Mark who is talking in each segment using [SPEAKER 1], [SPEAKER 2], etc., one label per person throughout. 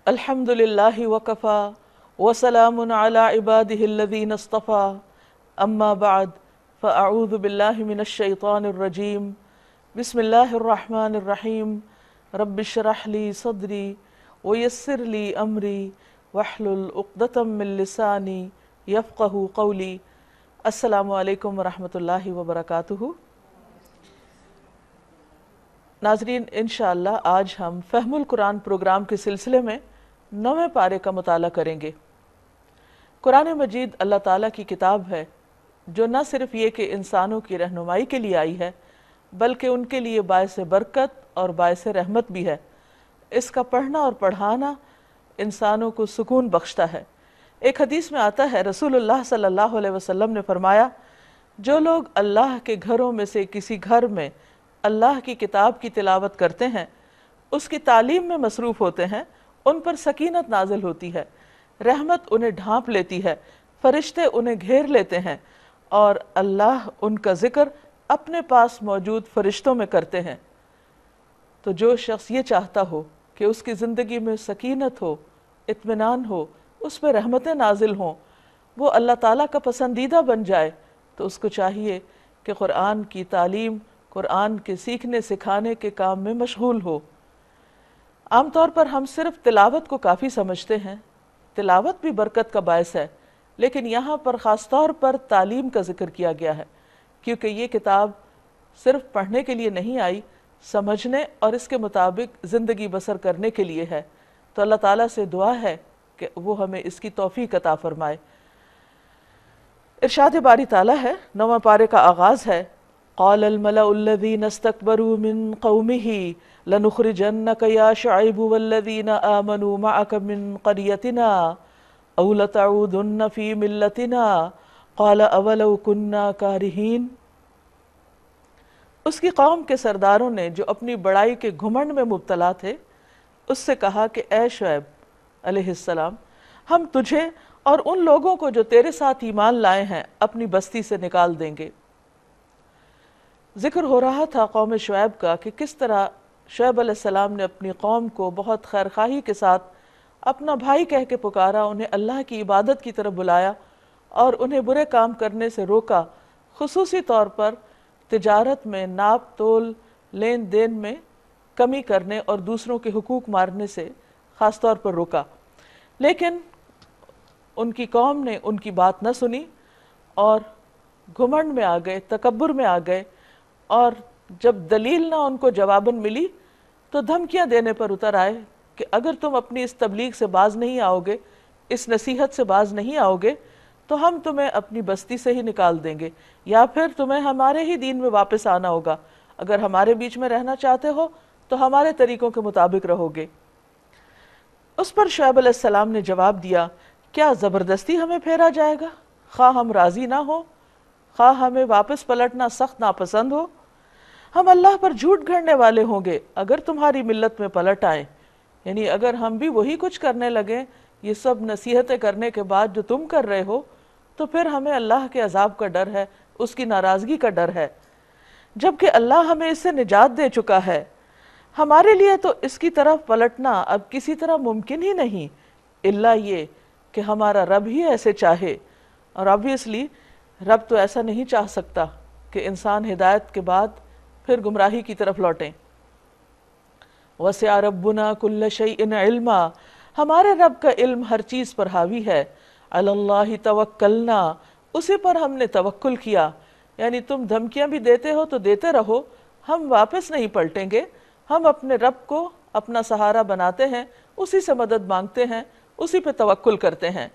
[SPEAKER 1] الحمد للہ وکفا وسلام علی عبادہ الذین اصطفا اما بعد فاعوذ باللہ من الشیطان الرجیم بسم اللہ الرحمن الرحیم رب اشرح لی صدری ویسر لی امری واحلل عقدۃ من لسانی یفقہوا قولی۔ السلام علیکم ورحمۃ اللہ وبرکاتہ۔ ناظرین، انشاءاللہ آج ہم فہم القرآن پروگرام کے سلسلے میں 9ویں پارے کا مطالعہ کریں گے۔ قرآن مجید اللہ تعالیٰ کی کتاب ہے جو نہ صرف یہ کہ انسانوں کی رہنمائی کے لیے آئی ہے بلکہ ان کے لیے باعث برکت اور باعث رحمت بھی ہے۔ اس کا پڑھنا اور پڑھانا انسانوں کو سکون بخشتا ہے۔ ایک حدیث میں آتا ہے، رسول اللہ صلی اللہ علیہ وسلم نے فرمایا، جو لوگ اللہ کے گھروں میں سے کسی گھر میں اللہ کی کتاب کی تلاوت کرتے ہیں، اس کی تعلیم میں مصروف ہوتے ہیں، ان پر سکینت نازل ہوتی ہے، رحمت انہیں ڈھانپ لیتی ہے، فرشتے انہیں گھیر لیتے ہیں اور اللہ ان کا ذکر اپنے پاس موجود فرشتوں میں کرتے ہیں۔ تو جو شخص یہ چاہتا ہو کہ اس کی زندگی میں سکینت ہو، اطمینان ہو، اس پہ رحمتیں نازل ہوں، وہ اللہ تعالیٰ کا پسندیدہ بن جائے، تو اس کو چاہیے کہ قرآن کی تعلیم، قرآن کے سیکھنے سکھانے کے کام میں مشغول ہو۔ عام طور پر ہم صرف تلاوت کو کافی سمجھتے ہیں، تلاوت بھی برکت کا باعث ہے، لیکن یہاں پر خاص طور پر تعلیم کا ذکر کیا گیا ہے، کیونکہ یہ کتاب صرف پڑھنے کے لیے نہیں آئی، سمجھنے اور اس کے مطابق زندگی بسر کرنے کے لیے ہے۔ تو اللہ تعالیٰ سے دعا ہے کہ وہ ہمیں اس کی توفیق عطا فرمائے۔ ارشاد باری تعالیٰ ہے، 9واں پارے کا آغاز ہے، قال الملأ الذین استکبروا من قومہ لنخرجنک یا شعیب والذین آمنوا معک من قریتنا او لتعودن فی ملتنا قال اولو کنا کارہین۔ اس کی قوم کے سرداروں نے جو اپنی بڑائی کے گھمنڈ میں مبتلا تھے، اس سے کہا کہ اے شعیب علیہ السلام، ہم تجھے اور ان لوگوں کو جو تیرے ساتھ ایمان لائے ہیں اپنی بستی سے نکال دیں گے۔ ذکر ہو رہا تھا قوم شعیب کا کہ کس طرح شعیب علیہ السلام نے اپنی قوم کو بہت خیرخواہی کے ساتھ اپنا بھائی کہہ کے پکارا، انہیں اللہ کی عبادت کی طرف بلایا اور انہیں برے کام کرنے سے روکا، خصوصی طور پر تجارت میں ناپ تول لین دین میں کمی کرنے اور دوسروں کے حقوق مارنے سے خاص طور پر روکا۔ لیکن ان کی قوم نے ان کی بات نہ سنی اور گھمنڈ میں آ گئے، تکبر میں آ گئے، اور جب دلیل نہ ان کو جواباً ملی تو دھمکیاں دینے پر اتر آئے کہ اگر تم اپنی اس تبلیغ سے باز نہیں آؤ گے، اس نصیحت سے باز نہیں آؤ گے، تو ہم تمہیں اپنی بستی سے ہی نکال دیں گے، یا پھر تمہیں ہمارے ہی دین میں واپس آنا ہوگا۔ اگر ہمارے بیچ میں رہنا چاہتے ہو تو ہمارے طریقوں کے مطابق رہو گے۔ اس پر شعیب علیہ السلام نے جواب دیا، کیا زبردستی ہمیں پھیرا جائے گا؟ خواہ ہم راضی نہ ہو، خواہ ہمیں واپس پلٹنا سخت ناپسند ہو، ہم اللہ پر جھوٹ گھڑنے والے ہوں گے اگر تمہاری ملت میں پلٹ آئیں۔ یعنی اگر ہم بھی وہی کچھ کرنے لگیں، یہ سب نصیحتیں کرنے کے بعد جو تم کر رہے ہو، تو پھر ہمیں اللہ کے عذاب کا ڈر ہے، اس کی ناراضگی کا ڈر ہے، جبکہ اللہ ہمیں اس سے نجات دے چکا ہے۔ ہمارے لیے تو اس کی طرف پلٹنا اب کسی طرح ممکن ہی نہیں، الا یہ کہ ہمارا رب ہی ایسے چاہے، اور obviously رب تو ایسا نہیں چاہ سکتا کہ انسان ہدایت کے بعد پھر گمراہی کی طرف لوٹیں۔ وَسِعَ رَبُّنَا كُلَّ شَيْءٍ عِلْمًا، ہمارے رب کا علم ہر چیز پر حاوی ہے۔ عَلَى اللَّهِ تَوَكَّلْنَا، اسی پر ہم نے توکل کیا۔ یعنی تم دھمکیاں بھی دیتے ہو تو دیتے رہو، ہم واپس نہیں پلٹیں گے، ہم اپنے رب کو اپنا سہارا بناتے ہیں، اسی سے مدد مانگتے ہیں، اسی پہ توکل کرتے ہیں۔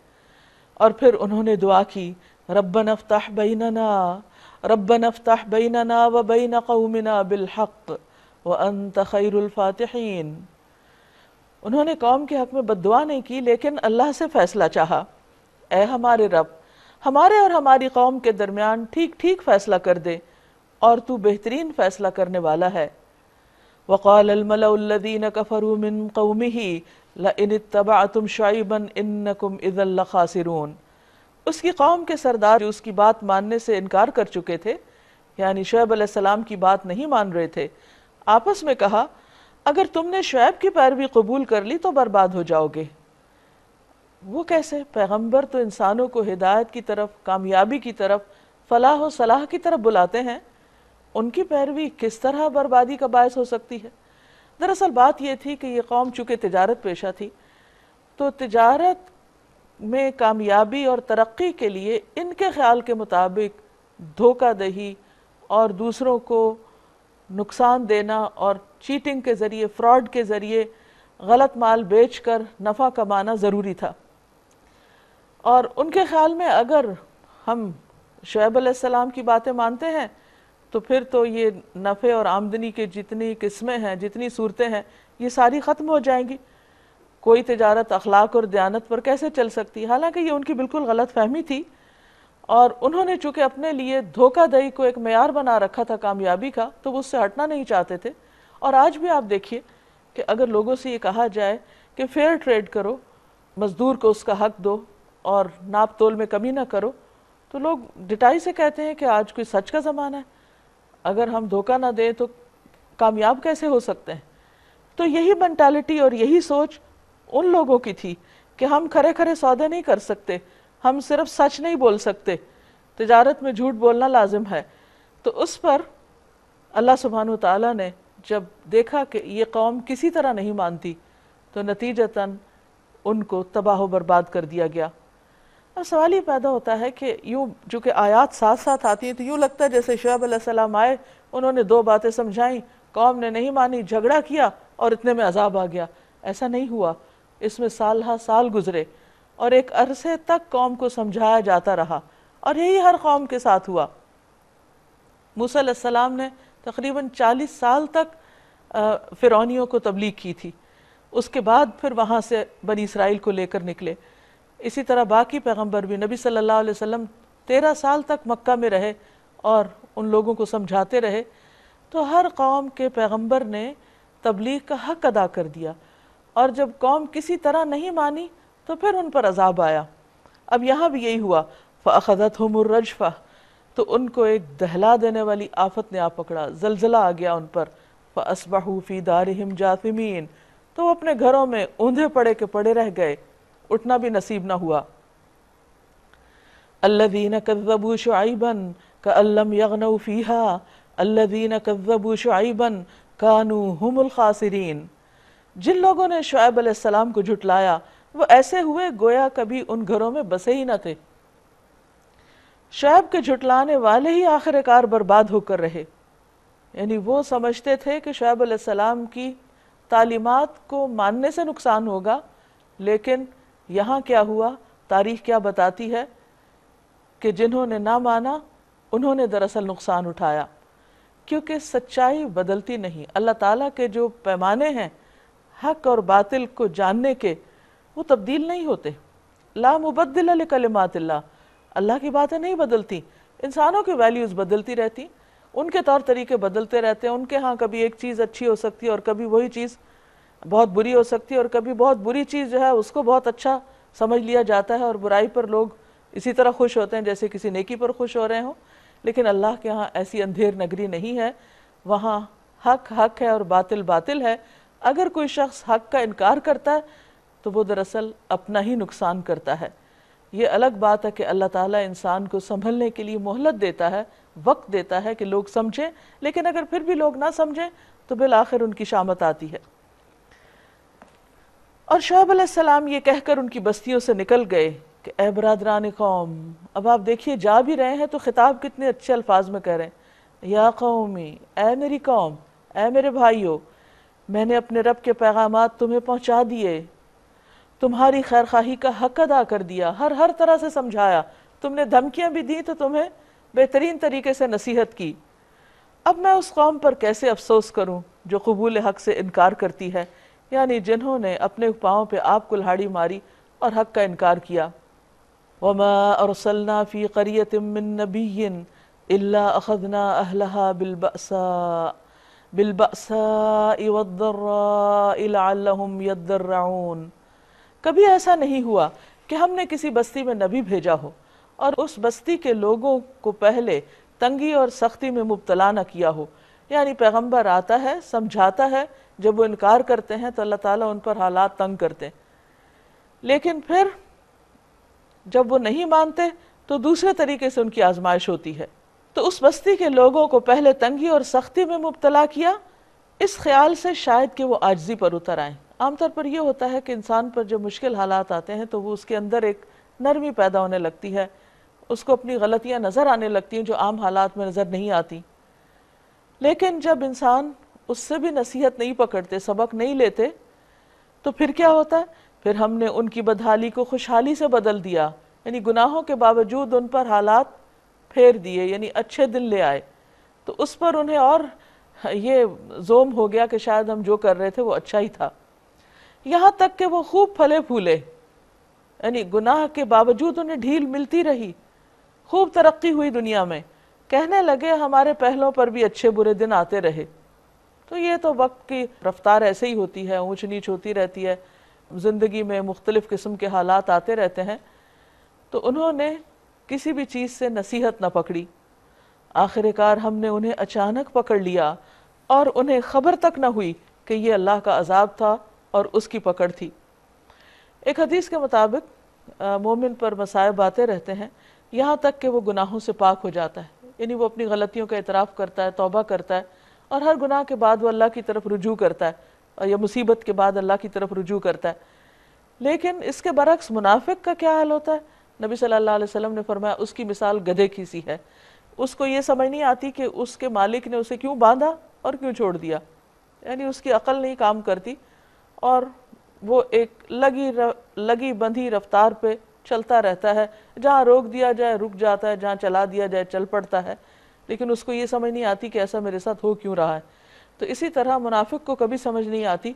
[SPEAKER 1] اور پھر انہوں نے دعا کی، رَبَّنَا افْتَحْ بَيْنَنَا رَبَّنَا افْتَحْ بَيْنَنَا وَبَيْنَ قَوْمِنَا بِالْحَقِّ وَأَنْتَ خَيْرُ الْفَاتِحِينَ۔ انہوں نے قوم کے حق میں بد دعا نہیں کی، لیکن اللہ سے فیصلہ چاہا، اے ہمارے رب، ہمارے اور ہماری قوم کے درمیان ٹھیک ٹھیک فیصلہ کر دے، اور تو بہترین فیصلہ کرنے والا ہے۔ وَقَالَ الْمَلَأُ الَّذِينَ كَفَرُوا مِن قَوْمِهِ لَئِنِ اتَّبَعْتُمْ شُعَيْبًا إِنَّكُمْ إِذًا لَخَاسِرُونَ۔ اس کی قوم کے سردار جو اس کی بات ماننے سے انکار کر چکے تھے، یعنی شعیب علیہ السلام کی بات نہیں مان رہے تھے، آپس میں کہا، اگر تم نے شعیب کی پیروی قبول کر لی تو برباد ہو جاؤ گے۔ وہ کیسے؟ پیغمبر تو انسانوں کو ہدایت کی طرف، کامیابی کی طرف، فلاح و صلاح کی طرف بلاتے ہیں، ان کی پیروی کس طرح بربادی کا باعث ہو سکتی ہے؟ دراصل بات یہ تھی کہ یہ قوم چونکہ تجارت پیشہ تھی، تو تجارت میں کامیابی اور ترقی کے لیے ان کے خیال کے مطابق دھوکہ دہی اور دوسروں کو نقصان دینا اور چیٹنگ کے ذریعے، فراڈ کے ذریعے غلط مال بیچ کر نفع کمانا ضروری تھا۔ اور ان کے خیال میں اگر ہم شعیب علیہ السلام کی باتیں مانتے ہیں تو پھر تو یہ نفع اور آمدنی کے جتنی قسمیں ہیں، جتنی صورتیں ہیں، یہ ساری ختم ہو جائیں گی۔ کوئی تجارت اخلاق اور دیانت پر کیسے چل سکتی؟ حالانکہ یہ ان کی بالکل غلط فہمی تھی، اور انہوں نے چونکہ اپنے لیے دھوکہ دہی کو ایک معیار بنا رکھا تھا کامیابی کا، تو وہ اس سے ہٹنا نہیں چاہتے تھے۔ اور آج بھی آپ دیکھیے کہ اگر لوگوں سے یہ کہا جائے کہ فیئر ٹریڈ کرو، مزدور کو اس کا حق دو اور ناپ تول میں کمی نہ کرو، تو لوگ ڈٹائی سے کہتے ہیں کہ آج کوئی سچ کا زمانہ ہے، اگر ہم دھوکہ نہ دیں تو کامیاب کیسے ہو سکتے ہیں؟ تو یہی مینٹالٹی اور یہی سوچ ان لوگوں کی تھی کہ ہم کھرے کھرے سودے نہیں کر سکتے، ہم صرف سچ نہیں بول سکتے، تجارت میں جھوٹ بولنا لازم ہے۔ تو اس پر اللہ سبحانہ وتعالیٰ نے جب دیکھا کہ یہ قوم کسی طرح نہیں مانتی، تو نتیجتاً ان کو تباہ و برباد کر دیا گیا۔ اب سوال یہ پیدا ہوتا ہے کہ یوں جو کہ آیات ساتھ ساتھ آتی ہیں تو یوں لگتا ہے جیسے شعیب علیہ السلام آئے، انہوں نے دو باتیں سمجھائیں، قوم نے نہیں مانی، جھگڑا کیا اور اتنے میں عذاب آ گیا۔ ایسا نہیں ہوا، اس میں سال ہا سال گزرے اور ایک عرصے تک قوم کو سمجھایا جاتا رہا، اور یہی ہر قوم کے ساتھ ہوا۔ موسیٰ علیہ السلام نے تقریباً 40 سال تک فرعونیوں کو تبلیغ کی تھی، اس کے بعد پھر وہاں سے بنی اسرائیل کو لے کر نکلے۔ اسی طرح باقی پیغمبر بھی، نبی صلی اللہ علیہ وسلم 13 سال تک مکہ میں رہے اور ان لوگوں کو سمجھاتے رہے۔ تو ہر قوم کے پیغمبر نے تبلیغ کا حق ادا کر دیا، اور جب قوم کسی طرح نہیں مانی تو پھر ان پر عذاب آیا۔ اب یہاں بھی یہی ہوا، فَأَخَذَتْهُمُ الرَّجْفَةُ، تو ان کو ایک دہلا دینے والی آفت نے آ پکڑا، زلزلہ آ گیا ان پر۔ فَأَصْبَحُوا فِي دَارِهِمْ جَاثِمِينَ، تو وہ اپنے گھروں میں اوندھے پڑے کے پڑے رہ گئے، اٹھنا بھی نصیب نہ ہوا۔ الَّذِينَ كَذَّبُوا شُعَيْبًا كَأَن لَّمْ يَغْنَوْا فِيهَا الَّذِينَ كَذَّبُوا شُعَيْبًا كَانُوا هُمُ الْخَاسِرِينَ، جن لوگوں نے شعیب علیہ السلام کو جھٹلایا وہ ایسے ہوئے گویا کبھی ان گھروں میں بسے ہی نہ تھے۔ شعیب کے جھٹلانے والے ہی آخر کار برباد ہو کر رہے، یعنی وہ سمجھتے تھے کہ شعیب علیہ السلام کی تعلیمات کو ماننے سے نقصان ہوگا، لیکن یہاں کیا ہوا، تاریخ کیا بتاتی ہے کہ جنہوں نے نہ مانا انہوں نے دراصل نقصان اٹھایا، کیونکہ سچائی بدلتی نہیں۔ اللہ تعالیٰ کے جو پیمانے ہیں حق اور باطل کو جاننے کے، وہ تبدیل نہیں ہوتے۔ لا مبدل لکلمات اللہ، اللہ کی باتیں نہیں بدلتی، انسانوں کی ویلیوز بدلتی رہتی، ان کے طور طریقے بدلتے رہتے ہیں۔ ان کے ہاں کبھی ایک چیز اچھی ہو سکتی ہے اور کبھی وہی چیز بہت بری ہو سکتی ہے، اور کبھی بہت بری چیز جو ہے اس کو بہت اچھا سمجھ لیا جاتا ہے، اور برائی پر لوگ اسی طرح خوش ہوتے ہیں جیسے کسی نیکی پر خوش ہو رہے ہوں۔ لیکن اللہ کے ہاں ایسی اندھیر نگری نہیں ہے، وہاں حق حق ہے اور باطل باطل ہے۔ اگر کوئی شخص حق کا انکار کرتا ہے تو وہ دراصل اپنا ہی نقصان کرتا ہے۔ یہ الگ بات ہے کہ اللہ تعالیٰ انسان کو سنبھلنے کے لیے مہلت دیتا ہے، وقت دیتا ہے کہ لوگ سمجھیں، لیکن اگر پھر بھی لوگ نہ سمجھیں تو بالآخر ان کی شامت آتی ہے۔ اور شعیب علیہ السلام یہ کہہ کر ان کی بستیوں سے نکل گئے کہ اے برادران قوم، اب آپ دیکھیے جا بھی رہے ہیں تو خطاب کتنے اچھے الفاظ میں کہہ رہے ہیں، یا قومی، اے میری قوم، اے میرے بھائیو، میں نے اپنے رب کے پیغامات تمہیں پہنچا دیے، تمہاری خیرخواہی کا حق ادا کر دیا، ہر طرح سے سمجھایا، تم نے دھمکیاں بھی دی تو تمہیں بہترین طریقے سے نصیحت کی۔ اب میں اس قوم پر کیسے افسوس کروں جو قبول حق سے انکار کرتی ہے، یعنی جنہوں نے اپنے پاؤں پہ آپ کلہاڑی ماری اور حق کا انکار کیا۔ وَمَا أَرْسَلْنَا فِي قَرْيَةٍ مِّن نَّبِيٍّ إِلَّا أَخَذْنَا أَهْلَهَا بِالْبَأْسَاءِ وَالضَّرَّاءِ لَعَلَّهُمْ يَضَّرَّعُونَ، کبھی ایسا نہیں ہوا کہ ہم نے کسی بستی میں نبی بھیجا ہو اور اس بستی کے لوگوں کو پہلے تنگی اور سختی میں مبتلا نہ کیا ہو، یعنی پیغمبر آتا ہے، سمجھاتا ہے، جب وہ انکار کرتے ہیں تو اللہ تعالیٰ ان پر حالات تنگ کرتے ہیں، لیکن پھر جب وہ نہیں مانتے تو دوسرے طریقے سے ان کی آزمائش ہوتی ہے۔ تو اس بستی کے لوگوں کو پہلے تنگی اور سختی میں مبتلا کیا، اس خیال سے شاید کہ وہ عاجزی پر اتر آئیں۔ عام طور پر یہ ہوتا ہے کہ انسان پر جب مشکل حالات آتے ہیں تو وہ اس کے اندر ایک نرمی پیدا ہونے لگتی ہے، اس کو اپنی غلطیاں نظر آنے لگتی ہیں جو عام حالات میں نظر نہیں آتی۔ لیکن جب انسان اس سے بھی نصیحت نہیں پکڑتے، سبق نہیں لیتے، تو پھر کیا ہوتا ہے؟ پھر ہم نے ان کی بدحالی کو خوشحالی سے بدل دیا، یعنی گناہوں کے باوجود ان پر حالات پھیر دیے، یعنی اچھے دن لے آئے، تو اس پر انہیں اور یہ زوم ہو گیا کہ شاید ہم جو کر رہے تھے وہ اچھا ہی تھا، یہاں تک کہ وہ خوب پھلے پھولے، یعنی گناہ کے باوجود انہیں ڈھیل ملتی رہی، خوب ترقی ہوئی دنیا میں، کہنے لگے ہمارے پہلوں پر بھی اچھے برے دن آتے رہے۔ تو یہ تو وقت کی رفتار ایسے ہی ہوتی ہے، اونچ نیچ ہوتی رہتی ہے، زندگی میں مختلف قسم کے حالات آتے رہتے ہیں۔ تو انہوں نے کسی بھی چیز سے نصیحت نہ پکڑی، آخر کار ہم نے انہیں اچانک پکڑ لیا اور انہیں خبر تک نہ ہوئی کہ یہ اللہ کا عذاب تھا اور اس کی پکڑ تھی۔ ایک حدیث کے مطابق مومن پر مصائب آتے رہتے ہیں یہاں تک کہ وہ گناہوں سے پاک ہو جاتا ہے، یعنی وہ اپنی غلطیوں کا اعتراف کرتا ہے، توبہ کرتا ہے، اور ہر گناہ کے بعد وہ اللہ کی طرف رجوع کرتا ہے، اور یا مصیبت کے بعد اللہ کی طرف رجوع کرتا ہے۔ لیکن اس کے برعکس منافق کا کیا حال ہوتا ہے؟ نبی صلی اللہ علیہ وسلم نے فرمایا اس کی مثال گدھے کی سی ہے، اس کو یہ سمجھ نہیں آتی کہ اس کے مالک نے اسے کیوں باندھا اور کیوں چھوڑ دیا، یعنی اس کی عقل نہیں کام کرتی، اور وہ ایک لگی بندھی رفتار پہ چلتا رہتا ہے، جہاں روک دیا جائے رک جاتا ہے، جہاں چلا دیا جائے چل پڑتا ہے، لیکن اس کو یہ سمجھ نہیں آتی کہ ایسا میرے ساتھ ہو کیوں رہا ہے۔ تو اسی طرح منافق کو کبھی سمجھ نہیں آتی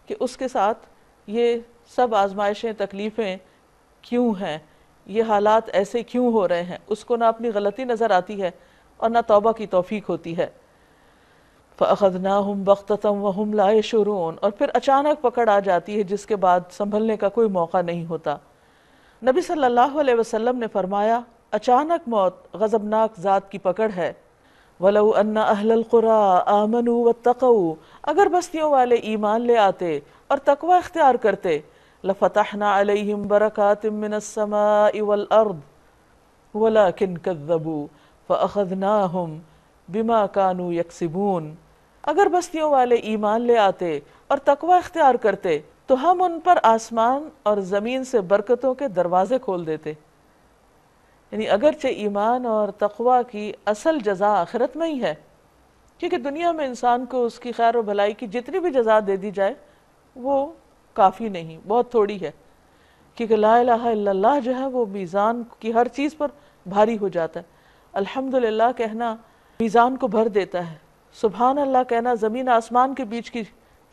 [SPEAKER 1] کہ اس کے ساتھ یہ سب آزمائشیں تکلیفیں کیوں ہیں، یہ حالات ایسے کیوں ہو رہے ہیں، اس کو نہ اپنی غلطی نظر آتی ہے اور نہ توبہ کی توفیق ہوتی ہے۔ فَأَخَذْنَاهُمْ بَغْتَةً وَهُمْ لَا يَشْعُرُونَ، اور پھر اچانک پکڑ آ جاتی ہے جس کے بعد سنبھلنے کا کوئی موقع نہیں ہوتا۔ نبی صلی اللہ علیہ وسلم نے فرمایا اچانک موت غضبناک ذات کی پکڑ ہے۔ وَلَوْ أَنَّ أَهْلَ الْقُرَىٰ آمَنُوا وَاتَّقَوْا، اگر بستیوں والے ایمان لے آتے اور تقوی اختیار کرتے، لَفَتَحْنَا عَلَيْهِمْ بَرَكَاتٍ مِّنَ السَّمَاءِ وَالْأَرْضِ وَلَكِنْ كَذَّبُوا فَأَخَذْنَاهُمْ بِمَا كَانُوا يَكْسِبُونَ، اگر بستیوں والے ایمان لے آتے اور تقوی اختیار کرتے تو ہم ان پر آسمان اور زمین سے برکتوں کے دروازے کھول دیتے۔ یعنی اگرچہ ایمان اور تقوی کی اصل جزا آخرت میں ہی ہے، کیونکہ دنیا میں انسان کو اس کی خیر و بھلائی کی جتنی بھی جزا دے دی جائے وہ کافی نہیں، بہت تھوڑی ہے، کیونکہ لا الہ الا اللہ جو ہے وہ میزان کی ہر چیز پر بھاری ہو جاتا ہے۔ الحمدللہ کہنا میزان کو بھر دیتا ہے، سبحان اللہ کہنا زمین آسمان کے بیچ کی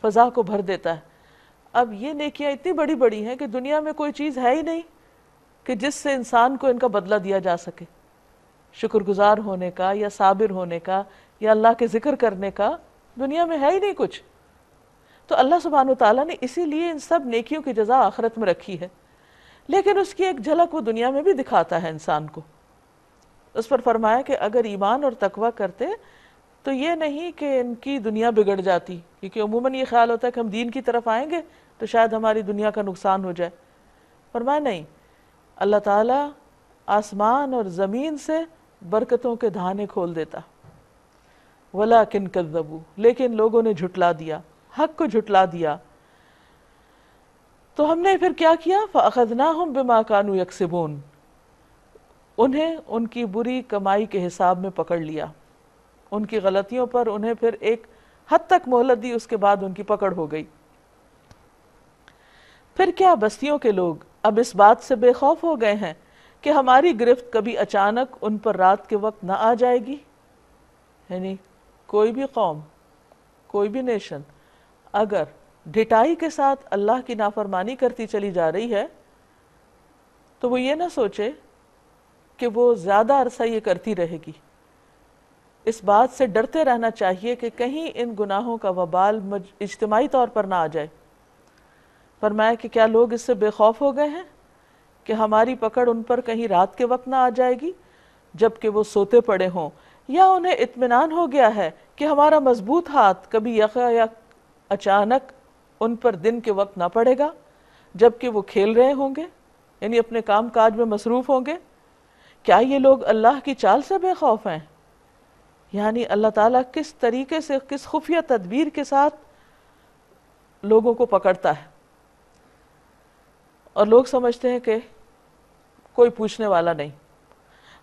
[SPEAKER 1] فضا کو بھر دیتا ہے۔ اب یہ نیکیاں اتنی بڑی بڑی ہیں کہ دنیا میں کوئی چیز ہے ہی نہیں کہ جس سے انسان کو ان کا بدلہ دیا جا سکے، شکر گزار ہونے کا یا صابر ہونے کا یا اللہ کے ذکر کرنے کا دنیا میں ہے ہی نہیں کچھ۔ تو اللہ سبحانہ وتعالیٰ نے اسی لیے ان سب نیکیوں کی جزا آخرت میں رکھی ہے، لیکن اس کی ایک جھلک وہ دنیا میں بھی دکھاتا ہے انسان کو۔ اس پر فرمایا کہ اگر ایمان اور تقوی کرتے تو یہ نہیں کہ ان کی دنیا بگڑ جاتی، کیونکہ عموماً یہ خیال ہوتا ہے کہ ہم دین کی طرف آئیں گے تو شاید ہماری دنیا کا نقصان ہو جائے۔ فرمایا نہیں، اللہ تعالیٰ آسمان اور زمین سے برکتوں کے دھانے کھول دیتا۔ وَلَكِنْ كَذَّبُوا، لیکن لوگوں نے جھٹلا دیا، حق کو جھٹلا دیا۔ تو ہم نے پھر کیا کیا؟ فَأَخَذْنَاهُمْ بِمَا كَانُوا يَكْسِبُونَ، انہیں ان کی بری کمائی کے حساب میں پکڑ لیا، ان کی غلطیوں پر انہیں پھر ایک حد تک مہلت دی، اس کے بعد ان کی پکڑ ہو گئی۔ پھر کیا بستیوں کے لوگ اب اس بات سے بے خوف ہو گئے ہیں کہ ہماری گرفت کبھی اچانک ان پر رات کے وقت نہ آ جائے گی؟ یعنی کوئی بھی قوم، کوئی بھی نیشن اگر ڈٹائی کے ساتھ اللہ کی نافرمانی کرتی چلی جا رہی ہے تو وہ یہ نہ سوچے کہ وہ زیادہ عرصہ یہ کرتی رہے گی، اس بات سے ڈرتے رہنا چاہیے کہ کہیں ان گناہوں کا وبال اجتماعی طور پر نہ آ جائے۔ فرمایا کہ کیا لوگ اس سے بے خوف ہو گئے ہیں کہ ہماری پکڑ ان پر کہیں رات کے وقت نہ آ جائے گی جبکہ وہ سوتے پڑے ہوں، یا انہیں اطمینان ہو گیا ہے کہ ہمارا مضبوط ہاتھ کبھی یقہ یا اچانک ان پر دن کے وقت نہ پڑے گا جبکہ وہ کھیل رہے ہوں گے، یعنی اپنے کام کاج میں مصروف ہوں گے؟ کیا یہ لوگ اللہ کی چال سے بے خوف ہیں؟ یعنی اللہ تعالیٰ کس طریقے سے، کس خفیہ تدبیر کے ساتھ لوگوں کو پکڑتا ہے، اور لوگ سمجھتے ہیں کہ کوئی پوچھنے والا نہیں۔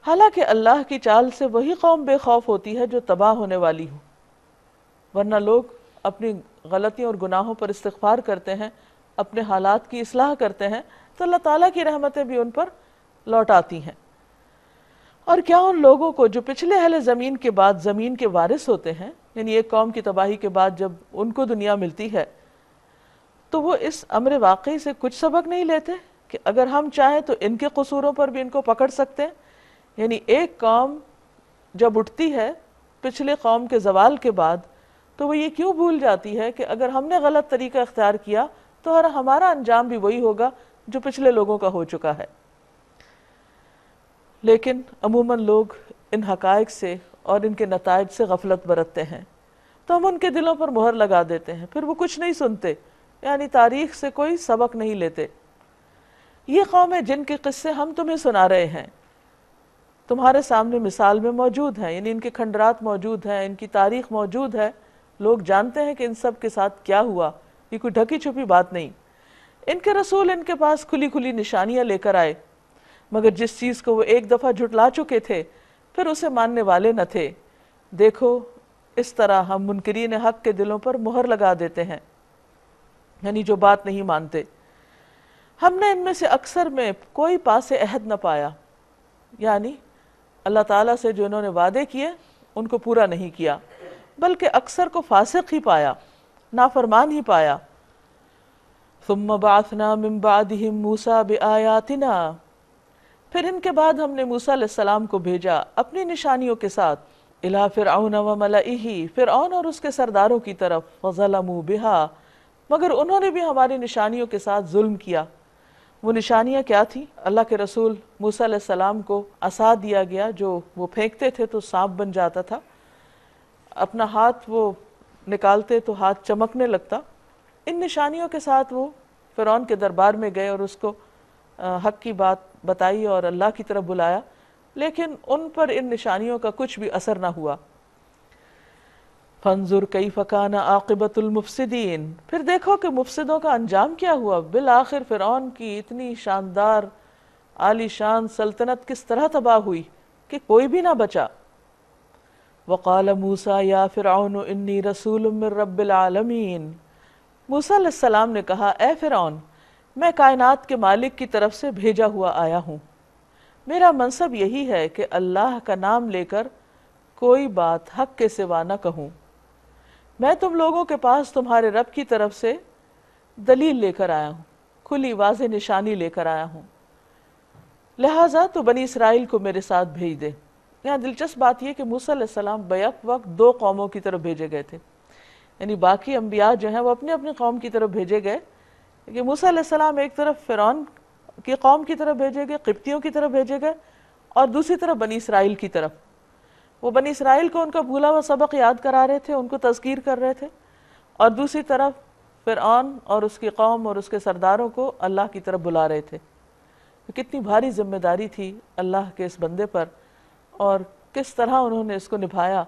[SPEAKER 1] حالانکہ اللہ کی چال سے وہی قوم بے خوف ہوتی ہے جو تباہ ہونے والی ہو، ورنہ لوگ اپنی غلطیوں اور گناہوں پر استغفار کرتے ہیں، اپنے حالات کی اصلاح کرتے ہیں، تو اللہ تعالیٰ کی رحمتیں بھی ان پر لوٹ آتی ہیں۔ اور کیا ان لوگوں کو جو پچھلے اہل زمین کے بعد زمین کے وارث ہوتے ہیں، یعنی ایک قوم کی تباہی کے بعد جب ان کو دنیا ملتی ہے تو وہ اس امر واقعی سے کچھ سبق نہیں لیتے کہ اگر ہم چاہیں تو ان کے قصوروں پر بھی ان کو پکڑ سکتے ہیں؟ یعنی ایک قوم جب اٹھتی ہے پچھلے قوم کے زوال کے بعد تو وہ یہ کیوں بھول جاتی ہے کہ اگر ہم نے غلط طریقہ اختیار کیا تو ہمارا انجام بھی وہی ہوگا جو پچھلے لوگوں کا ہو چکا ہے۔ لیکن عموماً لوگ ان حقائق سے اور ان کے نتائج سے غفلت برتتے ہیں، تو ہم ان کے دلوں پر مہر لگا دیتے ہیں، پھر وہ کچھ نہیں سنتے، یعنی تاریخ سے کوئی سبق نہیں لیتے۔ یہ قوم ہے جن کے قصے ہم تمہیں سنا رہے ہیں، تمہارے سامنے مثال میں موجود ہیں، یعنی ان کے کھنڈرات موجود ہیں، ان کی تاریخ موجود ہے، لوگ جانتے ہیں کہ ان سب کے ساتھ کیا ہوا، یہ کوئی ڈھکی چھپی بات نہیں۔ ان کے رسول ان کے پاس کھلی کھلی نشانیاں لے کر آئے، مگر جس چیز کو وہ ایک دفعہ جھٹلا چکے تھے پھر اسے ماننے والے نہ تھے۔ دیکھو اس طرح ہم منکرین حق کے دلوں پر مہر لگا دیتے ہیں، یعنی جو بات نہیں مانتے۔ ہم نے ان میں سے اکثر میں کوئی پاس عہد نہ پایا، یعنی اللہ تعالیٰ سے جو انہوں نے وعدے کیے ان کو پورا نہیں کیا، بلکہ اکثر کو فاسق ہی پایا، نافرمان ہی پایا۔ ثم بعثنا من بعدهم موسیٰ بآیاتنا، پھر ان کے بعد ہم نے موسیٰ علیہ السلام کو بھیجا اپنی نشانیوں کے ساتھ، الی فرعون وملئہ، فرعون اور اس کے سرداروں کی طرف، فظلموا بہا، مگر انہوں نے بھی ہماری نشانیوں کے ساتھ ظلم کیا۔ وہ نشانیاں کیا تھیں؟ اللہ کے رسول موسیٰ علیہ السلام کو عصا دیا گیا جو وہ پھینکتے تھے تو سانپ بن جاتا تھا، اپنا ہاتھ وہ نکالتے تو ہاتھ چمکنے لگتا۔ ان نشانیوں کے ساتھ وہ فرعون کے دربار میں گئے اور اس کو حق کی بات بتائی اور اللہ کی طرف بلایا، لیکن ان پر ان نشانیوں کا کچھ بھی اثر نہ ہوا۔ فانظر کیف کان عاقبۃ المفسدین، پھر دیکھو کہ مفسدوں کا انجام کیا ہوا۔ بالآخر فرعون کی اتنی شاندار عالی شان سلطنت کس طرح تباہ ہوئی کہ کوئی بھی نہ بچا۔ وقال موسیٰ یا فرعون انی رسول من رب العالمین، موسیٰ علیہ السلام نے کہا اے فرعون، میں کائنات کے مالک کی طرف سے بھیجا ہوا آیا ہوں، میرا منصب یہی ہے کہ اللہ کا نام لے کر کوئی بات حق کے سوا نہ کہوں۔ میں تم لوگوں کے پاس تمہارے رب کی طرف سے دلیل لے کر آیا ہوں، کھلی واضح نشانی لے کر آیا ہوں، لہٰذا تو بنی اسرائیل کو میرے ساتھ بھیج دے۔ یہاں دلچسپ بات یہ کہ موسیٰ علیہ السلام بیک وقت دو قوموں کی طرف بھیجے گئے تھے، یعنی باقی انبیاء جو ہیں وہ اپنی اپنی قوم کی طرف بھیجے گئے، کہ موسیٰ علیہ السلام ایک طرف فرعون کی قوم کی طرف بھیجے گئے، قبطیوں کی طرف بھیجے گئے، اور دوسری طرف بنی اسرائیل کی طرف۔ وہ بنی اسرائیل کو ان کا بھولا ہوا سبق یاد کرا رہے تھے، ان کو تذکیر کر رہے تھے، اور دوسری طرف فرعون اور اس کی قوم اور اس کے سرداروں کو اللہ کی طرف بلا رہے تھے۔ کتنی بھاری ذمہ داری تھی اللہ کے اس بندے پر، اور کس طرح انہوں نے اس کو نبھایا۔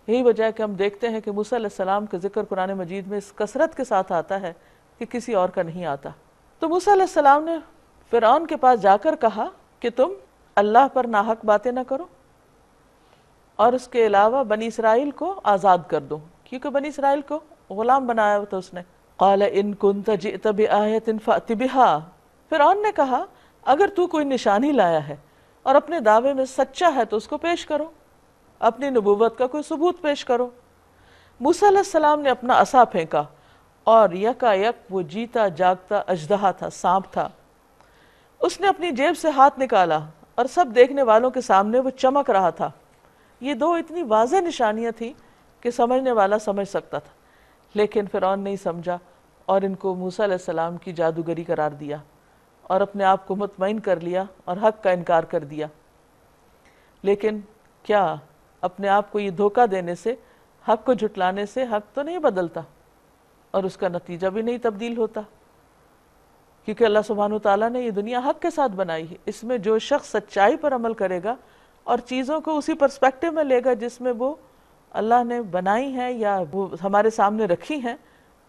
[SPEAKER 1] یہی وجہ ہے کہ ہم دیکھتے ہیں کہ موسیٰ علیہ السلام کا ذکر قرآن مجید میں اس کثرت کے ساتھ آتا ہے کہ کسی اور کا نہیں آتا۔ تو موسیٰ علیہ السلام نے فرعون کے پاس جا کر کہا کہ تم اللہ پر ناحق باتیں نہ کرو، اور اس کے علاوہ بنی اسرائیل کو آزاد کر دو، کیونکہ بنی اسرائیل کو غلام بنایا تھا اس نے۔ قال ان كنت جئت بآیۃ فأت بہا، فرعون نے کہا اگر تو کوئی نشانی لایا ہے اور اپنے دعوے میں سچا ہے تو اس کو پیش کرو، اپنی نبوت کا کوئی ثبوت پیش کرو۔ موسیٰ علیہ السلام نے اپنا عصا پھینکا اور یکا یک وہ جیتا جاگتا اژدہا تھا، سانپ تھا۔ اس نے اپنی جیب سے ہاتھ نکالا اور سب دیکھنے والوں کے سامنے وہ چمک رہا تھا۔ یہ دو اتنی واضح نشانیاں تھیں کہ سمجھنے والا سمجھ سکتا تھا، لیکن فرعون نہیں سمجھا اور ان کو موسیٰ علیہ السلام کی جادوگری قرار دیا اور اپنے آپ کو مطمئن کر لیا اور حق کا انکار کر دیا۔ لیکن کیا اپنے آپ کو یہ دھوکہ دینے سے، حق کو جھٹلانے سے حق تو نہیں بدلتا؟ اور اس کا نتیجہ بھی نہیں تبدیل ہوتا، کیونکہ اللہ سبحانہ وتعالیٰ نے یہ دنیا حق کے ساتھ بنائی ہے۔ اس میں جو شخص سچائی پر عمل کرے گا اور چیزوں کو اسی پرسپیکٹو میں لے گا جس میں وہ اللہ نے بنائی ہیں یا وہ ہمارے سامنے رکھی ہیں،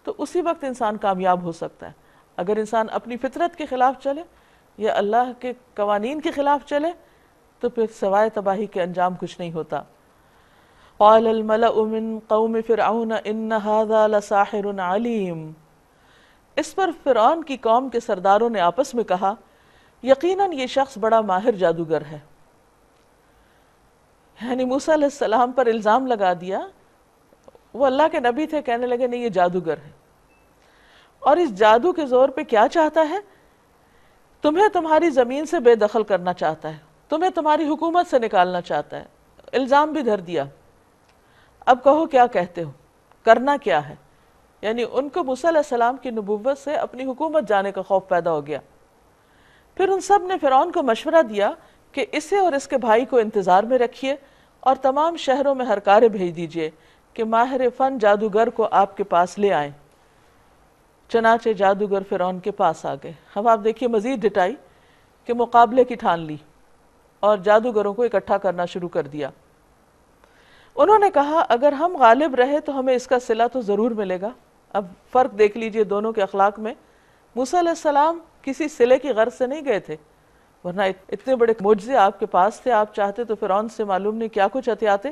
[SPEAKER 1] تو اسی وقت انسان کامیاب ہو سکتا ہے۔ اگر انسان اپنی فطرت کے خلاف چلے یا اللہ کے قوانین کے خلاف چلے تو پھر سوائے تباہی کے انجام کچھ نہیں ہوتا۔ قال الملأ من قوم فرعون ان هذا لساحر علیم، اس پر فرعون کی قوم کے سرداروں نے آپس میں کہا یقیناً یہ شخص بڑا ماہر جادوگر ہے، یعنی موسیٰ علیہ السلام پر الزام لگا دیا۔ وہ اللہ کے نبی تھے، کہنے لگے نہیں یہ جادوگر ہے، اور اس جادو کے زور پہ کیا چاہتا ہے؟ تمہیں تمہاری زمین سے بے دخل کرنا چاہتا ہے، تمہیں تمہاری حکومت سے نکالنا چاہتا ہے، الزام بھی دھر دیا۔ اب کہو کیا کہتے ہو، کرنا کیا ہے؟ یعنی ان کو موسیٰ علیہ السلام کی نبوت سے اپنی حکومت جانے کا خوف پیدا ہو گیا۔ پھر ان سب نے فرعون کو مشورہ دیا کہ اسے اور اس کے بھائی کو انتظار میں رکھیے اور تمام شہروں میں ہرکارے بھیج دیجئے کہ ماہر فن جادوگر کو آپ کے پاس لے آئیں۔ چنانچہ جادوگر فرعون کے پاس آ گئے۔ اب آپ دیکھیے مزید ڈٹائی کہ مقابلے کی ٹھان لی اور جادوگروں کو اکٹھا کرنا شروع کر دیا۔ انہوں نے کہا اگر ہم غالب رہے تو ہمیں اس کا صلہ تو ضرور ملے گا۔ اب فرق دیکھ لیجئے دونوں کے اخلاق میں۔ موسیٰ علیہ السلام کسی صلے کی غرض سے نہیں گئے تھے، ورنہ اتنے بڑے معجزے آپ کے پاس تھے، آپ چاہتے تو فرعون سے معلوم نہیں کیا کچھ ہتھیاتے،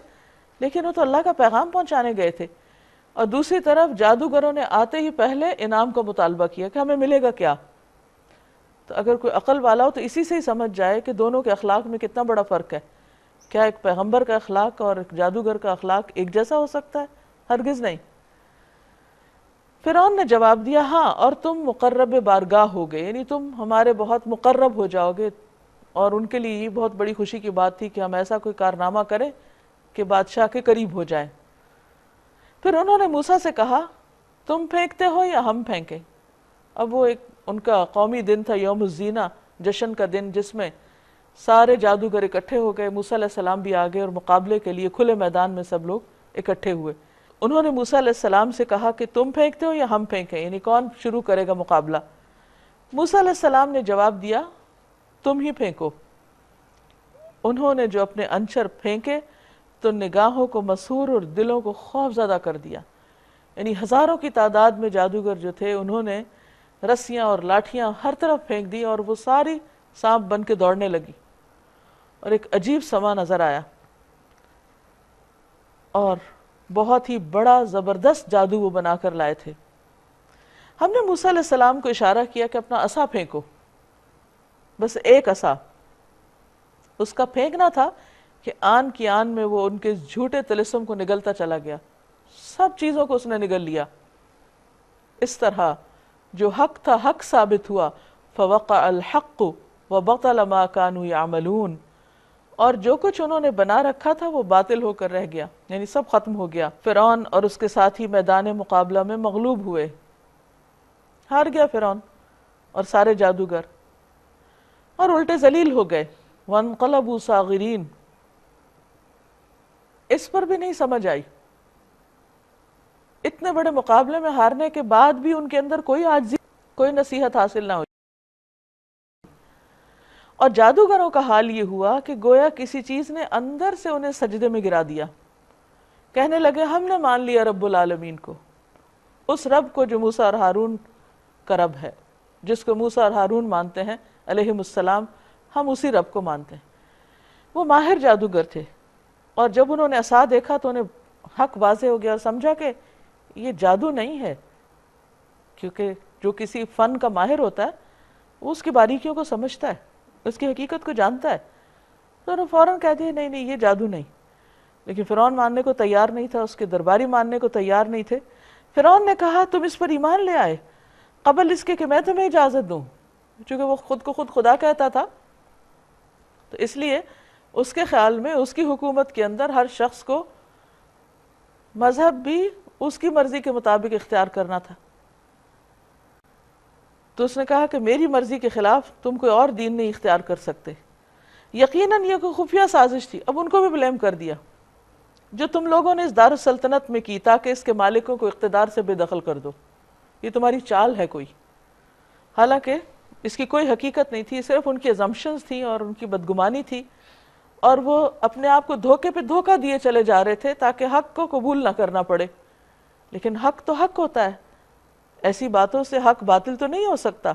[SPEAKER 1] لیکن وہ تو اللہ کا پیغام پہنچانے گئے تھے۔ اور دوسری طرف جادوگروں نے آتے ہی پہلے انعام کا مطالبہ کیا کہ ہمیں ملے گا کیا۔ تو اگر کوئی عقل والا ہو تو اسی سے ہی سمجھ جائے کہ دونوں کے اخلاق میں کتنا بڑا فرق ہے۔ کیا ایک پیغمبر کا اخلاق اور ایک جادوگر کا اخلاق ایک جیسا ہو سکتا ہے؟ ہرگز نہیں۔ فرعون نے جواب دیا ہاں، اور تم مقرب بارگاہ ہو گئے، یعنی تم ہمارے بہت مقرب ہو جاؤ گے، اور ان کے لیے یہ بہت بڑی خوشی کی بات تھی کہ ہم ایسا کوئی کارنامہ کریں کہ بادشاہ کے قریب ہو جائیں۔ پھر انہوں نے موسیٰ سے کہا تم پھینکتے ہو یا ہم پھینکیں؟ اب وہ ایک ان کا قومی دن تھا، یوم الزینہ، جشن کا دن، جس میں سارے جادوگر اکٹھے ہو گئے، موسیٰ علیہ السلام بھی آگے اور مقابلے کے لیے کھلے میدان میں سب لوگ اکٹھے ہوئے۔ انہوں نے موسیٰ علیہ السلام سے کہا کہ تم پھینکتے ہو یا ہم پھینکیں، یعنی کون شروع کرے گا مقابلہ؟ موسیٰ علیہ السلام نے جواب دیا تم ہی پھینکو۔ انہوں نے جو اپنے انچر پھینکے تو نگاہوں کو مسحور اور دلوں کو خوف زدہ کر دیا، یعنی ہزاروں کی تعداد میں جادوگر جو تھے انہوں نے رسیاں اور لاٹھیاں ہر طرف پھینک دی اور وہ ساری سانپ بن کے دوڑنے لگی، اور ایک عجیب سما نظر آیا، اور بہت ہی بڑا زبردست جادو وہ بنا کر لائے تھے۔ ہم نے موسیٰ علیہ السلام کو اشارہ کیا کہ اپنا عصا پھینکو، بس ایک عصا۔ اس کا پھینکنا تھا کہ آن کی آن میں وہ ان کے جھوٹے طلسم کو نگلتا چلا گیا، سب چیزوں کو اس نے نگل لیا۔ اس طرح جو حق تھا حق ثابت ہوا، فوقع الحق وبطل ما كانوا يعملون، اور جو کچھ انہوں نے بنا رکھا تھا وہ باطل ہو کر رہ گیا، یعنی سب ختم ہو گیا۔ فرعون اور اس کے ساتھی میدان مقابلہ میں مغلوب ہوئے، ہار گیا فرعون اور سارے جادوگر، اور الٹے ذلیل ہو گئے۔ وانقلبوا صاغرین، اس پر بھی نہیں سمجھ آئی، اتنے بڑے مقابلے میں ہارنے کے بعد بھی ان کے اندر کوئی عاجزی، کوئی نصیحت حاصل نہ ہوئی۔ اور جادوگروں کا حال یہ ہوا کہ گویا کسی چیز نے اندر سے انہیں سجدے میں گرا دیا، کہنے لگے ہم نے مان لیا رب العالمین کو، اس رب کو جو موسیٰ اور ہارون کا رب ہے، جس کو موسیٰ اور ہارون مانتے ہیں علیہم السلام، ہم اسی رب کو مانتے ہیں۔ وہ ماہر جادوگر تھے، اور جب انہوں نے عصا دیکھا تو انہیں حق واضح ہو گیا اور سمجھا کہ یہ جادو نہیں ہے، کیونکہ جو کسی فن کا ماہر ہوتا ہے وہ اس کی باریکیوں کو سمجھتا ہے، اس کی حقیقت کو جانتا ہے، تو انہوں نے فوراً کہہ دیا نہیں نہیں یہ جادو نہیں۔ لیکن فرعون ماننے کو تیار نہیں تھا، اس کے درباری ماننے کو تیار نہیں تھے۔ فرعون نے کہا تم اس پر ایمان لے آئے قبل اس کے کہ میں تمہیں اجازت دوں، چونکہ وہ خود کو خود خدا کہتا تھا، تو اس لیے اس کے خیال میں اس کی حکومت کے اندر ہر شخص کو مذہب بھی اس کی مرضی کے مطابق اختیار کرنا تھا۔ تو اس نے کہا کہ میری مرضی کے خلاف تم کوئی اور دین نہیں اختیار کر سکتے، یقیناً یہ کوئی خفیہ سازش تھی۔ اب ان کو بھی بلیم کر دیا جو تم لوگوں نے اس دار السلطنت میں کی تاکہ اس کے مالکوں کو اقتدار سے بے دخل کر دو۔ یہ تمہاری چال ہے کوئی. حالانکہ اس کی کوئی حقیقت نہیں تھی، صرف ان کی assumptions تھیں اور ان کی بدگمانی تھی، اور وہ اپنے آپ کو دھوکے پہ دھوکہ دیے چلے جا رہے تھے تاکہ حق کو قبول نہ کرنا پڑے. لیکن حق تو حق ہوتا ہے، ایسی باتوں سے حق باطل تو نہیں ہو سکتا،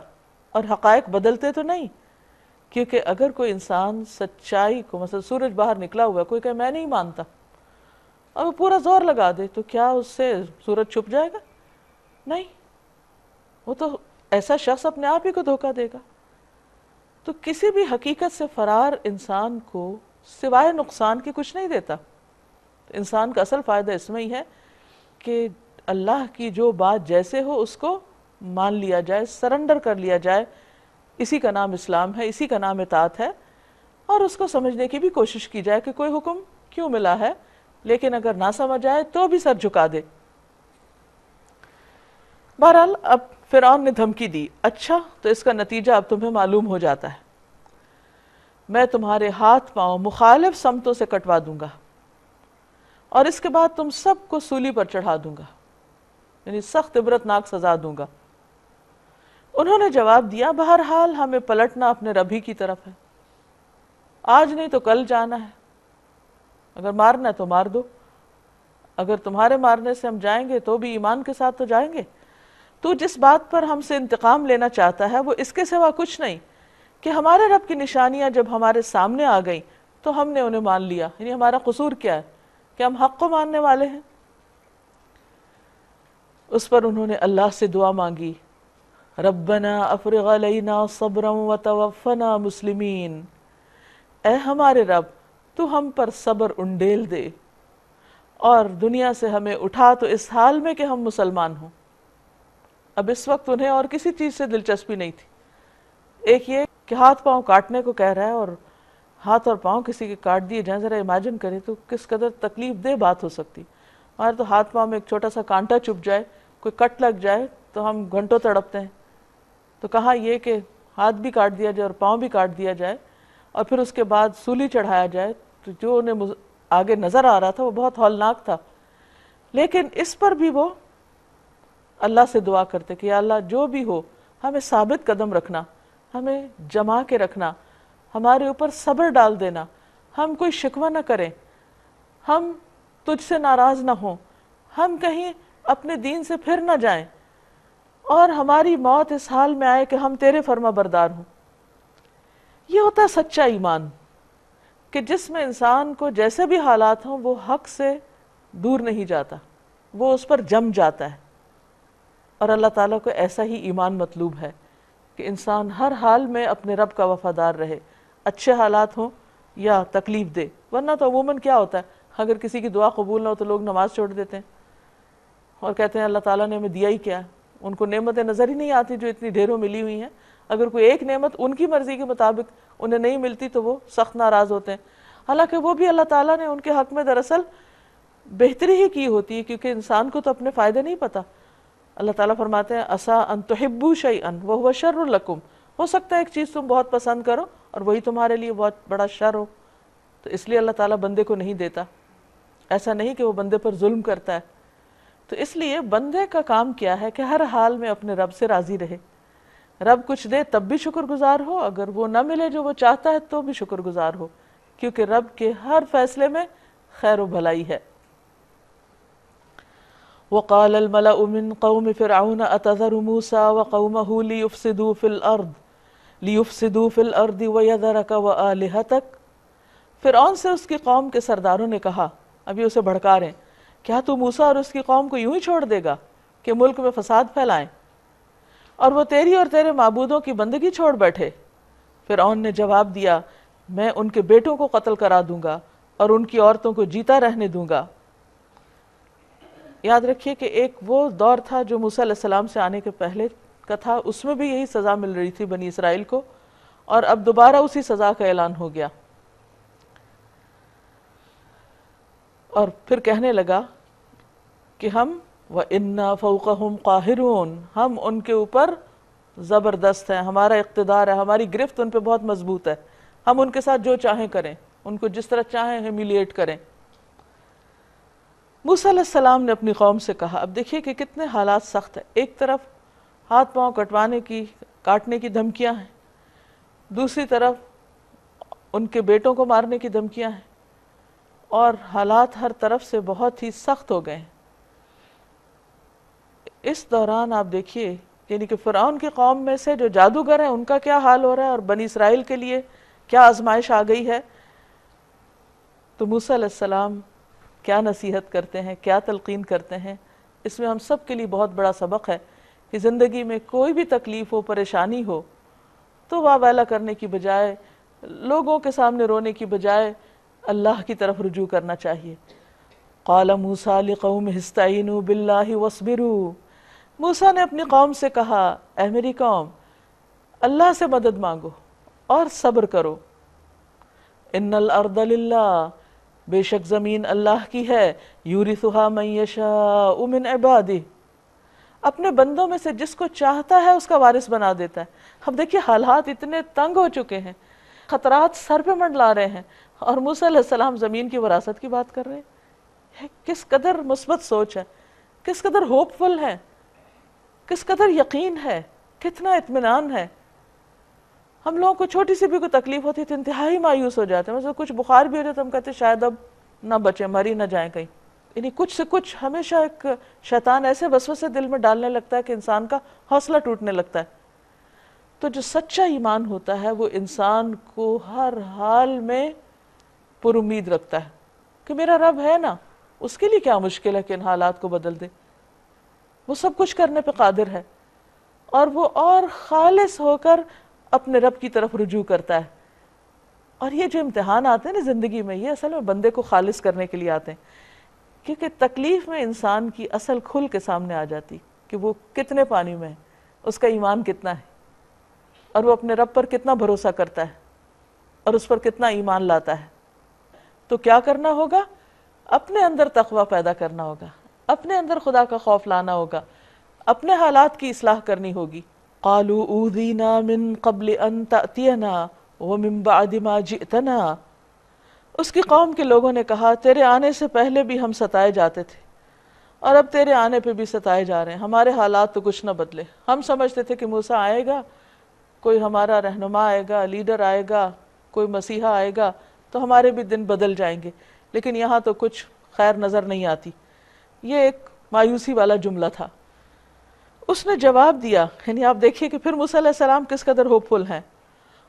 [SPEAKER 1] اور حقائق بدلتے تو نہیں. کیونکہ اگر کوئی انسان سچائی کو، مثلا سورج باہر نکلا ہوا ہے، کوئی کہ میں نہیں مانتا، اور وہ پورا زور لگا دے، تو کیا اس سے سورج چھپ جائے گا؟ نہیں، وہ تو ایسا شخص اپنے آپ ہی کو دھوکہ دے گا. تو کسی بھی حقیقت سے فرار انسان کو سوائے نقصان کے کچھ نہیں دیتا. انسان کا اصل فائدہ اس میں ہی ہے کہ اللہ کی جو بات جیسے ہو اس کو مان لیا جائے، سرنڈر کر لیا جائے. اسی کا نام اسلام ہے، اسی کا نام اطاعت ہے. اور اس کو سمجھنے کی بھی کوشش کی جائے کہ کوئی حکم کیوں ملا ہے، لیکن اگر نہ سمجھ آئے تو بھی سر جھکا دے. بہرحال اب فرعون نے دھمکی دی، اچھا تو اس کا نتیجہ اب تمہیں معلوم ہو جاتا ہے. میں تمہارے ہاتھ پاؤں مخالف سمتوں سے کٹوا دوں گا، اور اس کے بعد تم سب کو سولی پر چڑھا دوں گا، یعنی سخت عبرتناک سزا دوں گا. انہوں نے جواب دیا، بہرحال ہمیں پلٹنا اپنے رب ہی کی طرف ہے، آج نہیں تو کل جانا ہے. اگر مارنا ہے تو مار دو، اگر تمہارے مارنے سے ہم جائیں گے تو بھی ایمان کے ساتھ تو جائیں گے. تو جس بات پر ہم سے انتقام لینا چاہتا ہے وہ اس کے سوا کچھ نہیں کہ ہمارے رب کی نشانیاں جب ہمارے سامنے آ گئیں تو ہم نے انہیں مان لیا. یعنی ہمارا قصور کیا ہے کہ ہم حق کو ماننے والے ہیں. اس پر انہوں نے اللہ سے دعا مانگی، ربنا افرغ علینا صبرا وتوفنا مسلمین، اے ہمارے رب تو ہم پر صبر انڈیل دے اور دنیا سے ہمیں اٹھا تو اس حال میں کہ ہم مسلمان ہوں. اب اس وقت انہیں اور کسی چیز سے دلچسپی نہیں تھی. ایک یہ کہ ہاتھ پاؤں کاٹنے کو کہہ رہا ہے، اور ہاتھ اور پاؤں کسی کے کاٹ دیے جائیں، ذرا امیجن کریں تو کس قدر تکلیف دہ بات ہو سکتی. ہمارے تو ہاتھ پاؤں میں ایک چھوٹا سا کانٹا چپ جائے، کوئی کٹ لگ جائے تو ہم گھنٹوں تڑپتے ہیں. تو کہاں یہ کہ ہاتھ بھی کاٹ دیا جائے اور پاؤں بھی کاٹ دیا جائے اور پھر اس کے بعد سولی چڑھایا جائے. تو جو انہیں آگے نظر آ رہا تھا وہ بہت ہولناک تھا. لیکن اس پر بھی وہ اللہ سے دعا کرتے کہ یا اللہ جو بھی ہو ہمیں ثابت قدم رکھنا، ہمیں جما کے رکھنا، ہمارے اوپر صبر ڈال دینا، ہم کوئی شکوہ نہ کریں، ہم تجھ سے ناراض نہ ہوں، ہم کہیں اپنے دین سے پھر نہ جائیں، اور ہماری موت اس حال میں آئے کہ ہم تیرے فرما بردار ہوں. یہ ہوتا ہے سچا ایمان، کہ جس میں انسان کو جیسے بھی حالات ہوں وہ حق سے دور نہیں جاتا، وہ اس پر جم جاتا ہے. اور اللہ تعالیٰ کو ایسا ہی ایمان مطلوب ہے کہ انسان ہر حال میں اپنے رب کا وفادار رہے، اچھے حالات ہوں یا تکلیف دے. ورنہ تو عموماً کیا ہوتا ہے، اگر کسی کی دعا قبول نہ ہو تو لوگ نماز چھوڑ دیتے ہیں اور کہتے ہیں اللہ تعالیٰ نے ہمیں دیا ہی کیا. ان کو نعمتیں نظر ہی نہیں آتی جو اتنی ڈھیروں ملی ہوئی ہیں. اگر کوئی ایک نعمت ان کی مرضی کے مطابق انہیں نہیں ملتی تو وہ سخت ناراض ہوتے ہیں، حالانکہ وہ بھی اللہ تعالیٰ نے ان کے حق میں دراصل بہتری ہی کی ہوتی ہے، کیونکہ انسان کو تو اپنے فائدے نہیں پتہ. اللہ تعالیٰ فرماتے ہیں عسیٰ ان تحبوا شیئا وہو شر لکم، ہو سکتا ہے ایک چیز تم بہت پسند کرو اور وہی تمہارے لیے بہت بڑا شر ہو. تو اس لیے اللہ تعالیٰ بندے کو نہیں دیتا. ایسا نہیں کہ وہ بندے پر ظلم کرتا ہے. تو اس لیے بندے کا کام کیا ہے کہ ہر حال میں اپنے رب سے راضی رہے. رب کچھ دے تب بھی شکر گزار ہو، اگر وہ نہ ملے جو وہ چاہتا ہے تو بھی شکر گزار ہو، کیونکہ رب کے ہر فیصلے میں خیر و بھلائی ہے. وقال الملأ من قوم فرعون اتذر موسى وقومه ليفسدوا في الارض ويذرك وآلهتك. فرعون سے اس کی قوم کے سرداروں نے کہا، ابھی اسے بھڑکا رہے ہیں، کیا تو موسیٰ اور اس کی قوم کو یوں ہی چھوڑ دے گا کہ ملک میں فساد پھیلائیں اور وہ تیری اور تیرے معبودوں کی بندگی چھوڑ بیٹھے؟ فرعون نے جواب دیا، میں ان کے بیٹوں کو قتل کرا دوں گا اور ان کی عورتوں کو جیتا رہنے دوں گا. یاد رکھیے کہ ایک وہ دور تھا جو موسیٰ علیہ السلام سے آنے کے پہلے کا تھا، اس میں بھی یہی سزا مل رہی تھی بنی اسرائیل کو، اور اب دوبارہ اسی سزا کا اعلان ہو گیا. اور پھر کہنے لگا کہ ہم وَإِنَّا فَوْقَهُمْ قَاهِرُونَ، ہم ان کے اوپر زبردست ہیں، ہمارا اقتدار ہے، ہماری گرفت ان پہ بہت مضبوط ہے، ہم ان کے ساتھ جو چاہیں کریں، ان کو جس طرح چاہیں ہیمیلیٹ کریں. موسیٰ علیہ السلام نے اپنی قوم سے کہا، اب دیکھیے کہ کتنے حالات سخت ہیں. ایک طرف ہاتھ پاؤں کاٹنے کی دھمکیاں ہیں، دوسری طرف ان کے بیٹوں کو مارنے کی دھمکیاں ہیں، اور حالات ہر طرف سے بہت ہی سخت ہو گئے ہیں۔ اس دوران آپ دیکھیے یعنی کہ فرعون کی قوم میں سے جو جادوگر ہیں ان کا کیا حال ہو رہا ہے، اور بنی اسرائیل کے لیے کیا آزمائش آ گئی ہے۔ تو موسیٰ علیہ السلام کیا نصیحت کرتے ہیں، کیا تلقین کرتے ہیں، اس میں ہم سب کے لیے بہت بڑا سبق ہے کہ زندگی میں کوئی بھی تکلیف ہو، پریشانی ہو، تو واہ والا کرنے کی بجائے، لوگوں کے سامنے رونے کی بجائے اللہ کی طرف رجوع کرنا چاہیے۔ قال موسیٰ لقومہ استعینوا باللہ واصبروا، موسیٰ نے اپنی قوم سے کہا، اے میری قوم، اللہ سے مدد مانگو اور صبر کرو۔ ان الارض للہ، بے شک زمین اللہ کی ہے، یورثھا من یشاء من عبادہ، اپنے بندوں میں سے جس کو چاہتا ہے اس کا وارث بنا دیتا ہے۔ اب دیکھیے حالات اتنے تنگ ہو چکے ہیں، خطرات سر پہ منڈلا رہے ہیں، اور موسیٰ علیہ السلام زمین کی وراثت کی بات کر رہے ہیں۔ کس قدر مثبت سوچ ہے، کس قدر ہوپ فل ہے، کس قدر یقین ہے، کتنا اطمینان ہے۔ ہم لوگوں کو چھوٹی سی بھی کوئی تکلیف ہوتی ہے تو انتہائی مایوس ہو جاتے ہیں، مثلا کچھ بخار بھی ہو جاتا ہے ہم کہتے ہیں شاید اب نہ بچیں، مر ہی نہ جائیں کہیں۔ یعنی کچھ سے کچھ ہمیشہ ایک شیطان ایسے وسوسے دل میں ڈالنے لگتا ہے کہ انسان کا حوصلہ ٹوٹنے لگتا ہے۔ تو جو سچا ایمان ہوتا ہے وہ انسان کو ہر حال میں پر امید رکھتا ہے کہ میرا رب ہے نا، اس کے لیے کیا مشکل ہے کہ ان حالات کو بدل دے، وہ سب کچھ کرنے پہ قادر ہے، اور وہ اور خالص ہو کر اپنے رب کی طرف رجوع کرتا ہے۔ اور یہ جو امتحان آتے ہیں نا زندگی میں، یہ اصل میں بندے کو خالص کرنے کے لیے آتے ہیں، کیونکہ تکلیف میں انسان کی اصل کھل کے سامنے آ جاتی کہ وہ کتنے پانی میں ہے، اس کا ایمان کتنا ہے، اور وہ اپنے رب پر کتنا بھروسہ کرتا ہے اور اس پر کتنا ایمان لاتا ہے۔ تو کیا کرنا ہوگا؟ اپنے اندر تقوی پیدا کرنا ہوگا، اپنے اندر خدا کا خوف لانا ہوگا، اپنے حالات کی اصلاح کرنی ہوگی۔ قالوا اوذینا من قبل ان تأتینا ومن بعد ما جئتنا، اس کی قوم کے لوگوں نے کہا تیرے آنے سے پہلے بھی ہم ستائے جاتے تھے، اور اب تیرے آنے پہ بھی ستائے جا رہے ہیں، ہمارے حالات تو کچھ نہ بدلے۔ ہم سمجھتے تھے کہ موسیٰ آئے گا، کوئی ہمارا رہنما آئے گا، لیڈر آئے گا، کوئی مسیحا آئے گا تو ہمارے بھی دن بدل جائیں گے، لیکن یہاں تو کچھ خیر نظر نہیں آتی۔ یہ ایک مایوسی والا جملہ تھا۔ اس نے جواب دیا، یعنی آپ دیکھیے کہ پھر موسیٰ علیہ السلام کس قدر ہوپ فل ہیں۔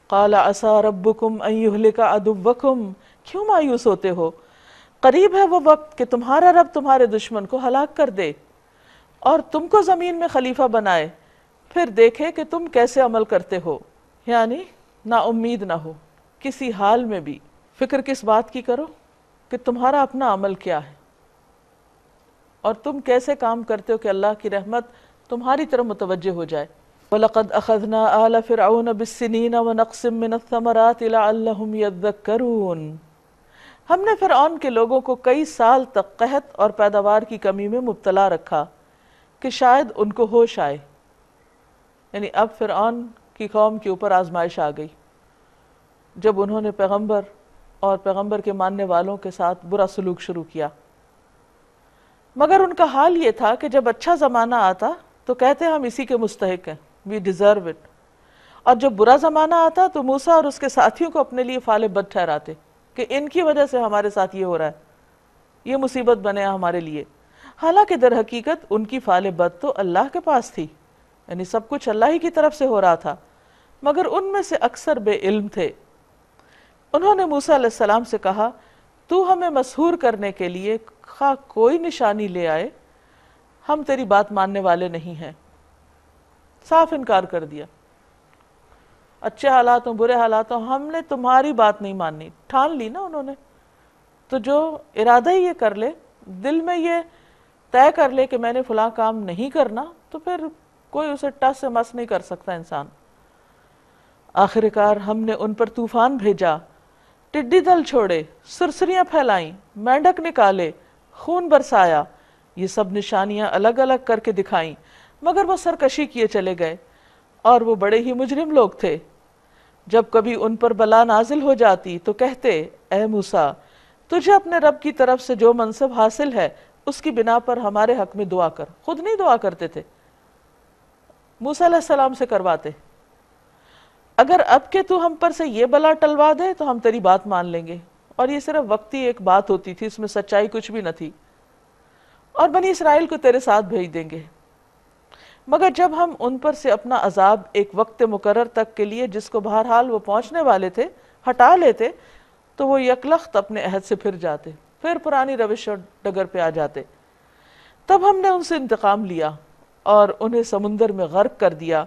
[SPEAKER 1] قال عسى ربكم ان يهلك عدوكم، کیوں مایوس ہوتے ہو؟ قریب ہے وہ وقت کہ تمہارا رب تمہارے دشمن کو ہلاک کر دے اور تم کو زمین میں خلیفہ بنائے، پھر دیکھے کہ تم کیسے عمل کرتے ہو۔ یعنی نا امید نہ ہو کسی حال میں بھی، فکر کس بات کی کرو کہ تمہارا اپنا عمل کیا ہے اور تم کیسے کام کرتے ہو کہ اللہ کی رحمت تمہاری طرف متوجہ ہو جائے۔ وَلَقَدْ أَخَذْنَا آلَ فِرْعَوْنَ بِالسِّنِينَ وَنَقْصٍ مِّنَ الثَّمَرَاتِ لَعَلَّهُمْ يَذَّكَّرُونَ، ہم نے فرعون کے لوگوں کو کئی سال تک قحط اور پیداوار کی کمی میں مبتلا رکھا کہ شاید ان کو ہوش آئے۔ یعنی اب فرعون کی قوم کے اوپر آزمائش آ گئی جب انہوں نے پیغمبر اور پیغمبر کے ماننے والوں کے ساتھ برا سلوک شروع کیا۔ مگر ان کا حال یہ تھا کہ جب اچھا زمانہ آتا تو کہتے ہم اسی کے مستحق ہیں، we deserve it، اور جب برا زمانہ آتا تو موسیٰ اور اس کے ساتھیوں کو اپنے لیے فعال بد ٹھہراتے کہ ان کی وجہ سے ہمارے ساتھ یہ ہو رہا ہے، یہ مصیبت بنے ہمارے لیے۔ حالانکہ در حقیقت ان کی فعال بد تو اللہ کے پاس تھی، یعنی سب کچھ اللہ ہی کی طرف سے ہو رہا تھا، مگر ان میں سے اکثر بے علم تھے۔ انہوں نے موسیٰ علیہ السلام سے کہا تو ہمیں مسحور کرنے کے لیے خواہ کوئی نشانی لے آئے، ہم تیری بات ماننے والے نہیں ہیں۔ صاف انکار کر دیا، اچھے حالات ہوں برے حالات ہوں ہم نے تمہاری بات نہیں ماننی، ٹھان لی نا انہوں نے۔ تو جو ارادہ ہی یہ کر لے، دل میں یہ طے کر لے کہ میں نے فلاں کام نہیں کرنا، تو پھر کوئی اسے ٹس سے مس نہیں کر سکتا انسان۔ آخر کار ہم نے ان پر طوفان بھیجا، ٹڈی دل چھوڑے، سرسریاں پھیلائیں، مینڈک نکالے، خون برسایا، یہ سب نشانیاں الگ الگ کر کے دکھائیں، مگر وہ سرکشی کیے چلے گئے، اور وہ بڑے ہی مجرم لوگ تھے۔ جب کبھی ان پر بلا نازل ہو جاتی تو کہتے اے موسیٰ تجھے اپنے رب کی طرف سے جو منصب حاصل ہے اس کی بنا پر ہمارے حق میں دعا کر۔ خود نہیں دعا کرتے تھے، موسیٰ علیہ السلام سے کرواتے، اگر اب کہ تو ہم پر سے یہ بلا ٹلوا دے تو ہم تیری بات مان لیں گے، اور یہ صرف وقتی ایک بات ہوتی تھی، اس میں سچائی کچھ بھی نہ تھی، اور بنی اسرائیل کو تیرے ساتھ بھیج دیں گے۔ مگر جب ہم ان پر سے اپنا عذاب ایک وقت مقرر تک کے لیے جس کو بہرحال وہ پہنچنے والے تھے ہٹا لیتے تو وہ یکلخت اپنے عہد سے پھر جاتے، پھر پرانی روش اور ڈگر پہ آ جاتے۔ تب ہم نے ان سے انتقام لیا اور انہیں سمندر میں غرق کر دیا،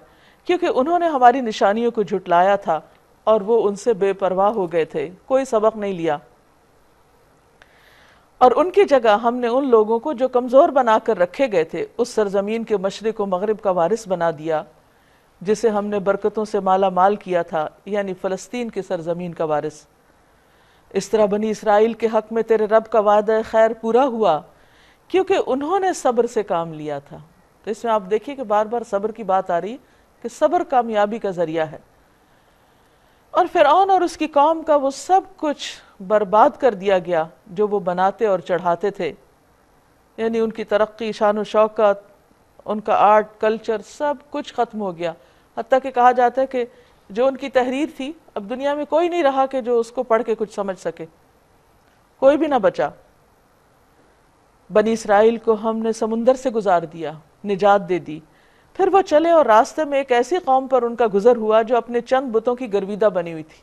[SPEAKER 1] کیونکہ انہوں نے ہماری نشانیوں کو جھٹلایا تھا اور وہ ان سے بے پرواہ ہو گئے تھے، کوئی سبق نہیں لیا۔ اور ان کی جگہ ہم نے ان لوگوں کو جو کمزور بنا کر رکھے گئے تھے اس سرزمین کے مشرق و مغرب کا وارث بنا دیا جسے ہم نے برکتوں سے مالا مال کیا تھا، یعنی فلسطین کی سرزمین کا وارث۔ اس طرح بنی اسرائیل کے حق میں تیرے رب کا وعدہ خیر پورا ہوا، کیونکہ انہوں نے صبر سے کام لیا تھا۔ تو اس میں آپ دیکھیے کہ بار بار صبر کی بات آ رہی کہ صبر کامیابی کا ذریعہ ہے۔ اور فرعون اور اس کی قوم کا وہ سب کچھ برباد کر دیا گیا جو وہ بناتے اور چڑھاتے تھے، یعنی ان کی ترقی، شان و شوکت، ان کا آرٹ کلچر سب کچھ ختم ہو گیا، حتیٰ کہ کہا جاتا ہے کہ جو ان کی تحریر تھی اب دنیا میں کوئی نہیں رہا کہ جو اس کو پڑھ کے کچھ سمجھ سکے، کوئی بھی نہ بچا۔ بنی اسرائیل کو ہم نے سمندر سے گزار دیا، نجات دے دی، پھر وہ چلے اور راستے میں ایک ایسی قوم پر ان کا گزر ہوا جو اپنے چند بتوں کی گرویدہ بنی ہوئی تھی۔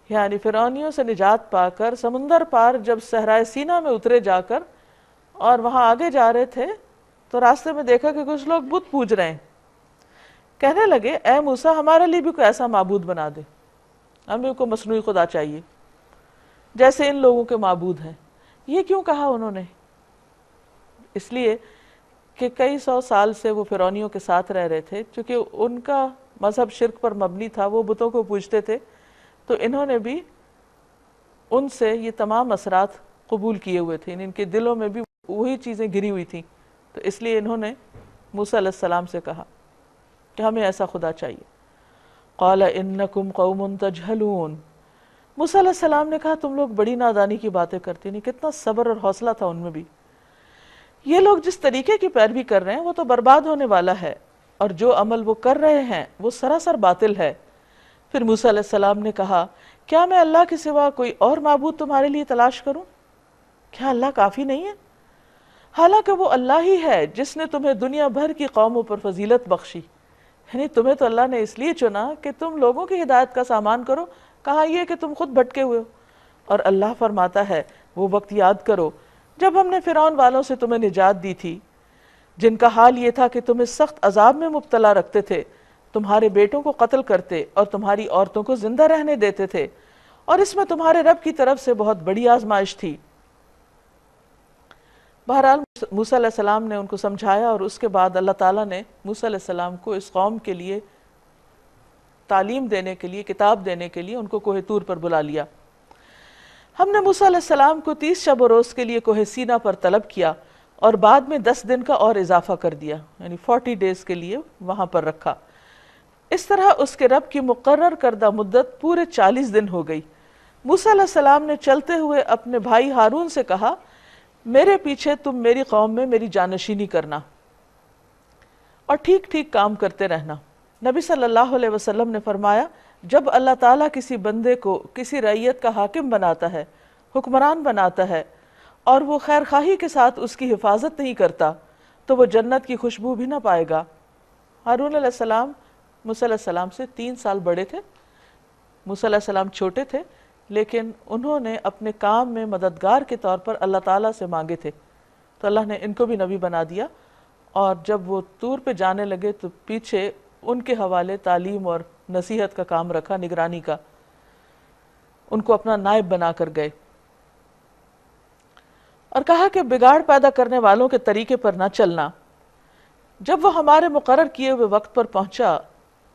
[SPEAKER 1] یعنی فرعونیوں سے نجات پا کر سمندر پار جب صحرائے سینا میں اترے جا کر اور وہاں آگے جا رہے تھے تو راستے میں دیکھا کہ کچھ لوگ بت پوج رہے ہیں۔ کہنے لگے اے موسیٰ ہمارے لیے بھی کوئی ایسا معبود بنا دے، ہمیں کوئی مصنوعی خدا چاہیے جیسے ان لوگوں کے معبود ہیں۔ یہ کیوں کہا انہوں نے؟ اس لیے کہ کئی سو سال سے وہ فرعونیوں کے ساتھ رہ رہے تھے، چونکہ ان کا مذہب شرک پر مبنی تھا، وہ بتوں کو پوجتے تھے، تو انہوں نے بھی ان سے یہ تمام اثرات قبول کیے ہوئے تھے، ان کے دلوں میں بھی وہی چیزیں گری ہوئی تھیں، تو اس لیے انہوں نے موسیٰ علیہ السلام سے کہا کہ ہمیں ایسا خدا چاہیے۔ قال انکم قوم تجہلون، موسیٰ علیہ السلام نے کہا تم لوگ بڑی نادانی کی باتیں کرتے، نہیں کتنا صبر اور حوصلہ تھا ان میں بھی۔ یہ لوگ جس طریقے کی پیروی کر رہے ہیں وہ تو برباد ہونے والا ہے، اور جو عمل وہ کر رہے ہیں وہ سراسر باطل ہے۔ پھر موسیٰ علیہ السلام نے کہا کیا میں اللہ کے سوا کوئی اور معبود تمہارے لیے تلاش کروں؟ کیا اللہ کافی نہیں ہے؟ حالانکہ وہ اللہ ہی ہے جس نے تمہیں دنیا بھر کی قوموں پر فضیلت بخشی، یعنی تمہیں تو اللہ نے اس لیے چنا کہ تم لوگوں کی ہدایت کا سامان کرو، کہا یہ کہ تم خود بھٹکے ہوئے ہو۔ اور اللہ فرماتا ہے وہ وقت یاد کرو جب ہم نے فرعون والوں سے تمہیں نجات دی تھی، جن کا حال یہ تھا کہ تمہیں سخت عذاب میں مبتلا رکھتے تھے، تمہارے بیٹوں کو قتل کرتے اور تمہاری عورتوں کو زندہ رہنے دیتے تھے، اور اس میں تمہارے رب کی طرف سے بہت بڑی آزمائش تھی۔ بہرحال موسیٰ علیہ السلام نے ان کو سمجھایا، اور اس کے بعد اللہ تعالیٰ نے موسیٰ علیہ السلام کو اس قوم کے لیے تعلیم دینے کے لیے، کتاب دینے کے لیے ان کو کوہ طور پر بلا لیا۔ ہم نے موسیٰ علیہ السلام کو 30 شب و روز کے لیے کوہ سینا پر طلب کیا اور بعد میں 10 دن کا اور اضافہ کر دیا، یعنی 40 ڈیز کے لیے وہاں پر رکھا۔ اس طرح اس کے رب کی مقرر کردہ مدت پورے 40 دن ہو گئی۔ موسیٰ علیہ السلام نے چلتے ہوئے اپنے بھائی ہارون سے کہا میرے پیچھے تم میری قوم میں میری جانشینی کرنا اور ٹھیک ٹھیک کام کرتے رہنا۔ نبی صلی اللہ علیہ وسلم نے فرمایا جب اللہ تعالیٰ کسی بندے کو کسی رعیت کا حاکم بناتا ہے، حکمران بناتا ہے، اور وہ خیر خواہی کے ساتھ اس کی حفاظت نہیں کرتا تو وہ جنت کی خوشبو بھی نہ پائے گا۔ ہارون علیہ السلام موسیٰ علیہ السلام سے 3 سال بڑے تھے، موسیٰ علیہ السلام چھوٹے تھے، لیکن انہوں نے اپنے کام میں مددگار کے طور پر اللہ تعالیٰ سے مانگے تھے، تو اللہ نے ان کو بھی نبی بنا دیا۔ اور جب وہ طور پہ جانے لگے تو پیچھے ان کے حوالے تعلیم اور نصیحت کا کام رکھا، نگرانی کا، ان کو اپنا نائب بنا کر گئے، اور کہا کہ بگاڑ پیدا کرنے والوں کے طریقے پر نہ چلنا۔ جب وہ ہمارے مقرر کیے ہوئے وقت پر پہنچا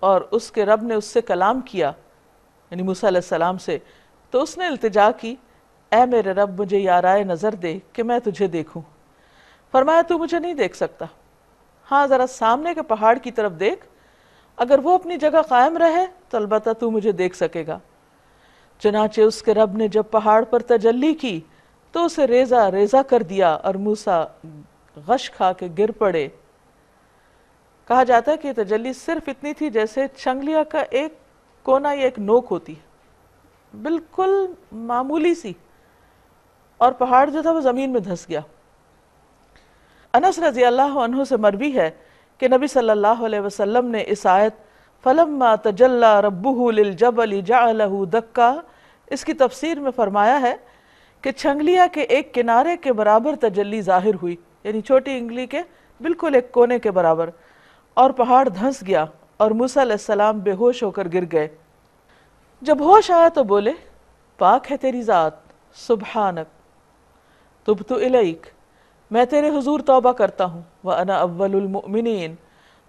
[SPEAKER 1] اور اس کے رب نے اس سے کلام کیا، یعنی موسیٰ علیہ السلام سے، تو اس نے التجا کی اے میرے رب مجھے یارائے نظر دے کہ میں تجھے دیکھوں۔ فرمایا تو مجھے نہیں دیکھ سکتا، ہاں ذرا سامنے کے پہاڑ کی طرف دیکھ، اگر وہ اپنی جگہ قائم رہے تو البتہ تو مجھے دیکھ سکے گا۔ چنانچہ اس کے رب نے جب پہاڑ پر تجلی کی تو اسے ریزہ ریزہ کر دیا اور موسیٰ غش کھا کے گر پڑے۔ کہا جاتا ہے کہ یہ تجلی صرف اتنی تھی جیسے چنگلیا کا ایک کونا یا ایک نوک ہوتی ہے، بالکل معمولی سی، اور پہاڑ جو تھا وہ زمین میں دھس گیا۔ انس رضی اللہ عنہ سے مروی ہے کہ نبی صلی اللہ علیہ وسلم نے اس آیت فَلَمَّا تَجَلَّى رَبُّهُ لِلْجَبَلِ جَعَلَهُ دَكَّا اس کی تفسیر میں فرمایا ہے کہ چھنگلیا کے ایک کنارے کے برابر تجلی ظاہر ہوئی، یعنی چھوٹی انگلی کے بالکل ایک کونے کے برابر، اور پہاڑ دھنس گیا اور موسیٰ علیہ السلام بے ہوش ہو کر گر گئے۔ جب ہوش آیا تو بولے پاک ہے تیری ذات، سبحانک تبت الیک، میں تیرے حضور توبہ کرتا ہوں، وَأَنَا أَوَّلُ الْمُؤْمِنِينَ،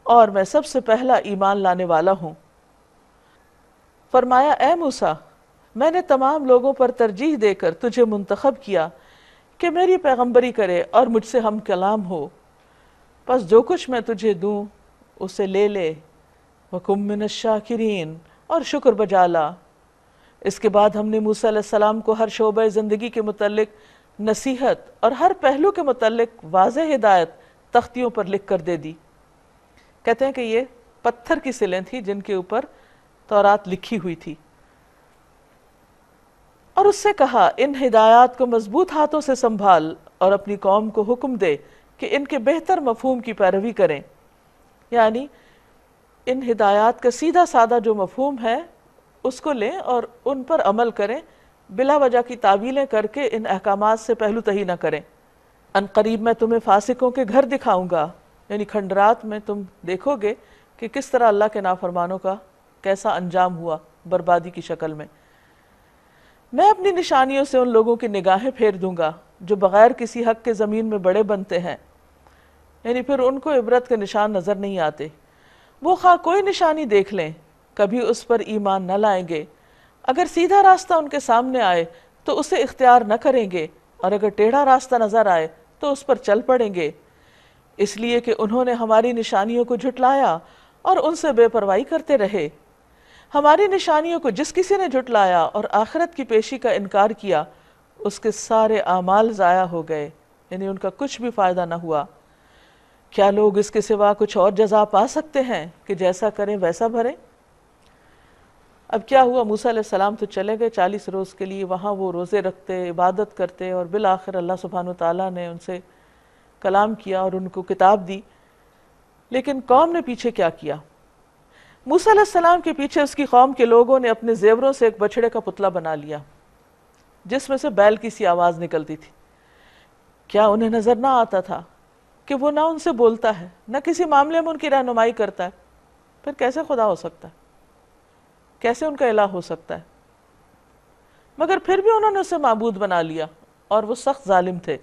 [SPEAKER 1] اور میں سب سے پہلا ایمان لانے والا ہوں۔ فرمایا اے موسیٰ، میں نے تمام لوگوں پر ترجیح دے کر تجھے منتخب کیا کہ میری پیغمبری کرے اور مجھ سے ہم کلام ہو، پس جو کچھ میں تجھے دوں اسے لے لے، وَكُن مِّنَ الشَّاكِرِينَ، اور شکر بجا لا۔ اس کے بعد ہم نے موسیٰ علیہ السلام کو ہر شعبہ زندگی کے متعلق نصیحت اور ہر پہلو کے متعلق واضح ہدایت تختیوں پر لکھ کر دے دی۔ کہتے ہیں کہ یہ پتھر کی سلیں تھی جن کے اوپر تورات لکھی ہوئی تھی، اور اس سے کہا ان ہدایات کو مضبوط ہاتھوں سے سنبھال اور اپنی قوم کو حکم دے کہ ان کے بہتر مفہوم کی پیروی کریں، یعنی ان ہدایات کا سیدھا سادہ جو مفہوم ہے اس کو لیں اور ان پر عمل کریں، بلا وجہ کی تعویلیں کر کے ان احکامات سے پہلو تہی نہ کریں۔ ان قریب میں تمہیں فاسقوں کے گھر دکھاؤں گا، یعنی کھنڈرات میں تم دیکھو گے کہ کس طرح اللہ کے نافرمانوں کا کیسا انجام ہوا بربادی کی شکل میں۔ میں اپنی نشانیوں سے ان لوگوں کی نگاہیں پھیر دوں گا جو بغیر کسی حق کے زمین میں بڑے بنتے ہیں، یعنی پھر ان کو عبرت کے نشان نظر نہیں آتے۔ وہ خواہ کوئی نشانی دیکھ لیں کبھی اس پر ایمان نہ لائیں گے، اگر سیدھا راستہ ان کے سامنے آئے تو اسے اختیار نہ کریں گے، اور اگر ٹیڑھا راستہ نظر آئے تو اس پر چل پڑیں گے، اس لیے کہ انہوں نے ہماری نشانیوں کو جھٹلایا اور ان سے بے پرواہی کرتے رہے۔ ہماری نشانیوں کو جس کسی نے جھٹلایا اور آخرت کی پیشی کا انکار کیا، اس کے سارے اعمال ضائع ہو گئے، یعنی ان کا کچھ بھی فائدہ نہ ہوا۔ کیا لوگ اس کے سوا کچھ اور جزا پا سکتے ہیں کہ جیسا کریں ویسا بھریں؟ اب کیا ہوا، موسیٰ علیہ السلام تو چلے گئے 40 روز کے لیے، وہاں وہ روزے رکھتے، عبادت کرتے، اور بالآخر اللہ سبحانہ وتعالیٰ نے ان سے کلام کیا اور ان کو کتاب دی۔ لیکن قوم نے پیچھے کیا کیا؟ موسیٰ علیہ السلام کے پیچھے اس کی قوم کے لوگوں نے اپنے زیوروں سے ایک بچڑے کا پتلا بنا لیا جس میں سے بیل کی سی آواز نکلتی تھی۔ کیا انہیں نظر نہ آتا تھا کہ وہ نہ ان سے بولتا ہے، نہ کسی معاملے میں ان کی رہنمائی کرتا ہے؟ پھر کیسے خدا ہو سکتا ہے؟ کیسے ان کا الہ ہو سکتا ہے؟ مگر پھر بھی انہوں نے اسے معبود بنا لیا، اور وہ سخت ظالم تھے۔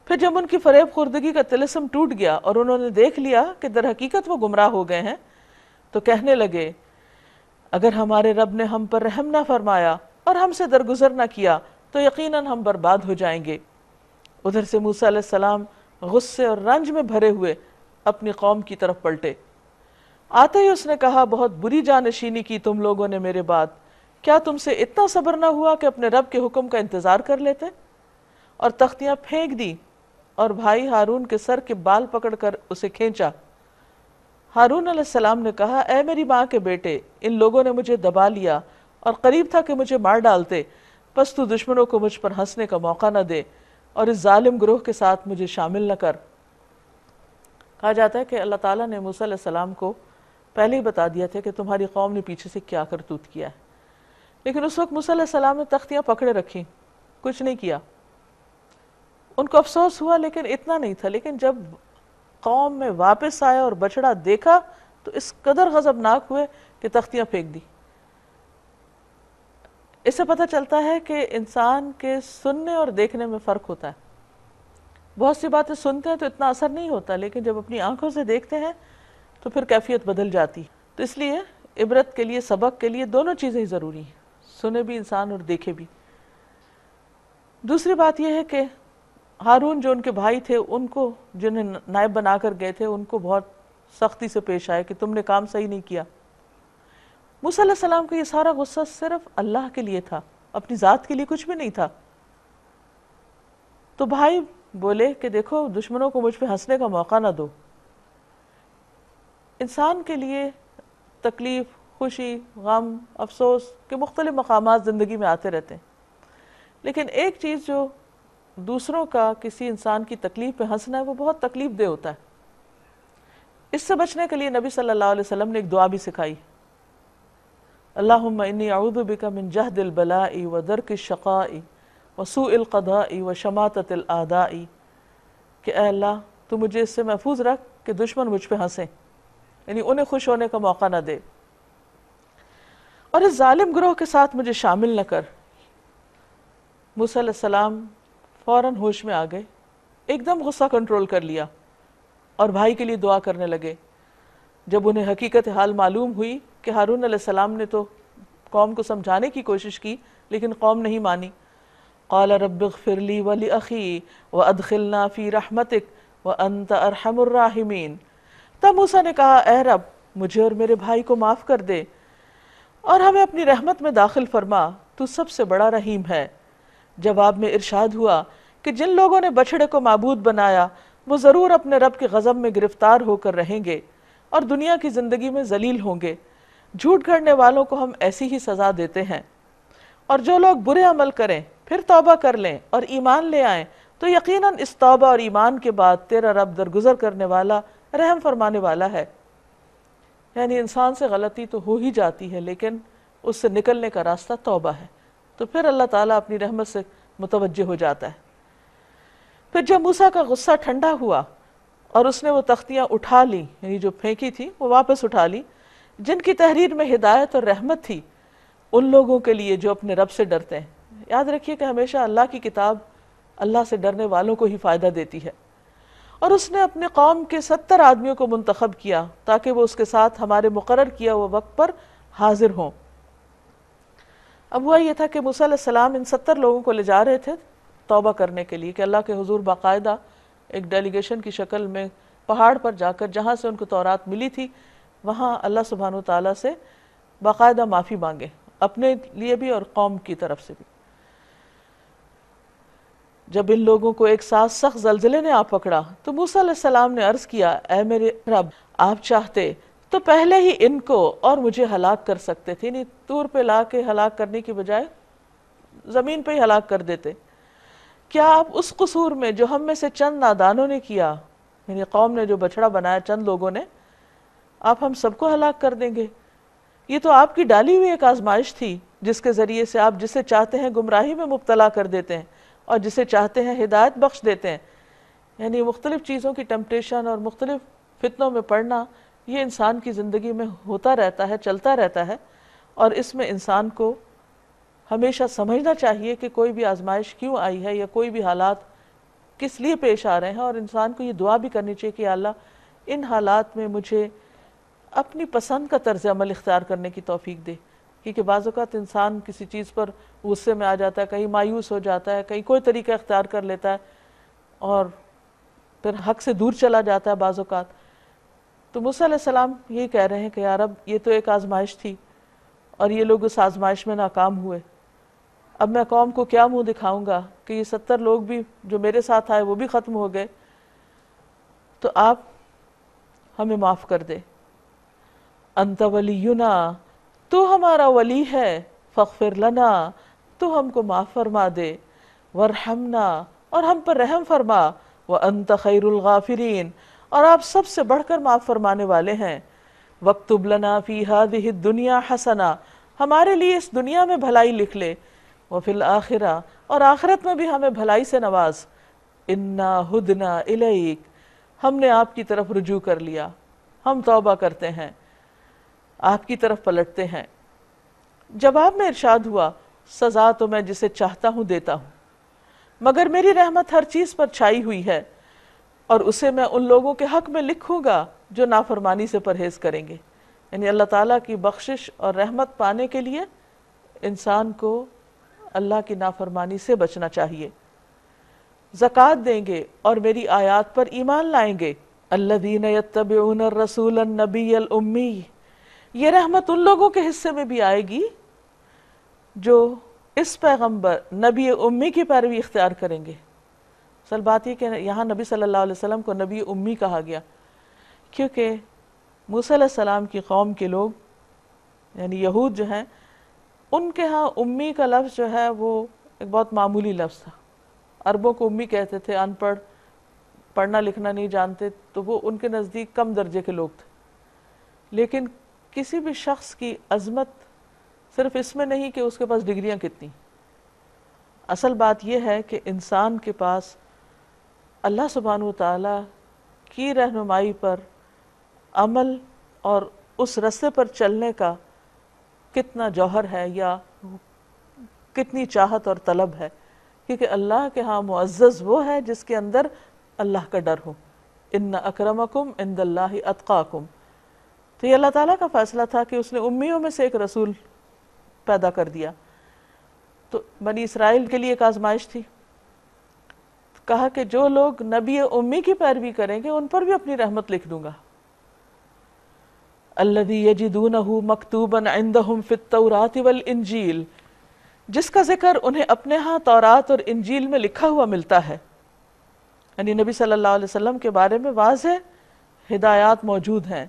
[SPEAKER 1] پھر جب ان کی فریب خوردگی کا طلسم ٹوٹ گیا اور انہوں نے دیکھ لیا کہ در حقیقت وہ گمراہ ہو گئے ہیں، تو کہنے لگے اگر ہمارے رب نے ہم پر رحم نہ فرمایا اور ہم سے درگزر نہ کیا تو یقیناً ہم برباد ہو جائیں گے۔ ادھر سے موسیٰ علیہ السلام غصے اور رنج میں بھرے ہوئے اپنی قوم کی طرف پلٹے۔ آتے ہی اس نے کہا بہت بری جانشینی کی تم لوگوں نے میرے بعد، کیا تم سے اتنا صبر نہ ہوا کہ اپنے رب کے حکم کا انتظار کر لیتے؟ اور تختیاں پھینک دی اور بھائی ہارون کے سر کے بال پکڑ کر اسے کھینچا۔ ہارون علیہ السلام نے کہا اے میری ماں کے بیٹے، ان لوگوں نے مجھے دبا لیا اور قریب تھا کہ مجھے مار ڈالتے، پس تو دشمنوں کو مجھ پر ہنسنے کا موقع نہ دے اور اس ظالم گروہ کے ساتھ مجھے شامل نہ کر۔ کہا جاتا ہے کہ اللہ تعالیٰ نے موسیٰ علیہ السلام کو پہلے ہی بتا دیا تھا کہ تمہاری قوم نے پیچھے سے کیا کرتوت کیا ہے، لیکن اس وقت موسیٰ علیہ السلام نے تختیاں پکڑے رکھی، کچھ نہیں کیا۔ ان کو افسوس ہوا لیکن اتنا نہیں تھا، لیکن جب قوم میں واپس آیا اور بچڑا دیکھا تو اس قدر غضبناک ہوئے کہ تختیاں پھینک دی۔ اس سے پتہ چلتا ہے کہ انسان کے سننے اور دیکھنے میں فرق ہوتا ہے۔ بہت سی باتیں سنتے ہیں تو اتنا اثر نہیں ہوتا، لیکن جب اپنی آنکھوں سے دیکھتے ہیں تو پھر کیفیت بدل جاتی۔ تو اس لیے عبرت کے لیے، سبق کے لیے دونوں چیزیں ضروری ہیں، سنے بھی انسان اور دیکھے بھی۔ دوسری بات یہ ہے کہ ہارون جو ان کے بھائی تھے، ان کو جنہیں نائب بنا کر گئے تھے، ان کو بہت سختی سے پیش آئے کہ تم نے کام صحیح نہیں کیا۔ موسیٰ علیہ السلام کا یہ سارا غصہ صرف اللہ کے لیے تھا، اپنی ذات کے لیے کچھ بھی نہیں تھا۔ تو بھائی بولے کہ دیکھو دشمنوں کو مجھ پہ ہنسنے کا موقع نہ دو، انسان کے لیے تکلیف، خوشی، غم، افسوس کے مختلف مقامات زندگی میں آتے رہتے ہیں، لیکن ایک چیز جو دوسروں کا کسی انسان کی تکلیف پہ ہنسنا ہے وہ بہت تکلیف دہ ہوتا ہے۔ اس سے بچنے کے لیے نبی صلی اللہ علیہ وسلم نے ایک دعا بھی سکھائی، اللہم انی اعوذ بک من جہد البلاء ودرک الشقاء وسوء القضاء وشماتۃ الاعداء، کہ اے اللہ تو مجھے اس سے محفوظ رکھ کہ دشمن مجھ پہ ہنسیں، یعنی انہیں خوش ہونے کا موقع نہ دے، اور اس ظالم گروہ کے ساتھ مجھے شامل نہ کر۔ موسیٰ علیہ السلام فوراً ہوش میں آ گئے، ایک دم غصہ کنٹرول کر لیا اور بھائی کے لیے دعا کرنے لگے۔ جب انہیں حقیقت حال معلوم ہوئی کہ ہارون علیہ السلام نے تو قوم کو سمجھانے کی کوشش کی لیکن قوم نہیں مانی، قال رب اغفر لی ولأخی وادخلنا فی رحمتک وانت ارحم الراحمین، تب موسیٰ نے کہا اے رب مجھے اور میرے بھائی کو معاف کر دے اور ہمیں اپنی رحمت میں داخل فرما، تو سب سے بڑا رحیم ہے۔ جواب میں ارشاد ہوا کہ جن لوگوں نے بچھڑے کو معبود بنایا وہ ضرور اپنے رب کے غضب میں گرفتار ہو کر رہیں گے اور دنیا کی زندگی میں ذلیل ہوں گے۔ جھوٹ گھڑنے والوں کو ہم ایسی ہی سزا دیتے ہیں، اور جو لوگ برے عمل کریں پھر توبہ کر لیں اور ایمان لے آئیں تو یقیناً اس توبہ اور ایمان کے بعد تیرا رب درگزر کرنے والا، رحم فرمانے والا ہے۔ یعنی انسان سے غلطی تو ہو ہی جاتی ہے لیکن اس سے نکلنے کا راستہ توبہ ہے، تو پھر اللہ تعالیٰ اپنی رحمت سے متوجہ ہو جاتا ہے۔ پھر جب موسیٰ کا غصہ ٹھنڈا ہوا اور اس نے وہ تختیاں اٹھا لی، یعنی جو پھینکی تھی وہ واپس اٹھا لی، جن کی تحریر میں ہدایت اور رحمت تھی ان لوگوں کے لیے جو اپنے رب سے ڈرتے ہیں۔ یاد رکھیے کہ ہمیشہ اللہ کی کتاب اللہ سے ڈرنے والوں کو ہی فائدہ دیتی ہے، اور اس نے اپنے قوم کے 70 آدمیوں کو منتخب کیا تاکہ وہ اس کے ساتھ ہمارے مقرر کیا ہوا وقت پر حاضر ہوں۔ اب ہوا یہ تھا کہ موسیٰ علیہ السلام ان 70 لوگوں کو لے جا رہے تھے توبہ کرنے کے لیے، کہ اللہ کے حضور باقاعدہ ایک ڈیلیگیشن کی شکل میں پہاڑ پر جا کر جہاں سے ان کو تورات ملی تھی وہاں اللہ سبحانہ وتعالیٰ سے باقاعدہ معافی مانگے، اپنے لیے بھی اور قوم کی طرف سے بھی۔ جب ان لوگوں کو ایک ساتھ سخت زلزلے نے آ پکڑا تو موسیٰ علیہ السلام نے عرض کیا اے میرے رب، آپ چاہتے تو پہلے ہی ان کو اور مجھے ہلاک کر سکتے تھے، یعنی طور پہ لا کے ہلاک کرنے کی بجائے زمین پہ ہی ہلاک کر دیتے۔ کیا آپ اس قصور میں جو ہم میں سے چند نادانوں نے کیا، یعنی قوم نے جو بچڑا بنایا چند لوگوں نے، آپ ہم سب کو ہلاک کر دیں گے؟ یہ تو آپ کی ڈالی ہوئی ایک آزمائش تھی جس کے ذریعے سے آپ جسے چاہتے ہیں گمراہی میں مبتلا کر دیتے ہیں اور جسے چاہتے ہیں ہدایت بخش دیتے ہیں۔ یعنی مختلف چیزوں کی ٹیمپٹیشن اور مختلف فتنوں میں پڑنا یہ انسان کی زندگی میں ہوتا رہتا ہے، چلتا رہتا ہے، اور اس میں انسان کو ہمیشہ سمجھنا چاہیے کہ کوئی بھی آزمائش کیوں آئی ہے یا کوئی بھی حالات کس لیے پیش آ رہے ہیں، اور انسان کو یہ دعا بھی کرنی چاہیے کہ اللہ ان حالات میں مجھے اپنی پسند کا طرز عمل اختیار کرنے کی توفیق دے، کیونکہ بعض اوقات انسان کسی چیز پر غصے میں آ جاتا ہے، کہیں مایوس ہو جاتا ہے، کہیں کوئی طریقہ اختیار کر لیتا ہے اور پھر حق سے دور چلا جاتا ہے بعض اوقات۔ تو موسیٰ علیہ السلام یہی کہہ رہے ہیں کہ یا رب یہ تو ایک آزمائش تھی اور یہ لوگ اس آزمائش میں ناکام ہوئے، اب میں قوم کو کیا منہ دکھاؤں گا کہ یہ 70 لوگ بھی جو میرے ساتھ آئے وہ بھی ختم ہو گئے، تو آپ ہمیں معاف کر دے۔ انت ولینا، تو ہمارا ولی ہے، فاغفر لنا، تو ہم کو معاف فرما دے، ورحمنا، اور ہم پر رحم فرما، وانت خیر الغافرین، اور آپ سب سے بڑھ کر معاف فرمانے والے ہیں۔ وَاكْتُبْ لَنَا فِي هَذِهِ الدُّنْيَا حَسَنَةً، ہمارے لیے اس دنیا میں بھلائی لکھ لے، وَفِي الْآخِرَةِ، اور آخرت میں بھی ہمیں بھلائی سے نواز، اِنَّا هُدْنَا إِلَيْكَ، ہم نے آپ کی طرف رجوع کر لیا، ہم توبہ کرتے ہیں، آپ کی طرف پلٹتے ہیں۔ جواب میں ارشاد ہوا سزا تو میں جسے چاہتا ہوں دیتا ہوں، مگر میری رحمت ہر چیز پر چھائی ہوئی ہے، اور اسے میں ان لوگوں کے حق میں لکھوں گا جو نافرمانی سے پرہیز کریں گے۔ یعنی اللہ تعالیٰ کی بخشش اور رحمت پانے کے لیے انسان کو اللہ کی نافرمانی سے بچنا چاہیے، زکوٰۃ دیں گے اور میری آیات پر ایمان لائیں گے۔ الذین یتبعون الرسول النبی الامی، یہ رحمت ان لوگوں کے حصے میں بھی آئے گی جو اس پیغمبر نبی امی کی پیروی اختیار کریں گے۔ اصل بات یہ کہ یہاں نبی صلی اللہ علیہ وسلم کو نبی امی کہا گیا کیونکہ موسیٰ علیہ السلام کی قوم کے لوگ یعنی یہود جو ہیں، ان کے ہاں امی کا لفظ جو ہے وہ ایک بہت معمولی لفظ تھا. عربوں کو امی کہتے تھے، ان پڑھ، پڑھنا لکھنا نہیں جانتے، تو وہ ان کے نزدیک کم درجے کے لوگ تھے. لیکن کسی بھی شخص کی عظمت صرف اس میں نہیں کہ اس کے پاس ڈگریاں کتنی. اصل بات یہ ہے کہ انسان کے پاس اللہ سبحانہ وتعالی کی رہنمائی پر عمل اور اس رستے پر چلنے کا کتنا جوہر ہے یا کتنی چاہت اور طلب ہے. کیونکہ اللہ کے ہاں معزز وہ ہے جس کے اندر اللہ کا ڈر ہو. ان اکرمکم عند اللہ اتقاکم. تو یہ اللہ تعالیٰ کا فیصلہ تھا کہ اس نے امیوں میں سے ایک رسول پیدا کر دیا. تو بنی اسرائیل کے لیے ایک آزمائش تھی. کہا کہ جو لوگ نبی امی کی پیروی کریں گے ان پر بھی اپنی رحمت لکھ دوں گا. الذی یجدونہ مکتوبا عندہم فی التوراۃ والانجیل، جس کا ذکر انہیں اپنے ہاں تورات اور انجیل میں لکھا ہوا ملتا ہے. یعنی نبی صلی اللہ علیہ وسلم کے بارے میں واضح ہدایات موجود ہیں.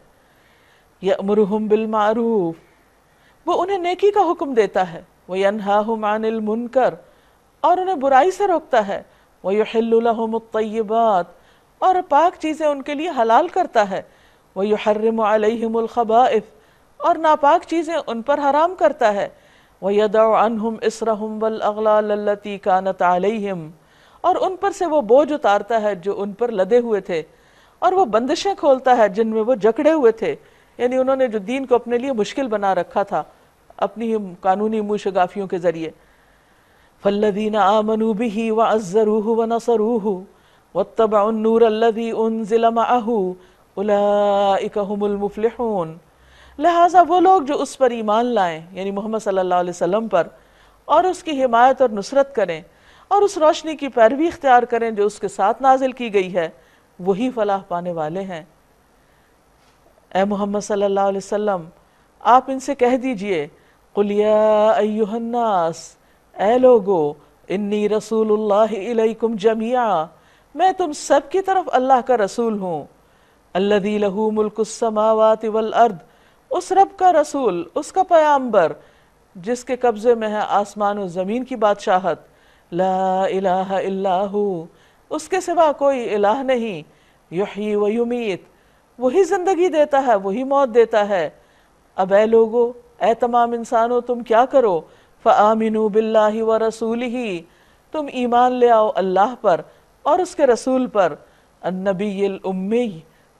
[SPEAKER 1] یأمرہم بالمعروف، وہ انہیں نیکی کا حکم دیتا ہے. وینہاہم عن المنکر، اور انہیں برائی سے روکتا ہے. ویحل لہم الطیبات، اور پاک چیزیں ان کے لیے حلال کرتا ہے. ویحرم علیہم الخبائث، اور ناپاک چیزیں ان پر حرام کرتا ہے. وَيَدَعُ عَنْهُمْ إِصْرَهُمْ وَالْأَغْلَالَ الَّتِي كَانَتْ عَلَيْهِمْ، اور ان پر سے وہ بوجھ اتارتا ہے جو ان پر لدے ہوئے تھے، اور وہ بندشیں کھولتا ہے جن میں وہ جکڑے ہوئے تھے. یعنی انہوں نے جو دین کو اپنے لیے مشکل بنا رکھا تھا اپنی قانونی منہ شگافیوں کے ذریعے. فَالَّذِينَ آمَنُوا بِهِ وَعَزَّرُوهُ وَنَصَرُوهُ وَاتَّبَعُوا النُّورَ الَّذِي أُنزِلَ مَعَهُ أُولَئِكَ هُمُ الْمُفْلِحُونَ. لہٰذا وہ لوگ جو اس پر ایمان لائیں یعنی محمد صلی اللہ علیہ وسلم پر، اور اس کی حمایت اور نصرت کریں اور اس روشنی کی پیروی اختیار کریں جو اس کے ساتھ نازل کی گئی ہے، وہی فلاح پانے والے ہیں. اے محمد صلی اللہ علیہ وسلم، آپ ان سے کہہ دیجئے، قُلْ يَا أَيُّهَا النَّاسِ، اے لوگو، انی رسول اللہ الیکم جمیعا، میں تم سب کی طرف اللہ کا رسول ہوں. الذی لہ ملک السماوات والارض، اس رب کا رسول، اس کا پیامبر جس کے قبضے میں ہے آسمان و زمین کی بادشاہت. لا الہ الا ہو، اس کے سوا کوئی الہ نہیں. یحیی و یمیت، وہی زندگی دیتا ہے، وہی موت دیتا ہے. اب اے لوگو، اے تمام انسانوں، تم کیا کرو؟ فآمنوا باللہ ورسولہ، تم ایمان لے آؤ اللہ پر اور اس کے رسول پر. النبی الامی،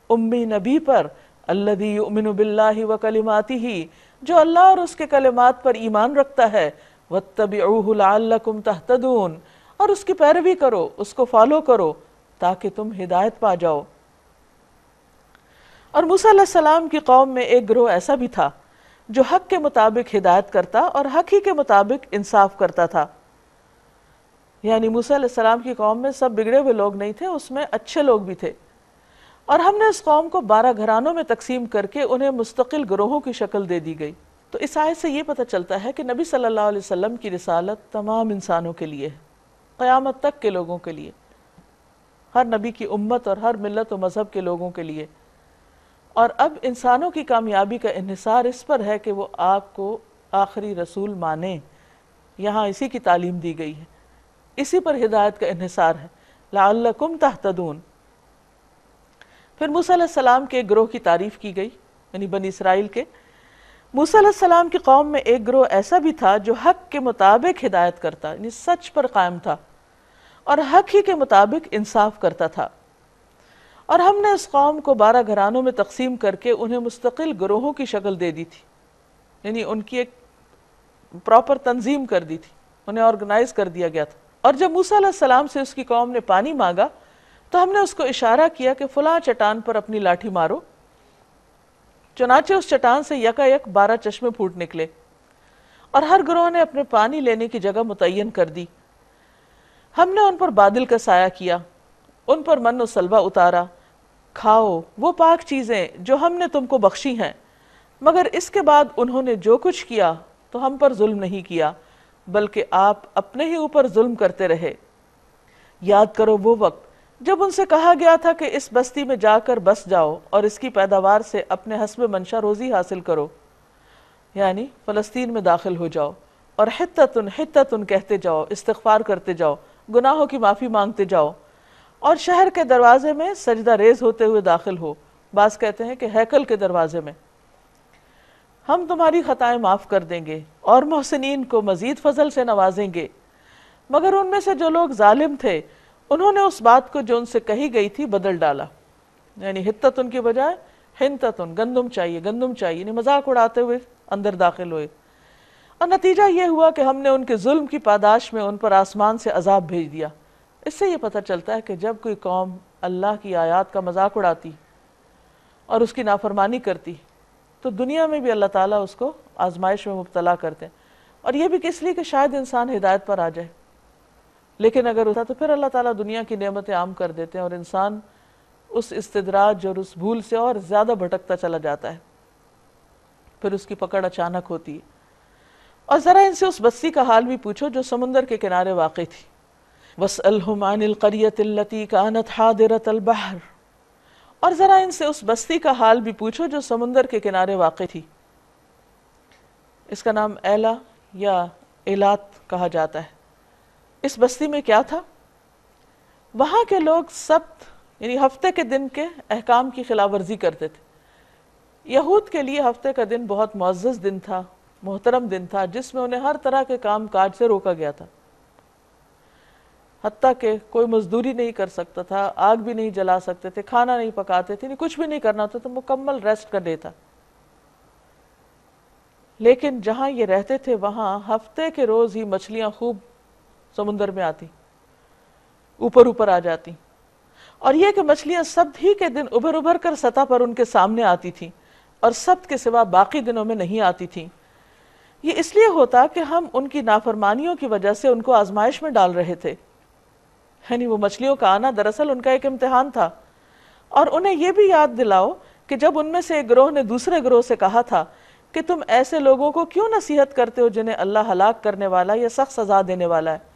[SPEAKER 1] امی نبی پر. الذی یؤمن باللہ وکلماتہ، جو اللہ اور اس کے کلمات پر ایمان رکھتا ہے. واتبعوہ لعلکم تہتدون، اور اس کی پیروی کرو، اس کو فالو کرو تاکہ تم ہدایت پا جاؤ. اور موسیٰ علیہ السلام کی قوم میں ایک گروہ ایسا بھی تھا جو حق کے مطابق ہدایت کرتا اور حق ہی کے مطابق انصاف کرتا تھا. یعنی موسیٰ علیہ السلام کی قوم میں سب بگڑے ہوئے لوگ نہیں تھے، اس میں اچھے لوگ بھی تھے. اور ہم نے اس قوم کو 12 گھرانوں میں تقسیم کر کے انہیں مستقل گروہوں کی شکل دے دی گئی. تو اس آیت سے یہ پتہ چلتا ہے کہ نبی صلی اللہ علیہ وسلم کی رسالت تمام انسانوں کے لیے ہے، قیامت تک کے لوگوں کے لیے، ہر نبی کی امت اور ہر ملت و مذہب کے لوگوں کے لیے. اور اب انسانوں کی کامیابی کا انحصار اس پر ہے کہ وہ آپ کو آخری رسول مانیں. یہاں اسی کی تعلیم دی گئی ہے، اسی پر ہدایت کا انحصار ہے. لعلکم تہتدون. پھر موسیٰ علیہ السلام کے ایک گروہ کی تعریف کی گئی، یعنی بنی اسرائیل کے. موسیٰ علیہ السلام کی قوم میں ایک گروہ ایسا بھی تھا جو حق کے مطابق ہدایت کرتا، یعنی سچ پر قائم تھا اور حق ہی کے مطابق انصاف کرتا تھا. اور ہم نے اس قوم کو 12 گھرانوں میں تقسیم کر کے انہیں مستقل گروہوں کی شکل دے دی تھی، یعنی ان کی ایک پراپر تنظیم کر دی تھی، انہیں آرگنائز کر دیا گیا تھا. اور جب موسیٰ علیہ السلام سے اس کی قوم نے پانی مانگا تو ہم نے اس کو اشارہ کیا کہ فلاں چٹان پر اپنی لاٹھی مارو. چنانچہ اس چٹان سے یکا یک 12 چشمے پھوٹ نکلے، اور ہر گروہ نے اپنے پانی لینے کی جگہ متعین کر دی. ہم نے ان پر بادل کا سایہ کیا، ان پر من و سلوہ اتارا. کھاؤ وہ پاک چیزیں جو ہم نے تم کو بخشی ہیں، مگر اس کے بعد انہوں نے جو کچھ کیا تو ہم پر ظلم نہیں کیا، بلکہ آپ اپنے ہی اوپر ظلم کرتے رہے. یاد کرو وہ وقت جب ان سے کہا گیا تھا کہ اس بستی میں جا کر بس جاؤ اور اس کی پیداوار سے اپنے حسب منشا روزی حاصل کرو، یعنی فلسطین میں داخل ہو جاؤ اور حتتن حتتن کہتے جاؤ، استغفار کرتے جاؤ، گناہوں کی معافی مانگتے جاؤ، اور شہر کے دروازے میں سجدہ ریز ہوتے ہوئے داخل ہو۔ بعض کہتے ہیں کہ ہیکل کے دروازے میں، ہم تمہاری خطائیں معاف کر دیں گے اور محسنین کو مزید فضل سے نوازیں گے۔ مگر ان میں سے جو لوگ ظالم تھے انہوں نے اس بات کو جو ان سے کہی گئی تھی بدل ڈالا، یعنی حتتن کی بجائے حنتتن، گندم چاہیے گندم چاہیے، یعنی مذاق اڑاتے ہوئے اندر داخل ہوئے، اور نتیجہ یہ ہوا کہ ہم نے ان کے ظلم کی پاداش میں ان پر آسمان سے عذاب بھیج دیا۔ اس سے یہ پتہ چلتا ہے کہ جب کوئی قوم اللہ کی آیات کا مذاق اڑاتی اور اس کی نافرمانی کرتی تو دنیا میں بھی اللہ تعالیٰ اس کو آزمائش میں مبتلا کرتے ہیں، اور یہ بھی کس لیے کہ شاید انسان ہدایت پر آ جائے۔ لیکن اگر ہوتا تو پھر اللہ تعالیٰ دنیا کی نعمتیں عام کر دیتے ہیں اور انسان اس استدراج اور اس بھول سے اور زیادہ بھٹکتا چلا جاتا ہے، پھر اس کی پکڑ اچانک ہوتی ہے۔ اور ذرا ان سے اس بستی کا حال بھی پوچھو جو سمندر کے کنارے واقع تھی۔ وَاسْأَلْهُمْ عَنِ الْقَرْيَةِ الَّتِي كَانَتْ حَاضِرَةَ الْبَحْرِ، اور ذرا ان سے اس بستی کا حال بھی پوچھو جو سمندر کے کنارے واقع تھی۔ اس کا نام ایلا یا ایلات کہا جاتا ہے۔ اس بستی میں کیا تھا؟ وہاں کے لوگ سبت یعنی ہفتے کے دن کے احکام کی خلاف ورزی کرتے تھے۔ یہود کے لیے ہفتے کا دن بہت معزز دن تھا، محترم دن تھا، جس میں انہیں ہر طرح کے کام کاج سے روکا گیا تھا، حتیٰ کہ کوئی مزدوری نہیں کر سکتا تھا، آگ بھی نہیں جلا سکتے تھے، کھانا نہیں پکاتے تھے، کچھ بھی نہیں کرنا تھا، تو مکمل ریسٹ کا ڈے تھا۔ لیکن جہاں یہ رہتے تھے وہاں ہفتے کے روز ہی مچھلیاں خوب سمندر میں آتی، اوپر آ جاتی، اور یہ کہ مچھلیاں سبت ہی کے دن ابھر ابھر کر سطح پر ان کے سامنے آتی تھیں اور سبت کے سوا باقی دنوں میں نہیں آتی تھیں۔ یہ اس لیے ہوتا کہ ہم ان کی نافرمانیوں کی وجہ سے ان کو آزمائش میں ڈال رہے تھے، یعنی وہ مچھلیوں کا آنا دراصل ان کا ایک امتحان تھا۔ اور انہیں یہ بھی یاد دلاؤ کہ جب ان میں سے ایک گروہ نے دوسرے گروہ سے کہا تھا کہ تم ایسے لوگوں کو کیوں نصیحت کرتے ہو جنہیں اللہ ہلاک کرنے والا یا سخت سزا دینے والا ہے،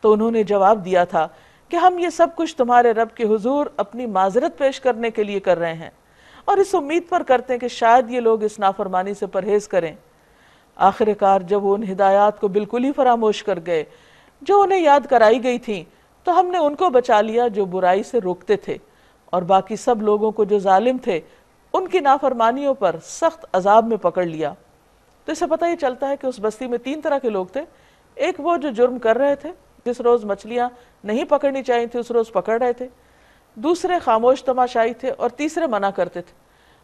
[SPEAKER 1] تو انہوں نے جواب دیا تھا کہ ہم یہ سب کچھ تمہارے رب کے حضور اپنی معذرت پیش کرنے کے لیے کر رہے ہیں، اور اس امید پر کرتے ہیں کہ شاید یہ لوگ اس نافرمانی سے پرہیز کریں۔ آخر کار جب وہ ان ہدایات کو بالکل ہی فراموش کر گئے جو انہیں یاد کرائی گئی تھیں، تو ہم نے ان کو بچا لیا جو برائی سے روکتے تھے، اور باقی سب لوگوں کو جو ظالم تھے ان کی نافرمانیوں پر سخت عذاب میں پکڑ لیا۔ تو اس سے پتہ یہ چلتا ہے کہ اس بستی میں 3 طرح کے لوگ تھے۔ ایک وہ جو جرم کر رہے تھے، جس روز مچھلیاں نہیں پکڑنی چاہیے تھی اس روز پکڑ رہے تھے، دوسرے خاموش تماشائی تھے، اور تیسرے منع کرتے تھے۔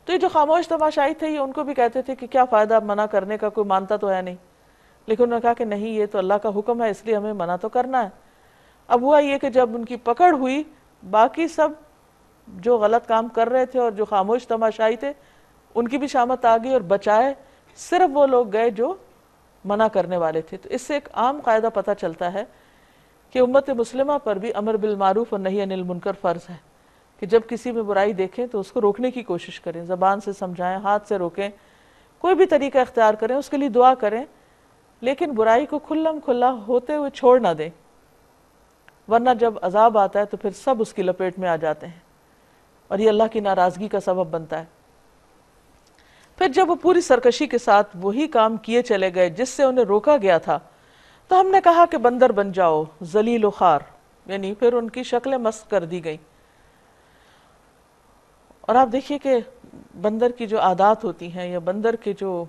[SPEAKER 1] تو یہ جو خاموش تماشائی تھے یہ ان کو بھی کہتے تھے کہ کیا فائدہ منع کرنے کا، کوئی مانتا تو ہے نہیں، لیکن انہوں نے کہا کہ نہیں، یہ تو اللہ کا حکم ہے، اس لیے ہمیں منع تو کرنا ہے۔ اب ہوا یہ کہ جب ان کی پکڑ ہوئی، باقی سب جو غلط کام کر رہے تھے اور جو خاموش تماشائی تھے ان کی بھی شامت آ گئی، اور بچائے صرف وہ لوگ گئے جو منع کرنے والے تھے۔ تو اس سے ایک عام قاعدہ پتہ چلتا ہے کہ امت مسلمہ پر بھی امر بالمعروف اور نہی عن المنکر فرض ہے، کہ جب کسی میں برائی دیکھیں تو اس کو روکنے کی کوشش کریں، زبان سے سمجھائیں، ہاتھ سے روکیں، کوئی بھی طریقہ اختیار کریں، اس کے لیے دعا کریں، لیکن برائی کو کھلم کھلا ہوتے ہوئے چھوڑ نہ دیں، ورنہ جب عذاب آتا ہے تو پھر سب اس کی لپیٹ میں آ جاتے ہیں، اور یہ اللہ کی ناراضگی کا سبب بنتا ہے۔ پھر جب وہ پوری سرکشی کے ساتھ وہی کام کیے چلے گئے جس سے انہیں روکا گیا تھا، تو ہم نے کہا کہ بندر بن جاؤ، ذلیل و خوار، یعنی پھر ان کی شکلیں مسخ کر دی گئیں۔ اور آپ دیکھیے کہ بندر کی جو عادات ہوتی ہیں یا بندر کے جو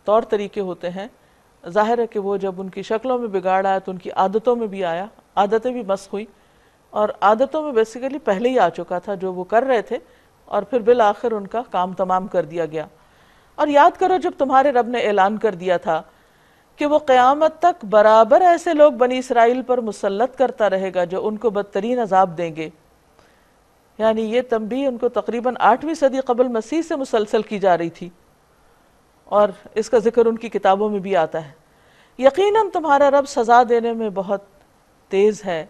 [SPEAKER 1] طور طریقے ہوتے ہیں، ظاہر ہے کہ وہ جب ان کی شکلوں میں بگاڑ آیا تو ان کی عادتوں میں بھی آیا، عادتیں بھی مسخ ہوئی، اور عادتوں میں بیسیکلی پہلے ہی آ چکا تھا جو وہ کر رہے تھے، اور پھر بالآخر ان کا کام تمام کر دیا گیا۔ اور یاد کرو جب تمہارے رب نے اعلان کر دیا تھا کہ وہ قیامت تک برابر ایسے لوگ بنی اسرائیل پر مسلط کرتا رہے گا جو ان کو بدترین عذاب دیں گے، یعنی یہ تنبیہ ان کو تقریباً 8ویں صدی قبل مسیح سے مسلسل کی جا رہی تھی، اور اس کا ذکر ان کی کتابوں میں بھی آتا ہے۔ یقیناً تمہارا رب سزا دینے میں بہت تیز ہے،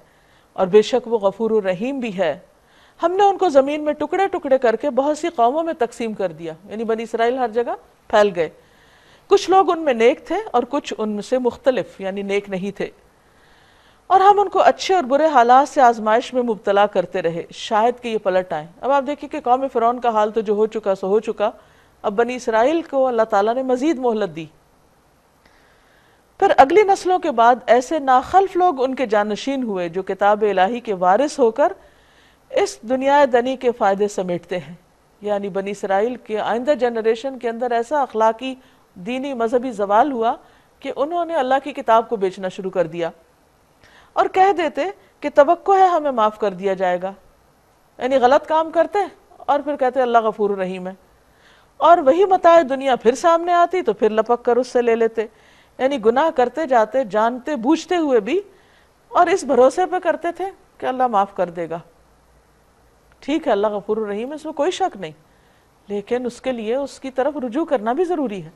[SPEAKER 1] اور بے شک وہ غفور الرحیم بھی ہے۔ ہم نے ان کو زمین میں ٹکڑے ٹکڑے کر کے بہت سی قوموں میں تقسیم کر دیا، یعنی بنی اسرائیل ہر جگہ پھیل گئے، کچھ لوگ ان میں نیک تھے اور کچھ ان میں سے مختلف یعنی نیک نہیں تھے۔ اور ہم ان کو اچھے اور برے حالات سے آزمائش میں مبتلا کرتے رہے، شاید کہ یہ پلٹ آئیں۔ اب آپ دیکھیں کہ قوم فرعون کا حال تو جو ہو چکا سو ہو چکا، اب بنی اسرائیل کو اللہ تعالیٰ نے مزید مہلت دی۔ پھر اگلی نسلوں کے بعد ایسے ناخلف لوگ ان کے جانشین ہوئے جو کتاب الہی کے وارث ہو کر اس دنیا دنی کے فائدے سمیٹتے ہیں۔ یعنی بنی اسرائیل کے آئندہ جنریشن کے اندر ایسا اخلاقی، دینی، مذہبی زوال ہوا کہ انہوں نے اللہ کی کتاب کو بیچنا شروع کر دیا اور کہہ دیتے کہ توقع ہے ہمیں معاف کر دیا جائے گا۔ یعنی غلط کام کرتے اور پھر کہتے اللہ غفور رحیم ہے، اور وہی متاع دنیا پھر سامنے آتی تو پھر لپک کر اس سے لے لیتے۔ یعنی گناہ کرتے جاتے، جانتے بوجھتے ہوئے بھی، اور اس بھروسے پہ کرتے تھے کہ اللہ معاف کر دے گا۔ ٹھیک ہے، اللہ غفور الرحیم ہے، اس میں کوئی شک نہیں، لیکن اس کے لیے اس کی طرف رجوع کرنا بھی ضروری ہے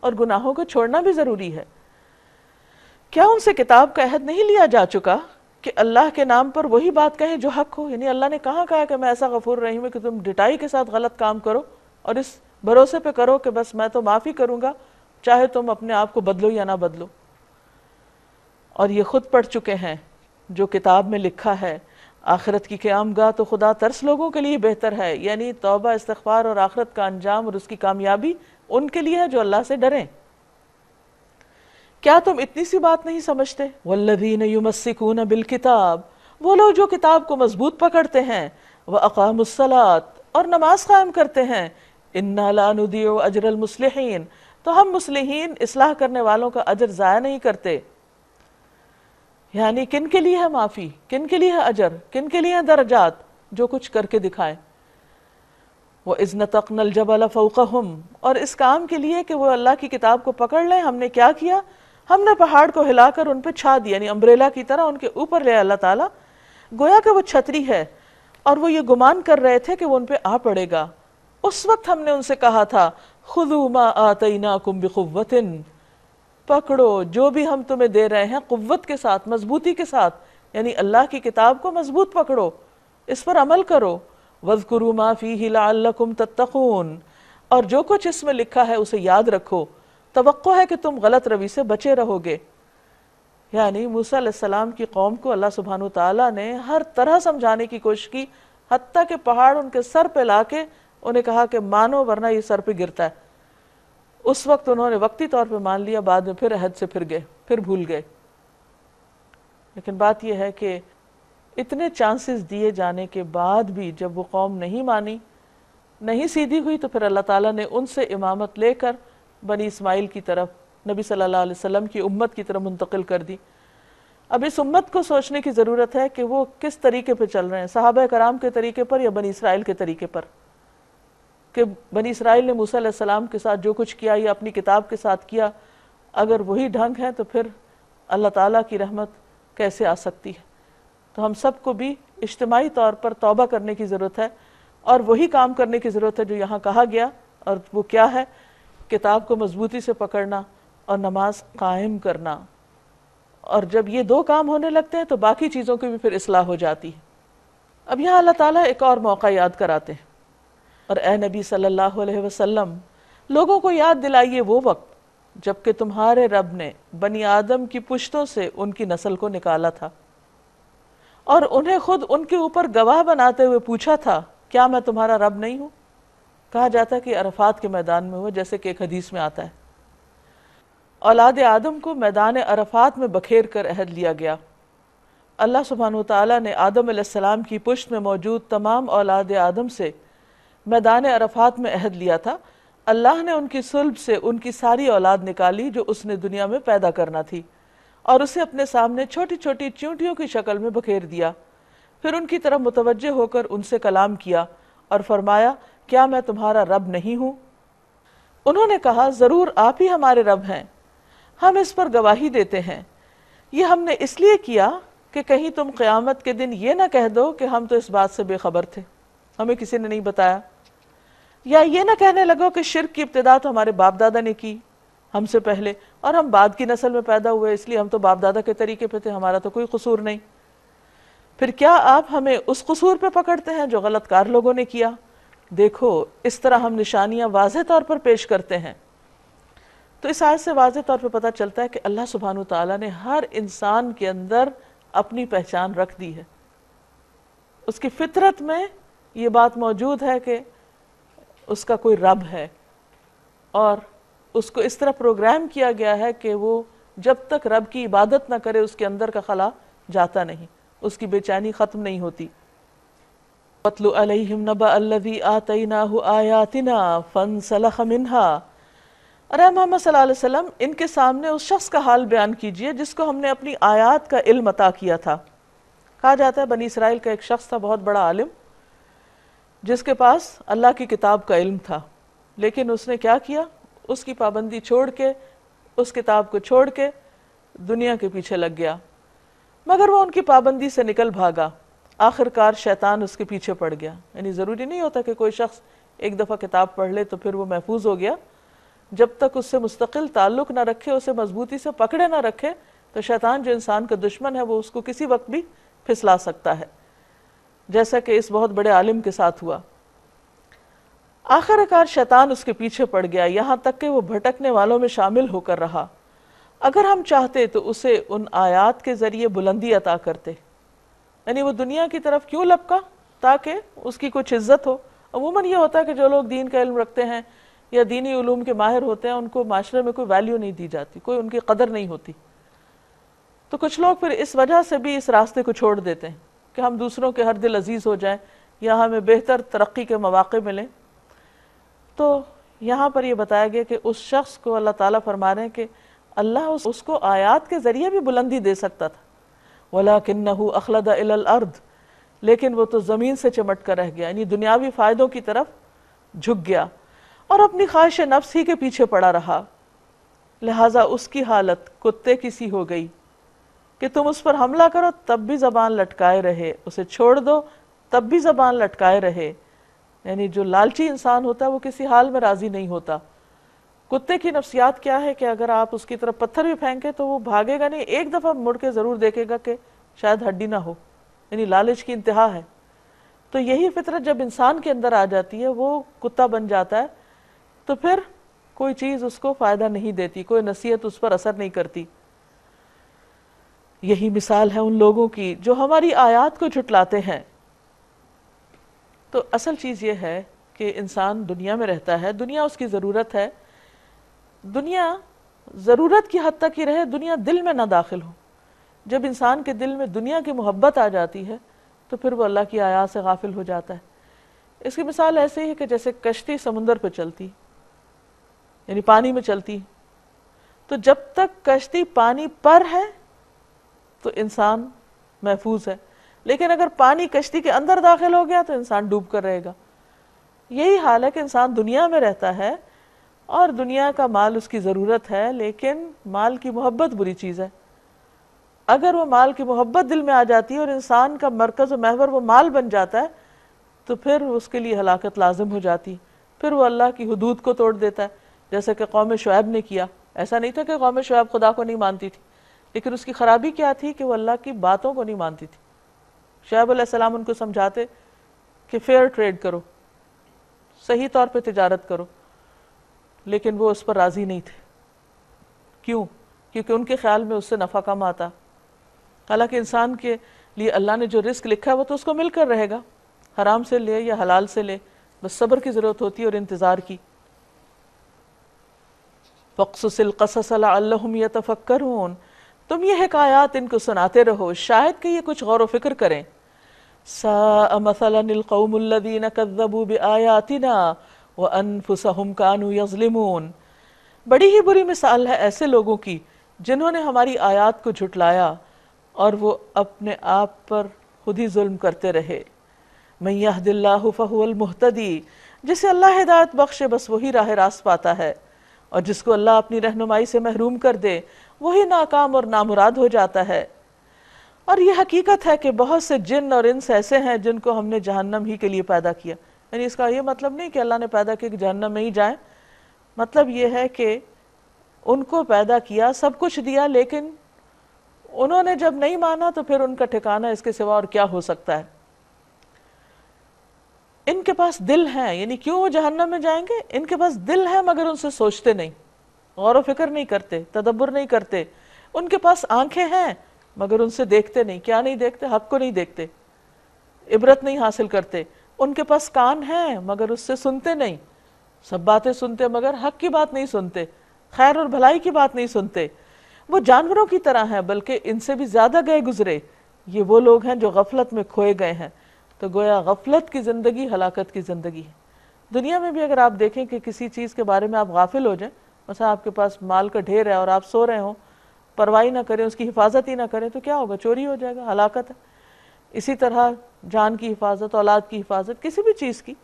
[SPEAKER 1] اور گناہوں کو چھوڑنا بھی ضروری ہے۔ کیا ان سے کتاب کا عہد نہیں لیا جا چکا کہ اللہ کے نام پر وہی بات کہیں جو حق ہو؟ یعنی اللہ نے کہاں کہا کہ میں ایسا غفور الرحیم ہے کہ تم ڈٹائی کے ساتھ غلط کام کرو اور اس بھروسے پہ کرو کہ بس میں تو معافی کروں گا، چاہے تم اپنے آپ کو بدلو یا نہ بدلو۔ اور یہ خود پڑھ چکے ہیں جو کتاب میں لکھا ہے، آخرت کی قیام گاہ تو خدا ترس لوگوں کے لیے بہتر ہے۔ یعنی توبہ، استغفار اور آخرت کا انجام اور اس کی کامیابی ان کے لیے ہے جو اللہ سے ڈریں۔ کیا تم اتنی سی بات نہیں سمجھتے؟ والذین یمسکون بالکتاب، وہ لوگ جو کتاب کو مضبوط پکڑتے ہیں، واقاموا الصلاۃ، اور نماز قائم کرتے ہیں، انا لا نضیع اجر المصلحین، تو ہم مصلحین، اصلاح کرنے والوں کا اجر ضائع نہیں کرتے۔ یعنی کن کے لیے ہے معافی، کن کے لیے ہے اجر، کن کے لیے ہے درجات؟ جو کچھ کر کے دکھائیں۔ وَإِذْ نَتَقْنَا الْجَبَلَ فَوْقَهُمْ، اور اس کام کے لیے کہ وہ اللہ کی کتاب کو پکڑ لیں، ہم نے کیا کیا؟ ہم نے پہاڑ کو ہلا کر ان پہ چھا دیا، یعنی امبریلا کی طرح ان کے اوپر لے اللہ تعالیٰ، گویا کہ وہ چھتری ہے، اور وہ یہ گمان کر رہے تھے کہ وہ ان پہ آ پڑے گا۔ اس وقت ہم نے ان سے کہا تھا خُذُوا مَا آتَيْنَاكُمْ بِقُوَّةٍ، پکڑو جو بھی ہم تمہیں دے رہے ہیں قوت کے ساتھ، مضبوطی کے ساتھ، یعنی اللہ کی کتاب کو مضبوط پکڑو، اس پر عمل کرو۔ وَاذْكُرُوا مَا فِيهِ لَعَلَّكُمْ تَتَّقُونَ، اور جو کچھ اس میں لکھا ہے اسے یاد رکھو، توقع ہے کہ تم غلط روی سے بچے رہو گے۔ یعنی موسیٰ علیہ السلام کی قوم کو اللہ سبحانہ وتعالیٰ نے ہر طرح سمجھانے کی کوشش کی، حتیٰ کہ پہاڑ ان کے سر پہ لا کے انہیں کہا کہ مانو ورنہ یہ سر پہ گرتا ہے۔ اس وقت انہوں نے وقتی طور پہ مان لیا، بعد میں پھر عہد سے پھر گئے، پھر بھول گئے۔ لیکن بات یہ ہے کہ اتنے چانسز دیے جانے کے بعد بھی جب وہ قوم نہیں مانی، نہیں سیدھی ہوئی، تو پھر اللہ تعالیٰ نے ان سے امامت لے کر بنی اسماعیل کی طرف، نبی صلی اللہ علیہ وسلم کی امت کی طرف منتقل کر دی۔ اب اس امت کو سوچنے کی ضرورت ہے کہ وہ کس طریقے پہ چل رہے ہیں، صحابہ کرام کے طریقے پر یا بنی اسرائیل کے طریقے پر؟ کہ بنی اسرائیل نے موسیٰ علیہ السلام کے ساتھ جو کچھ کیا یا اپنی کتاب کے ساتھ کیا، اگر وہی ڈھنگ ہے تو پھر اللہ تعالیٰ کی رحمت کیسے آ سکتی ہے؟ تو ہم سب کو بھی اجتماعی طور پر توبہ کرنے کی ضرورت ہے، اور وہی کام کرنے کی ضرورت ہے جو یہاں کہا گیا، اور وہ کیا ہے؟ کتاب کو مضبوطی سے پکڑنا اور نماز قائم کرنا۔ اور جب یہ دو کام ہونے لگتے ہیں تو باقی چیزوں کی بھی پھر اصلاح ہو جاتی ہے۔ اب یہاں اللہ تعالیٰ ایک اور موقع یاد کراتے ہیں، اور اے نبی صلی اللہ علیہ وسلم، لوگوں کو یاد دلائیے وہ وقت جب کہ تمہارے رب نے بنی آدم کی پشتوں سے ان کی نسل کو نکالا تھا، اور انہیں خود ان کے اوپر گواہ بناتے ہوئے پوچھا تھا کیا میں تمہارا رب نہیں ہوں؟ کہا جاتا ہے کہ عرفات کے میدان میں ہوا، جیسے کہ ایک حدیث میں آتا ہے۔ اولاد آدم کو میدان عرفات میں بکھیر کر عہد لیا گیا۔ اللہ سبحانہ وتعالیٰ نے آدم علیہ السلام کی پشت میں موجود تمام اولاد آدم سے میدان عرفات میں عہد لیا تھا۔ اللہ نے ان کی صلب سے ان کی ساری اولاد نکالی جو اس نے دنیا میں پیدا کرنا تھی، اور اسے اپنے سامنے چھوٹی چھوٹی چیونٹیوں کی شکل میں بکھیر دیا۔ پھر ان کی طرف متوجہ ہو کر ان سے کلام کیا اور فرمایا کیا میں تمہارا رب نہیں ہوں؟ انہوں نے کہا ضرور آپ ہی ہمارے رب ہیں، ہم اس پر گواہی دیتے ہیں۔ یہ ہم نے اس لیے کیا کہ کہیں تم قیامت کے دن یہ نہ کہہ دو کہ ہم تو اس بات سے بے خبر تھے، ہمیں کسی نے نہیں بتایا، یا یہ نہ کہنے لگو کہ شرک کی ابتدا تو ہمارے باپ دادا نے کی ہم سے پہلے، اور ہم بعد کی نسل میں پیدا ہوئے، اس لیے ہم تو باپ دادا کے طریقے پہ تھے، ہمارا تو کوئی قصور نہیں۔ پھر کیا آپ ہمیں اس قصور پہ پکڑتے ہیں جو غلط کار لوگوں نے کیا؟ دیکھو اس طرح ہم نشانیاں واضح طور پر پیش کرتے ہیں۔ تو اس آیت سے واضح طور پہ پتہ چلتا ہے کہ اللہ سبحانہ وتعالیٰ نے ہر انسان کے اندر اپنی پہچان رکھ دی ہے. اس کی فطرت میں یہ بات موجود ہے کہ اس کا کوئی رب ہے، اور اس کو اس طرح پروگرام کیا گیا ہے کہ وہ جب تک رب کی عبادت نہ کرے اس کے اندر کا خلا جاتا نہیں، اس کی بے چینی ختم نہیں ہوتی. وَاتْلُ عَلَيْهِمْ نَبَأَ الَّذِي آتَيْنَاهُ آيَاتِنَا فَانْسَلَخَ مِنْهَا. ارے محمد صلی اللہ علیہ وسلم ان کے سامنے اس شخص کا حال بیان کیجئے جس کو ہم نے اپنی آیات کا علم عطا کیا تھا. کہا جاتا ہے بنی اسرائیل کا ایک شخص تھا، بہت بڑا عالم، جس کے پاس اللہ کی کتاب کا علم تھا، لیکن اس نے کیا کیا؟ اس کی پابندی چھوڑ کے، اس کتاب کو چھوڑ کے دنیا کے پیچھے لگ گیا. مگر وہ ان کی پابندی سے نکل بھاگا، آخر کار شیطان اس کے پیچھے پڑ گیا. یعنی ضروری نہیں ہوتا کہ کوئی شخص ایک دفعہ کتاب پڑھ لے تو پھر وہ محفوظ ہو گیا. جب تک اس سے مستقل تعلق نہ رکھے، اسے مضبوطی سے پکڑے نہ رکھے، تو شیطان جو انسان کا دشمن ہے وہ اس کو کسی وقت بھی پھسلا سکتا ہے، جیسا کہ اس بہت بڑے عالم کے ساتھ ہوا. آخر کار شیطان اس کے پیچھے پڑ گیا، یہاں تک کہ وہ بھٹکنے والوں میں شامل ہو کر رہا. اگر ہم چاہتے تو اسے ان آیات کے ذریعے بلندی عطا کرتے. یعنی وہ دنیا کی طرف کیوں لپکا؟ تاکہ اس کی کچھ عزت ہو. عموماً یہ ہوتا ہے کہ جو لوگ دین کا علم رکھتے ہیں یا دینی علوم کے ماہر ہوتے ہیں، ان کو معاشرے میں کوئی ویلیو نہیں دی جاتی، کوئی ان کی قدر نہیں ہوتی. تو کچھ لوگ پھر اس وجہ سے بھی اس راستے کو چھوڑ دیتے ہیں کہ ہم دوسروں کے ہر دل عزیز ہو جائیں یا ہمیں بہتر ترقی کے مواقع ملیں. تو یہاں پر یہ بتایا گیا کہ اس شخص کو اللہ تعالیٰ فرما رہے ہیں کہ اللہ اس کو آیات کے ذریعے بھی بلندی دے سکتا تھا. وَلَكِنَّهُ أَخْلَدَ إِلَى الْأَرْضِ، لیکن وہ تو زمین سے چمٹ کر رہ گیا، یعنی دنیاوی فائدوں کی طرف جھک گیا اور اپنی خواہش نفس ہی کے پیچھے پڑا رہا. لہٰذا اس کی حالت کتے کی سی ہو گئی کہ تم اس پر حملہ کرو تب بھی زبان لٹکائے رہے، اسے چھوڑ دو تب بھی زبان لٹکائے رہے. یعنی جو لالچی انسان ہوتا ہے وہ کسی حال میں راضی نہیں ہوتا. کتے کی نفسیات کیا ہے کہ اگر آپ اس کی طرف پتھر بھی پھینکیں تو وہ بھاگے گا نہیں، ایک دفعہ مڑ کے ضرور دیکھے گا کہ شاید ہڈی نہ ہو. یعنی لالچ کی انتہا ہے. تو یہی فطرت جب انسان کے اندر آ جاتی ہے، وہ کتا بن جاتا ہے، تو پھر کوئی چیز اس کو فائدہ نہیں دیتی، کوئی نصیحت اس پر اثر نہیں کرتی. یہی مثال ہے ان لوگوں کی جو ہماری آیات کو جھٹلاتے ہیں. تو اصل چیز یہ ہے کہ انسان دنیا میں رہتا ہے، دنیا اس کی ضرورت ہے، دنیا ضرورت کی حد تک ہی رہے، دنیا دل میں نہ داخل ہو. جب انسان کے دل میں دنیا کی محبت آ جاتی ہے تو پھر وہ اللہ کی آیات سے غافل ہو جاتا ہے. اس کی مثال ایسے ہی کہ جیسے کشتی سمندر پہ چلتی، یعنی پانی میں چلتی، تو جب تک کشتی پانی پر ہے تو انسان محفوظ ہے، لیکن اگر پانی کشتی کے اندر داخل ہو گیا تو انسان ڈوب کر رہے گا. یہی حال ہے کہ انسان دنیا میں رہتا ہے اور دنیا کا مال اس کی ضرورت ہے، لیکن مال کی محبت بری چیز ہے. اگر وہ مال کی محبت دل میں آ جاتی ہے اور انسان کا مرکز و محور وہ مال بن جاتا ہے تو پھر اس کے لیے ہلاکت لازم ہو جاتی. پھر وہ اللہ کی حدود کو توڑ دیتا ہے، جیسے کہ قوم شعیب نے کیا. ایسا نہیں تھا کہ قوم شعیب خدا کو نہیں مانتی تھی، لیکن اس کی خرابی کیا تھی کہ وہ اللہ کی باتوں کو نہیں مانتی تھی. شعیب علیہ السلام ان کو سمجھاتے کہ فیئر ٹریڈ کرو، صحیح طور پہ تجارت کرو، لیکن وہ اس پر راضی نہیں تھے. کیوں؟ کیونکہ ان کے خیال میں اس سے نفع کم آتا. حالانکہ انسان کے لیے اللہ نے جو رزق لکھا ہے وہ تو اس کو مل کر رہے گا، حرام سے لے یا حلال سے لے، بس صبر کی ضرورت ہوتی ہے اور انتظار کی. فَقْصُصِ الْقَصَصَ لَعَلَّهُمْ يَتَفَكَّرُونَ، تم یہ حکایات ان کو سناتے رہو شاید کہ یہ کچھ غور و فکر کریں. سَاءَ مَثَلًا الْقَوْمُ الَّذِينَ كَذَّبُوا بِآيَاتِنَا وَأَنفُسَهُمْ كَانُوا يَظْلِمُونَ. بڑی ہی بری مثال ہے ایسے لوگوں کی جنہوں نے ہماری آیات کو جھٹلایا اور وہ اپنے آپ پر خود ہی ظلم کرتے رہے. مَن يَهْدِ اللَّهُ فَهُوَ الْمُهْتَدِي، جسے اللہ ہدایت بخشے بس وہی راہ راست پاتا ہے، اور جس کو اللہ اپنی رہنمائی سے محروم کر دے وہی ناکام اور نامراد ہو جاتا ہے. اور یہ حقیقت ہے کہ بہت سے جن اور انس ایسے ہیں جن کو ہم نے جہنم ہی کے لیے پیدا کیا. یعنی اس کا یہ مطلب نہیں کہ اللہ نے پیدا کیا کہ جہنم میں ہی جائیں، مطلب یہ ہے کہ ان کو پیدا کیا، سب کچھ دیا، لیکن انہوں نے جب نہیں مانا تو پھر ان کا ٹھکانہ اس کے سوا اور کیا ہو سکتا ہے. ان کے پاس دل ہیں، یعنی کیوں وہ جہنم میں جائیں گے؟ ان کے پاس دل ہے مگر ان سے سوچتے نہیں، غور و فکر نہیں کرتے، تدبر نہیں کرتے. ان کے پاس آنکھیں ہیں مگر ان سے دیکھتے نہیں. کیا نہیں دیکھتے؟ حق کو نہیں دیکھتے, عبرت نہیں حاصل کرتے. ان کے پاس کان ہیں مگر اس سے سنتے نہیں, سب باتیں سنتے مگر حق کی بات نہیں سنتے, خیر اور بھلائی کی بات نہیں سنتے. وہ جانوروں کی طرح ہیں, بلکہ ان سے بھی زیادہ گئے گزرے. یہ وہ لوگ ہیں جو غفلت میں کھوئے گئے ہیں. تو گویا غفلت کی زندگی ہلاکت کی زندگی ہے. دنیا میں بھی اگر آپ دیکھیں کہ کسی چیز کے بارے میں آپ غافل ہو جائیں, مثلا آپ کے پاس مال کا ڈھیر ہے اور آپ سو رہے ہوں, پرواہی نہ کریں, اس کی حفاظت ہی نہ کریں, تو کیا ہوگا؟ چوری ہو جائے گا, ہلاکت ہے. اسی طرح جان کی حفاظت, اولاد کی حفاظت, کسی بھی چیز کی.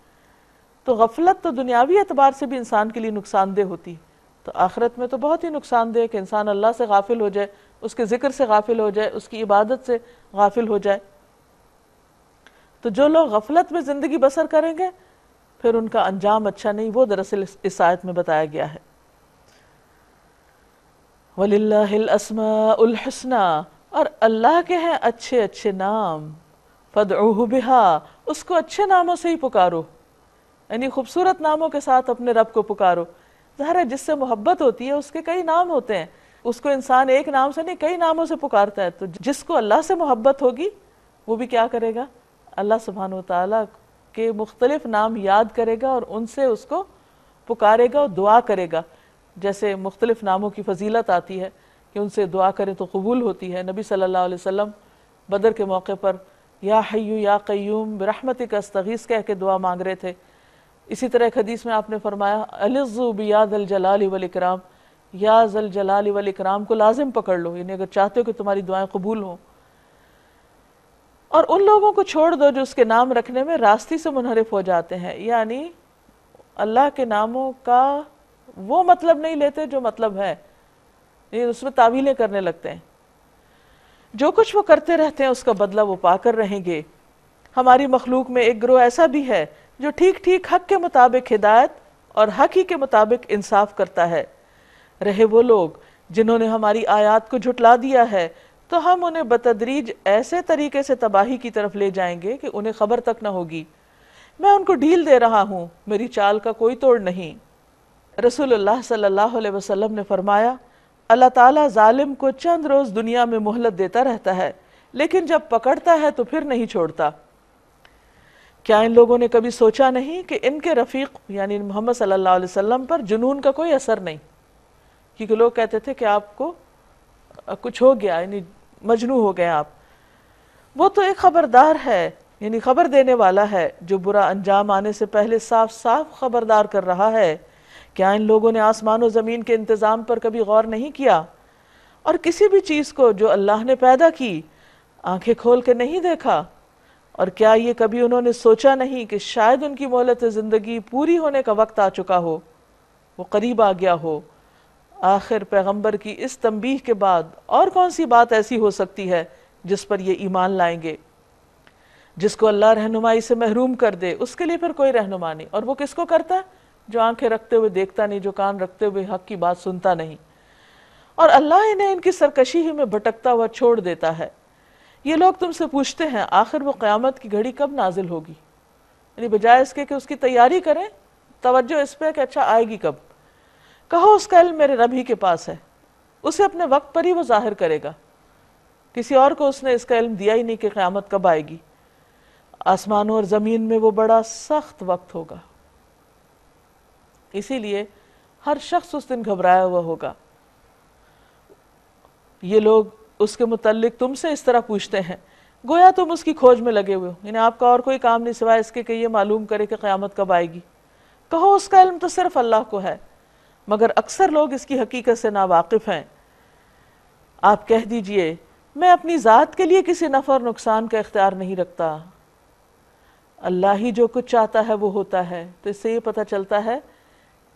[SPEAKER 1] تو غفلت تو دنیاوی اعتبار سے بھی انسان کے لیے نقصان دہ ہوتی ہے, تو آخرت میں تو بہت ہی نقصان دہ کہ انسان اللہ سے غافل ہو جائے, اس کے ذکر سے غافل ہو جائے, اس کی عبادت سے غافل ہو جائے. تو جو لوگ غفلت میں زندگی بسر کریں گے پھر ان کا انجام اچھا نہیں. وہ دراصل اس آیت میں بتایا گیا ہے. وَلِلَّهِ الْأَسْمَاءُ الْحُسْنَى, اور اللہ کے ہیں اچھے اچھے نام. فَادْعُوهُ بِهَا, اس کو اچھے ناموں سے ہی پکارو, یعنی خوبصورت ناموں کے ساتھ اپنے رب کو پکارو. ظاہر ہے جس سے محبت ہوتی ہے اس کے کئی نام ہوتے ہیں, اس کو انسان ایک نام سے نہیں کئی ناموں سے پکارتا ہے. تو جس کو اللہ سے محبت ہوگی وہ بھی کیا کرے گا؟ اللہ سبحانہ وتعالیٰ کے مختلف نام یاد کرے گا اور ان سے اس کو پکارے گا اور دعا کرے گا. جیسے مختلف ناموں کی فضیلت آتی ہے کہ ان سے دعا کرے تو قبول ہوتی ہے. نبی صلی اللہ علیہ وسلم بدر کے موقع پر یا حیو یا قیوم برحمتک استغیث کہہ کے دعا مانگ رہے تھے. اسی طرح ایک حدیث میں آپ نے فرمایا الظوا بیا ذا الجلال والاکرام, یا ذا الجلال والاکرام کو لازم پکڑ لو, یعنی اگر چاہتے ہو کہ تمہاری دعائیں قبول ہوں. اور ان لوگوں کو چھوڑ دو جو اس کے نام رکھنے میں راستی سے منحرف ہو جاتے ہیں, یعنی اللہ کے ناموں کا وہ مطلب نہیں لیتے جو مطلب ہے, یعنی اس میں تعویلیں کرنے لگتے ہیں. جو کچھ وہ کرتے رہتے ہیں اس کا بدلہ وہ پا کر رہیں گے. ہماری مخلوق میں ایک گروہ ایسا بھی ہے جو ٹھیک ٹھیک حق کے مطابق ہدایت اور حق ہی کے مطابق انصاف کرتا ہے. رہے وہ لوگ جنہوں نے ہماری آیات کو جھٹلا دیا ہے تو ہم انہیں بتدریج ایسے طریقے سے تباہی کی طرف لے جائیں گے کہ انہیں خبر تک نہ ہوگی. میں ان کو ڈھیل دے رہا ہوں, میری چال کا کوئی توڑ نہیں. رسول اللہ صلی اللہ علیہ وسلم نے فرمایا اللہ تعالیٰ ظالم کو چند روز دنیا میں مہلت دیتا رہتا ہے, لیکن جب پکڑتا ہے تو پھر نہیں چھوڑتا. کیا ان لوگوں نے کبھی سوچا نہیں کہ ان کے رفیق یعنی محمد صلی اللہ علیہ وسلم پر جنون کا کوئی اثر نہیں, کیونکہ لوگ کہتے تھے کہ آپ کو کچھ ہو گیا, یعنی مجنون ہو گئے آپ. وہ تو ایک خبردار ہے, یعنی خبر دینے والا ہے جو برا انجام آنے سے پہلے صاف صاف خبردار کر رہا ہے. کیا ان لوگوں نے آسمان و زمین کے انتظام پر کبھی غور نہیں کیا, اور کسی بھی چیز کو جو اللہ نے پیدا کی آنکھیں کھول کے نہیں دیکھا؟ اور کیا یہ کبھی انہوں نے سوچا نہیں کہ شاید ان کی مہلت زندگی پوری ہونے کا وقت آ چکا ہو, وہ قریب آ گیا ہو. آخر پیغمبر کی اس تنبیہ کے بعد اور کون سی بات ایسی ہو سکتی ہے جس پر یہ ایمان لائیں گے؟ جس کو اللہ رہنمائی سے محروم کر دے اس کے لیے پھر کوئی رہنما نہیں. اور وہ کس کو کرتا ہے؟ جو آنکھیں رکھتے ہوئے دیکھتا نہیں, جو کان رکھتے ہوئے حق کی بات سنتا نہیں. اور اللہ انہیں ان کی سرکشی ہی میں بھٹکتا ہوا چھوڑ دیتا ہے. یہ لوگ تم سے پوچھتے ہیں آخر وہ قیامت کی گھڑی کب نازل ہوگی, یعنی بجائے اس کے کہ اس کی تیاری کریں توجہ اس پہ کہ اچھا آئے گی کب. کہو اس کا علم میرے رب ہی کے پاس ہے, اسے اپنے وقت پر ہی وہ ظاہر کرے گا. کسی اور کو اس نے اس کا علم دیا ہی نہیں کہ قیامت کب آئے گی. آسمانوں اور زمین میں وہ بڑا سخت وقت ہوگا, اسی لیے ہر شخص اس دن گھبرایا ہوا ہوگا. یہ لوگ اس کے متعلق تم سے اس طرح پوچھتے ہیں گویا تم اس کی کھوج میں لگے ہوئے ہو, یعنی آپ کا اور کوئی کام نہیں سوائے اس کے کہ یہ معلوم کرے کہ قیامت کب آئے گی. کہو اس کا علم تو صرف اللہ کو ہے, مگر اکثر لوگ اس کی حقیقت سے ناواقف ہیں. آپ کہہ دیجئے میں اپنی ذات کے لیے کسی نفع اور نقصان کا اختیار نہیں رکھتا, اللہ ہی جو کچھ چاہتا ہے وہ ہوتا ہے. تو اس سے یہ پتہ چلتا ہے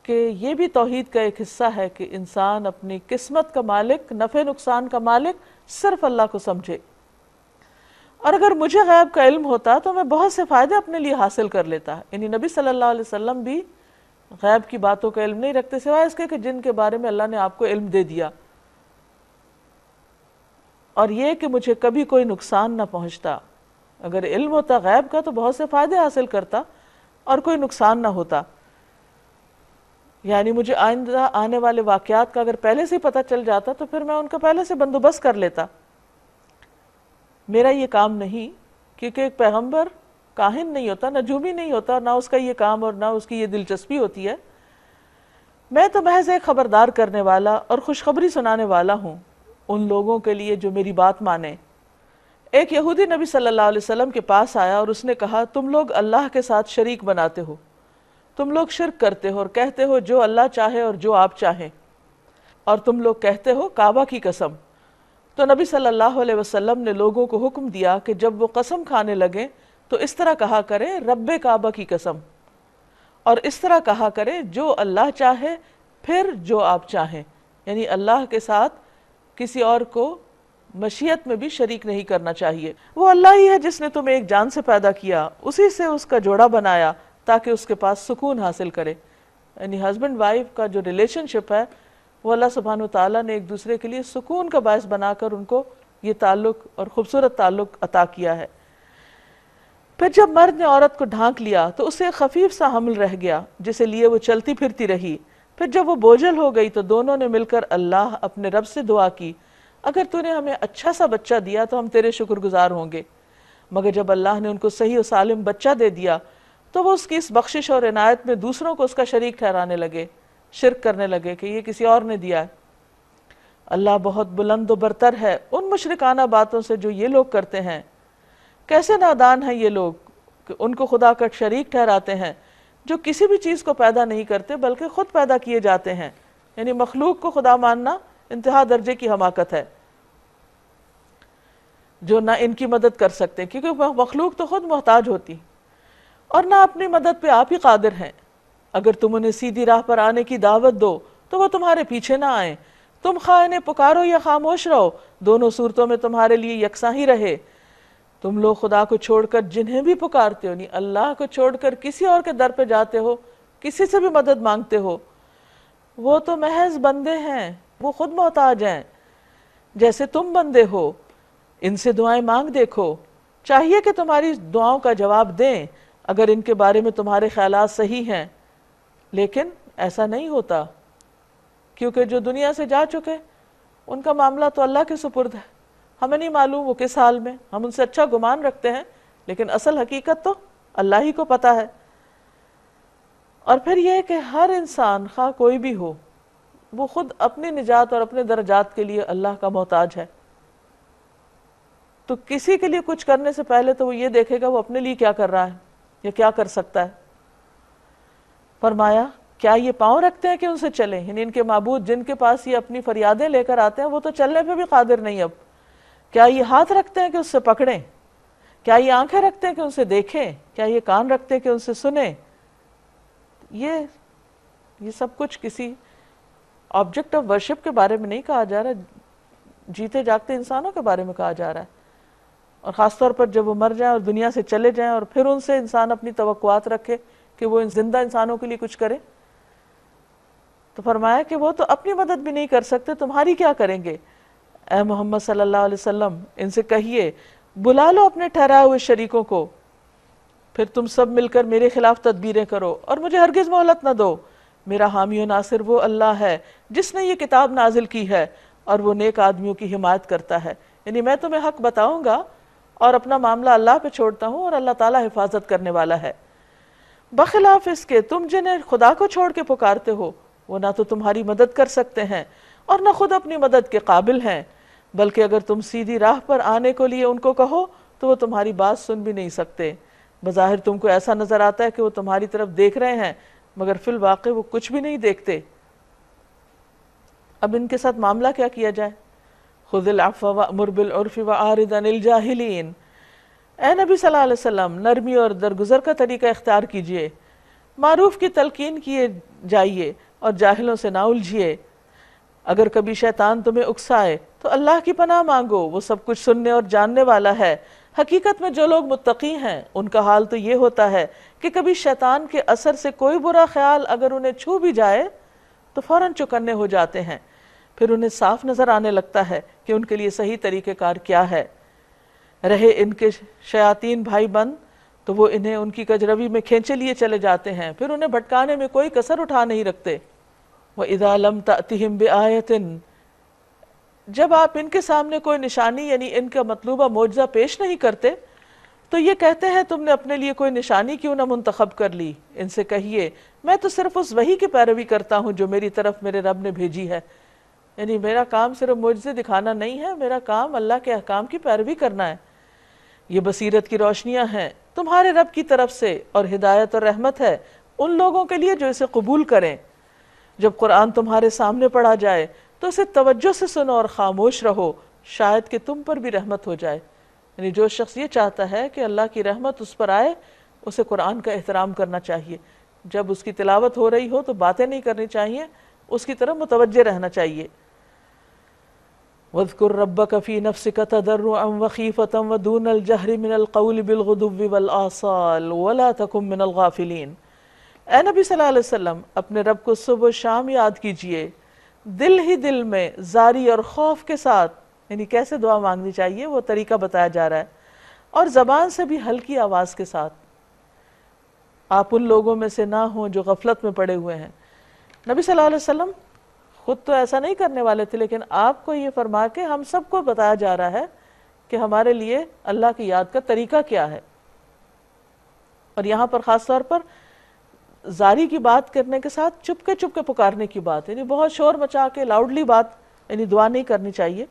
[SPEAKER 1] کہ یہ بھی توحید کا ایک حصہ ہے کہ انسان اپنی قسمت کا مالک, نفع نقصان کا مالک صرف اللہ کو سمجھے. اور اگر مجھے غیب کا علم ہوتا تو میں بہت سے فائدے اپنے لیے حاصل کر لیتا. یعنی نبی صلی اللہ علیہ وسلم بھی غیب کی باتوں کا علم نہیں رکھتے سوائے اس کے کہ جن کے بارے میں اللہ نے آپ کو علم دے دیا. اور یہ کہ مجھے کبھی کوئی نقصان نہ پہنچتا. اگر علم ہوتا غیب کا تو بہت سے فائدے حاصل کرتا اور کوئی نقصان نہ ہوتا. یعنی مجھے آئندہ آنے والے واقعات کا اگر پہلے سے پتہ چل جاتا تو پھر میں ان کا پہلے سے بندوبست کر لیتا. میرا یہ کام نہیں، کیونکہ ایک پیغمبر کاہن نہیں ہوتا، نجومی نہیں ہوتا، نہ اس کا یہ کام اور نہ اس کی یہ دلچسپی ہوتی ہے. میں تو محض ایک خبردار کرنے والا اور خوشخبری سنانے والا ہوں ان لوگوں کے لیے جو میری بات مانیں. ایک یہودی نبی صلی اللہ علیہ وسلم کے پاس آیا اور اس نے کہا تم لوگ اللہ کے ساتھ شریک بناتے ہو، تم لوگ شرک کرتے ہو اور کہتے ہو جو اللہ چاہے اور جو آپ چاہیں، اور تم لوگ کہتے ہو کعبہ کی قسم. تو نبی صلی اللہ علیہ وسلم نے لوگوں کو حکم دیا کہ جب وہ قسم کھانے لگیں تو اس طرح کہا کریں رب کعبہ کی قسم، اور اس طرح کہا کریں جو اللہ چاہے پھر جو آپ چاہیں، یعنی اللہ کے ساتھ کسی اور کو مشیت میں بھی شریک نہیں کرنا چاہیے. وہ اللہ ہی ہے جس نے تمہیں ایک جان سے پیدا کیا، اسی سے اس کا جوڑا بنایا تاکہ اس کے پاس سکون حاصل کرے. یعنی ہسبینڈ وائف کا جو ریلیشن شپ ہے وہ اللہ سبحانہ وتعالیٰ نے ایک دوسرے کے لیے سکون کا باعث بنا کر ان کو یہ تعلق اور خوبصورت تعلق عطا کیا ہے. پھر جب مرد نے عورت کو ڈھانک لیا تو اسے ایک خفیف سا حمل رہ گیا جسے لیے وہ چلتی پھرتی رہی. پھر جب وہ بوجھل ہو گئی تو دونوں نے مل کر اللہ اپنے رب سے دعا کی اگر تو نے ہمیں اچھا سا بچہ دیا تو ہم تیرے شکر گزار ہوں گے. مگر جب اللہ نے ان کو صحیح و سالم بچہ دے دیا تو وہ اس کی اس بخشش اور عنایت میں دوسروں کو اس کا شریک ٹھہرانے لگے، شرک کرنے لگے کہ یہ کسی اور نے دیا ہے. اللہ بہت بلند و برتر ہے ان مشرکانہ باتوں سے جو یہ لوگ کرتے ہیں. کیسے نادان ہیں یہ لوگ کہ ان کو خدا کا شریک ٹھہراتے ہیں جو کسی بھی چیز کو پیدا نہیں کرتے بلکہ خود پیدا کیے جاتے ہیں. یعنی مخلوق کو خدا ماننا انتہا درجے کی حماقت ہے، جو نہ ان کی مدد کر سکتے کیونکہ مخلوق تو خود محتاج ہوتی، اور نہ اپنی مدد پہ آپ ہی قادر ہیں. اگر تم انہیں سیدھی راہ پر آنے کی دعوت دو تو وہ تمہارے پیچھے نہ آئیں. تم خواہ انہیں پکارو یا خاموش رہو، دونوں صورتوں میں تمہارے لیے یکساں ہی رہے. تم لوگ خدا کو چھوڑ کر جنہیں بھی پکارتے ہو، نہیں اللہ کو چھوڑ کر کسی اور کے در پہ جاتے ہو، کسی سے بھی مدد مانگتے ہو، وہ تو محض بندے ہیں، وہ خود محتاج ہیں جیسے تم بندے ہو. ان سے دعائیں مانگ دیکھو، چاہیے کہ تمہاری دعاؤں کا جواب دیں اگر ان کے بارے میں تمہارے خیالات صحیح ہیں. لیکن ایسا نہیں ہوتا کیونکہ جو دنیا سے جا چکے ان کا معاملہ تو اللہ کے سپرد ہے. ہمیں نہیں معلوم وہ کس حال میں، ہم ان سے اچھا گمان رکھتے ہیں لیکن اصل حقیقت تو اللہ ہی کو پتا ہے. اور پھر یہ کہ ہر انسان خواہ کوئی بھی ہو وہ خود اپنی نجات اور اپنے درجات کے لیے اللہ کا محتاج ہے. تو کسی کے لیے کچھ کرنے سے پہلے تو وہ یہ دیکھے گا وہ اپنے لیے کیا کر رہا ہے یا کیا کر سکتا ہے. فرمایا کیا یہ پاؤں رکھتے ہیں کہ ان سے چلیں؟ یعنی ان کے معبود جن کے پاس یہ اپنی فریادیں لے کر آتے ہیں وہ تو چلنے پہ بھی قادر نہیں. اب کیا یہ ہاتھ رکھتے ہیں کہ اس سے پکڑیں؟ کیا یہ آنکھیں رکھتے ہیں کہ ان سے دیکھیں؟ کیا یہ کان رکھتے ہیں کہ ان سے سنیں؟ یہ سب کچھ کسی آبجیکٹ آف ورشپ کے بارے میں نہیں کہا جا رہا، جیتے جاگتے انسانوں کے بارے میں کہا جا رہا ہے. اور خاص طور پر جب وہ مر جائیں اور دنیا سے چلے جائیں اور پھر ان سے انسان اپنی توقعات رکھے کہ وہ زندہ انسانوں کے لیے کچھ کرے. تو فرمایا کہ وہ تو اپنی مدد بھی نہیں کر سکتے، تمہاری کیا کریں گے؟ اے محمد صلی اللہ علیہ وسلم ان سے کہیے بلا لو اپنے ٹھہرائے ہوئے شریکوں کو، پھر تم سب مل کر میرے خلاف تدبیریں کرو اور مجھے ہرگز مہلت نہ دو. میرا حامی و ناصر وہ اللہ ہے جس نے یہ کتاب نازل کی ہے اور وہ نیک آدمیوں کی حمایت کرتا ہے. یعنی میں تمہیں حق بتاؤں گا اور اپنا معاملہ اللہ پہ چھوڑتا ہوں اور اللہ تعالیٰ حفاظت کرنے والا ہے. بخلاف اس کے تم جنہیں خدا کو چھوڑ کے پکارتے ہو وہ نہ تو تمہاری مدد کر سکتے ہیں اور نہ خود اپنی مدد کے قابل ہیں، بلکہ اگر تم سیدھی راہ پر آنے کو لیے ان کو کہو تو وہ تمہاری بات سن بھی نہیں سکتے. بظاہر تم کو ایسا نظر آتا ہے کہ وہ تمہاری طرف دیکھ رہے ہیں مگر فی الواقع وہ کچھ بھی نہیں دیکھتے. اب ان کے ساتھ معاملہ کیا کیا جائے؟ خذ العفو وأمر بالعرف وأعرض عن الجاہلین. اے نبی صلی اللہ علیہ وسلم نرمی اور درگزر کا طریقہ اختیار کیجئے، معروف کی تلقین کیے جائیے اور جاہلوں سے نہ الجھیے. اگر کبھی شیطان تمہیں اکسائے تو اللہ کی پناہ مانگو، وہ سب کچھ سننے اور جاننے والا ہے. حقیقت میں جو لوگ متقی ہیں ان کا حال تو یہ ہوتا ہے کہ کبھی شیطان کے اثر سے کوئی برا خیال اگر انہیں چھو بھی جائے تو فوراً چکنے ہو جاتے ہیں، پھر انہیں صاف نظر آنے لگتا ہے کہ ان کے لیے صحیح طریقہ کار کیا ہے. رہے ان کے شیاطین بھائی بند تو وہ انہیں ان کی کجروی میں کھینچے لیے چلے جاتے ہیں، پھر انہیں بھٹکانے میں کوئی کسر اٹھا نہیں رکھتے. وَإِذَا لَمْ تَأْتِهِمْ بِآيَةٍ، جب آپ ان کے سامنے کوئی نشانی یعنی ان کا مطلوبہ معجزہ پیش نہیں کرتے تو یہ کہتے ہیں تم نے اپنے لیے کوئی نشانی کیوں نہ منتخب کر لی؟ ان سے کہیے میں تو صرف اس وحی کی پیروی کرتا ہوں جو میری طرف میرے رب نے بھیجی ہے، یعنی میرا کام صرف معجزے دکھانا نہیں ہے، میرا کام اللہ کے احکام کی پیروی کرنا ہے۔ یہ بصیرت کی روشنیاں ہیں تمہارے رب کی طرف سے اور ہدایت اور رحمت ہے ان لوگوں کے لیے جو اسے قبول کریں۔ جب قرآن تمہارے سامنے پڑھا جائے تو اسے توجہ سے سنو اور خاموش رہو، شاید کہ تم پر بھی رحمت ہو جائے۔ یعنی جو شخص یہ چاہتا ہے کہ اللہ کی رحمت اس پر آئے، اسے قرآن کا احترام کرنا چاہیے۔ جب اس کی تلاوت ہو رہی ہو تو باتیں نہیں کرنی چاہیے، اس کی طرف متوجہ رہنا چاہیے۔ وَاذْكُرْ رَبَّكَ فِي نَفْسِكَ تَضَرُّعًا وَخِيفَةً وَدُونَ الْجَهْرِ مِنَ الْقَوْلِ بِالْغُدُوِّ وَالْآصَالِ وَلَا تَكُن مِّنَ الْغَافِلِينَ۔ اے نبی صلی اللہ علیہ وسلم اپنے رب کو صبح و شام یاد کیجئے، دل ہی دل میں زاری اور خوف کے ساتھ، یعنی کیسے دعا مانگنی چاہیے وہ طریقہ بتایا جا رہا ہے، اور زبان سے بھی ہلکی آواز کے ساتھ۔ آپ ان لوگوں میں سے نہ ہوں جو غفلت میں پڑے ہوئے ہیں۔ نبی صلی اللہ علیہ وسلم خود تو ایسا نہیں کرنے والے تھے، لیکن آپ کو یہ فرما کے ہم سب کو بتایا جا رہا ہے کہ ہمارے لیے اللہ کی یاد کا طریقہ کیا ہے۔ اور یہاں پر خاص طور پر زاری کی بات کرنے کے ساتھ چپ کے پکارنے کی بات، یعنی بہت شور مچا کے لاؤڈلی بات یعنی دعا نہیں کرنی چاہیے،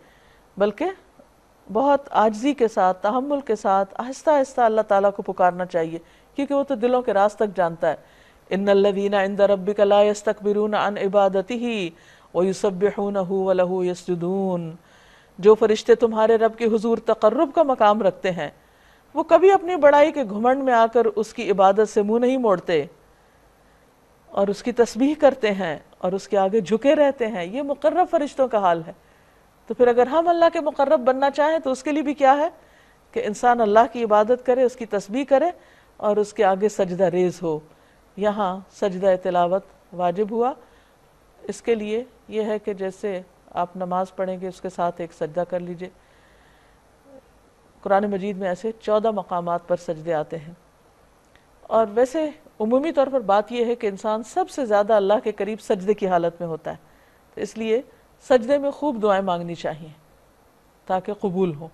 [SPEAKER 1] بلکہ بہت عاجزی کے ساتھ، تحمل کے ساتھ، آہستہ آہستہ اللہ تعالیٰ کو پکارنا چاہیے، کیونکہ وہ تو دلوں کے راز تک جانتا ہے۔ ان الذین عند ربک لا یستکبرون عن عبادتہ ویسبحونہ ولہ یسجدون۔ جو فرشتے تمہارے رب کے حضور تقرب کا مقام رکھتے ہیں، وہ کبھی اپنی بڑائی کے گھمنڈ میں آ کر اس کی عبادت سے منہ نہیں موڑتے، اور اس کی تسبیح کرتے ہیں اور اس کے آگے جھکے رہتے ہیں۔ یہ مقرب فرشتوں کا حال ہے۔ تو پھر اگر ہم اللہ کے مقرب بننا چاہیں تو اس کے لیے بھی کیا ہے کہ انسان اللہ کی عبادت کرے، اس کی تسبیح کرے اور اس کے آگے سجدہ ریز ہو۔ یہاں سجدہ تلاوت واجب ہوا، اس کے لیے یہ ہے کہ جیسے آپ نماز پڑھیں گے اس کے ساتھ ایک سجدہ کر لیجئے۔ قرآن مجید میں ایسے 14 مقامات پر سجدے آتے ہیں، اور ویسے عمومی طور پر بات یہ ہے کہ انسان سب سے زیادہ اللہ کے قریب سجدے کی حالت میں ہوتا ہے، تو اس لیے سجدے میں خوب دعائیں مانگنی چاہیے تاکہ قبول ہو۔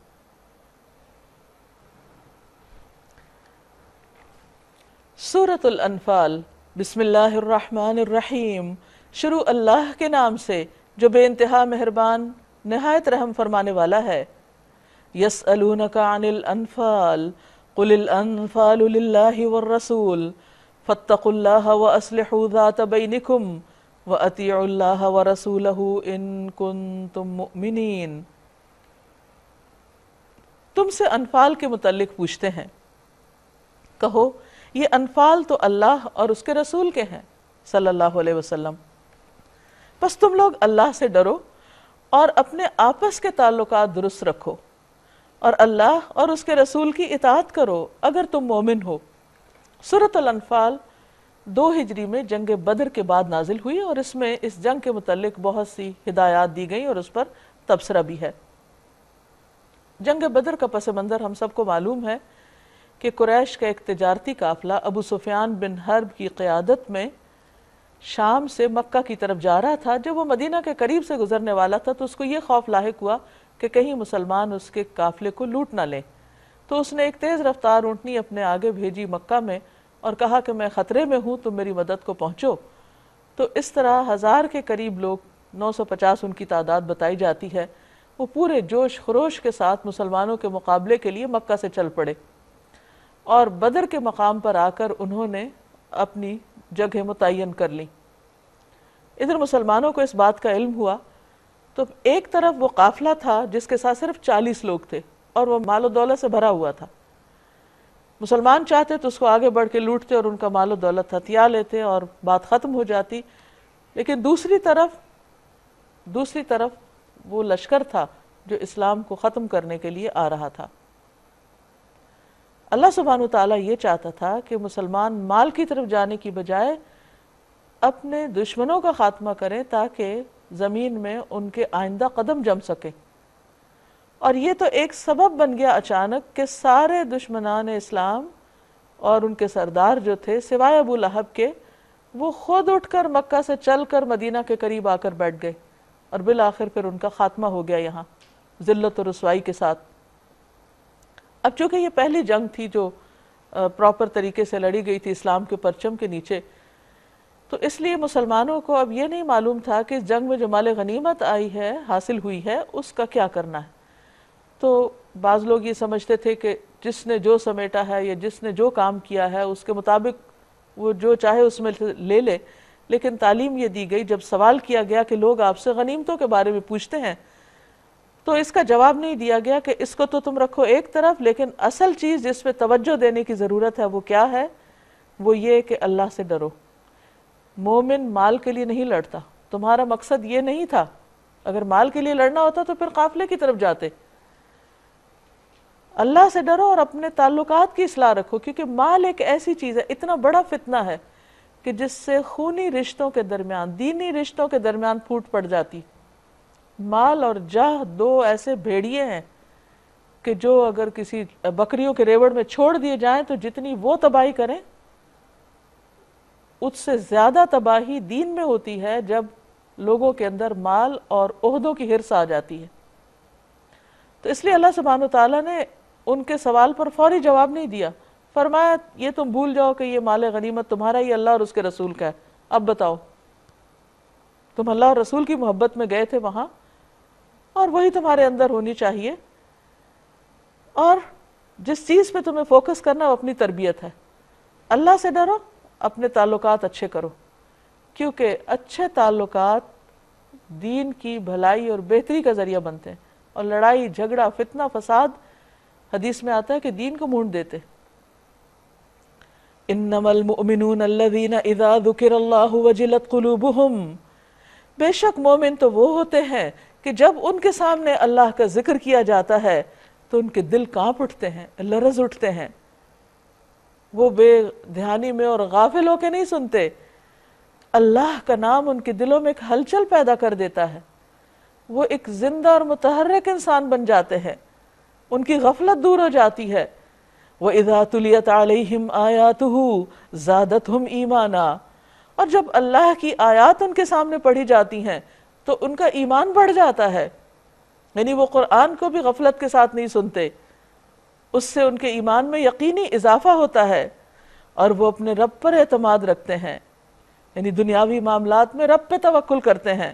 [SPEAKER 1] سورۃ الانفال۔ بسم اللہ الرحمن الرحیم۔ شروع اللہ کے نام سے جو بے انتہا مہربان نہایت رحم فرمانے والا ہے۔ یسألونک عن الانفال قل الانفال للہ والرسول فاتقوا اللہ واصلحوا ذات بینکم وَأَطِيعُوا اللَّهَ وَرَسُولَهُ إِن كُنتُم مُؤْمِنِينَ۔ تم سے انفال کے متعلق پوچھتے ہیں، کہو یہ انفال تو اللہ اور اس کے رسول کے ہیں صلی اللہ علیہ وسلم، پس تم لوگ اللہ سے ڈرو اور اپنے آپس کے تعلقات درست رکھو، اور اللہ اور اس کے رسول کی اطاعت کرو اگر تم مومن ہو۔ سورۃ الانفال 2 ہجری میں جنگ بدر کے بعد نازل ہوئی، اور اس میں اس جنگ کے متعلق بہت سی ہدایات دی گئیں اور اس پر تبصرہ بھی ہے۔ جنگ بدر کا پس منظر ہم سب کو معلوم ہے کہ قریش کا ایک تجارتی قافلہ ابو سفیان بن حرب کی قیادت میں شام سے مکہ کی طرف جا رہا تھا۔ جب وہ مدینہ کے قریب سے گزرنے والا تھا تو اس کو یہ خوف لاحق ہوا کہ کہیں مسلمان اس کے قافلے کو لوٹ نہ لیں، تو اس نے ایک تیز رفتار اونٹنی اپنے آگے بھیجی مکہ میں اور کہا کہ میں خطرے میں ہوں، تم میری مدد کو پہنچو۔ تو اس طرح 1000 کے قریب لوگ، 950 ان کی تعداد بتائی جاتی ہے، وہ پورے جوش خروش کے ساتھ مسلمانوں کے مقابلے کے لیے مکہ سے چل پڑے، اور بدر کے مقام پر آ کر انہوں نے اپنی جگہ متعین کر لی۔ ادھر مسلمانوں کو اس بات کا علم ہوا تو ایک طرف وہ قافلہ تھا جس کے ساتھ صرف 40 لوگ تھے اور وہ مال و دولت سے بھرا ہوا تھا۔ مسلمان چاہتے تو اس کو آگے بڑھ کے لوٹتے اور ان کا مال و دولت ہتھیا لیتے اور بات ختم ہو جاتی، لیکن دوسری طرف وہ لشکر تھا جو اسلام کو ختم کرنے کے لیے آ رہا تھا۔ اللہ سبحانہ وتعالیٰ یہ چاہتا تھا کہ مسلمان مال کی طرف جانے کی بجائے اپنے دشمنوں کا خاتمہ کریں تاکہ زمین میں ان کے آئندہ قدم جم سکے، اور یہ تو ایک سبب بن گیا اچانک کہ سارے دشمنان اسلام اور ان کے سردار جو تھے سوائے ابو لہب کے، وہ خود اٹھ کر مکہ سے چل کر مدینہ کے قریب آ کر بیٹھ گئے اور بالآخر پھر ان کا خاتمہ ہو گیا یہاں ذلت و رسوائی کے ساتھ۔ اب چونکہ یہ پہلی جنگ تھی جو پراپر طریقے سے لڑی گئی تھی اسلام کے پرچم کے نیچے، تو اس لیے مسلمانوں کو اب یہ نہیں معلوم تھا کہ اس جنگ میں جو مال غنیمت آئی ہے، حاصل ہوئی ہے، اس کا کیا کرنا ہے۔ تو بعض لوگ یہ سمجھتے تھے کہ جس نے جو سمیٹا ہے یا جس نے جو کام کیا ہے اس کے مطابق وہ جو چاہے اس میں لے لے، لیکن تعلیم یہ دی گئی جب سوال کیا گیا کہ لوگ آپ سے غنیمتوں کے بارے میں پوچھتے ہیں تو اس کا جواب نہیں دیا گیا کہ اس کو تو تم رکھو ایک طرف، لیکن اصل چیز جس پہ توجہ دینے کی ضرورت ہے وہ کیا ہے؟ وہ یہ کہ اللہ سے ڈرو۔ مومن مال کے لیے نہیں لڑتا، تمہارا مقصد یہ نہیں تھا۔ اگر مال کے لیے لڑنا ہوتا تو پھر قافلے کی طرف جاتے۔ اللہ سے ڈرو اور اپنے تعلقات کی اصلاح رکھو، کیونکہ مال ایک ایسی چیز ہے، اتنا بڑا فتنہ ہے کہ جس سے خونی رشتوں کے درمیان، دینی رشتوں کے درمیان پھوٹ پڑ جاتی۔ مال اور جاہ دو ایسے بھیڑیے ہیں کہ جو اگر کسی بکریوں کے ریوڑ میں چھوڑ دیے جائیں تو جتنی وہ تباہی کریں، اس سے زیادہ تباہی دین میں ہوتی ہے جب لوگوں کے اندر مال اور عہدوں کی ہرس آ جاتی ہے۔ تو اس لیے اللہ سبحانہ وتعالیٰ نے ان کے سوال پر فوری جواب نہیں دیا، فرمایا یہ تم بھول جاؤ کہ یہ مال غنیمت تمہارا ہی اللہ اور اس کے رسول کا ہے، اب بتاؤ تم اللہ اور رسول کی محبت میں گئے تھے وہاں، اور وہی تمہارے اندر ہونی چاہیے، اور جس چیز پہ تمہیں فوکس کرنا وہ اپنی تربیت ہے۔ اللہ سے ڈرو، اپنے تعلقات اچھے کرو، کیونکہ اچھے تعلقات دین کی بھلائی اور بہتری کا ذریعہ بنتے ہیں، اور لڑائی جھگڑا فتنہ فساد حدیث میں آتا ہے کہ دین کو مونڈ دیتے۔ انما المؤمنون الذین اذا ذکر اللہ وجلت قلوبہم، بے شک مومن تو وہ ہوتے ہیں کہ جب ان کے سامنے اللہ کا ذکر کیا جاتا ہے تو ان کے دل کانپ اٹھتے ہیں، لرز اٹھتے ہیں۔ وہ بے دھیانی میں اور غافل ہو کے نہیں سنتے، اللہ کا نام ان کے دلوں میں ایک ہلچل پیدا کر دیتا ہے، وہ ایک زندہ اور متحرک انسان بن جاتے ہیں، ان کی غفلت دور ہو جاتی ہے۔ وَإِذَا تُلِيَتْ عَلَيْهِمْ آيَاتُهُ زَادَتْهُمْ إِيمَانًا، اور جب اللہ کی آیات ان کے سامنے پڑھی جاتی ہیں تو ان کا ایمان بڑھ جاتا ہے، یعنی وہ قرآن کو بھی غفلت کے ساتھ نہیں سنتے، اس سے ان کے ایمان میں یقینی اضافہ ہوتا ہے، اور وہ اپنے رب پر اعتماد رکھتے ہیں، یعنی دنیاوی معاملات میں رب پہ توکل کرتے ہیں۔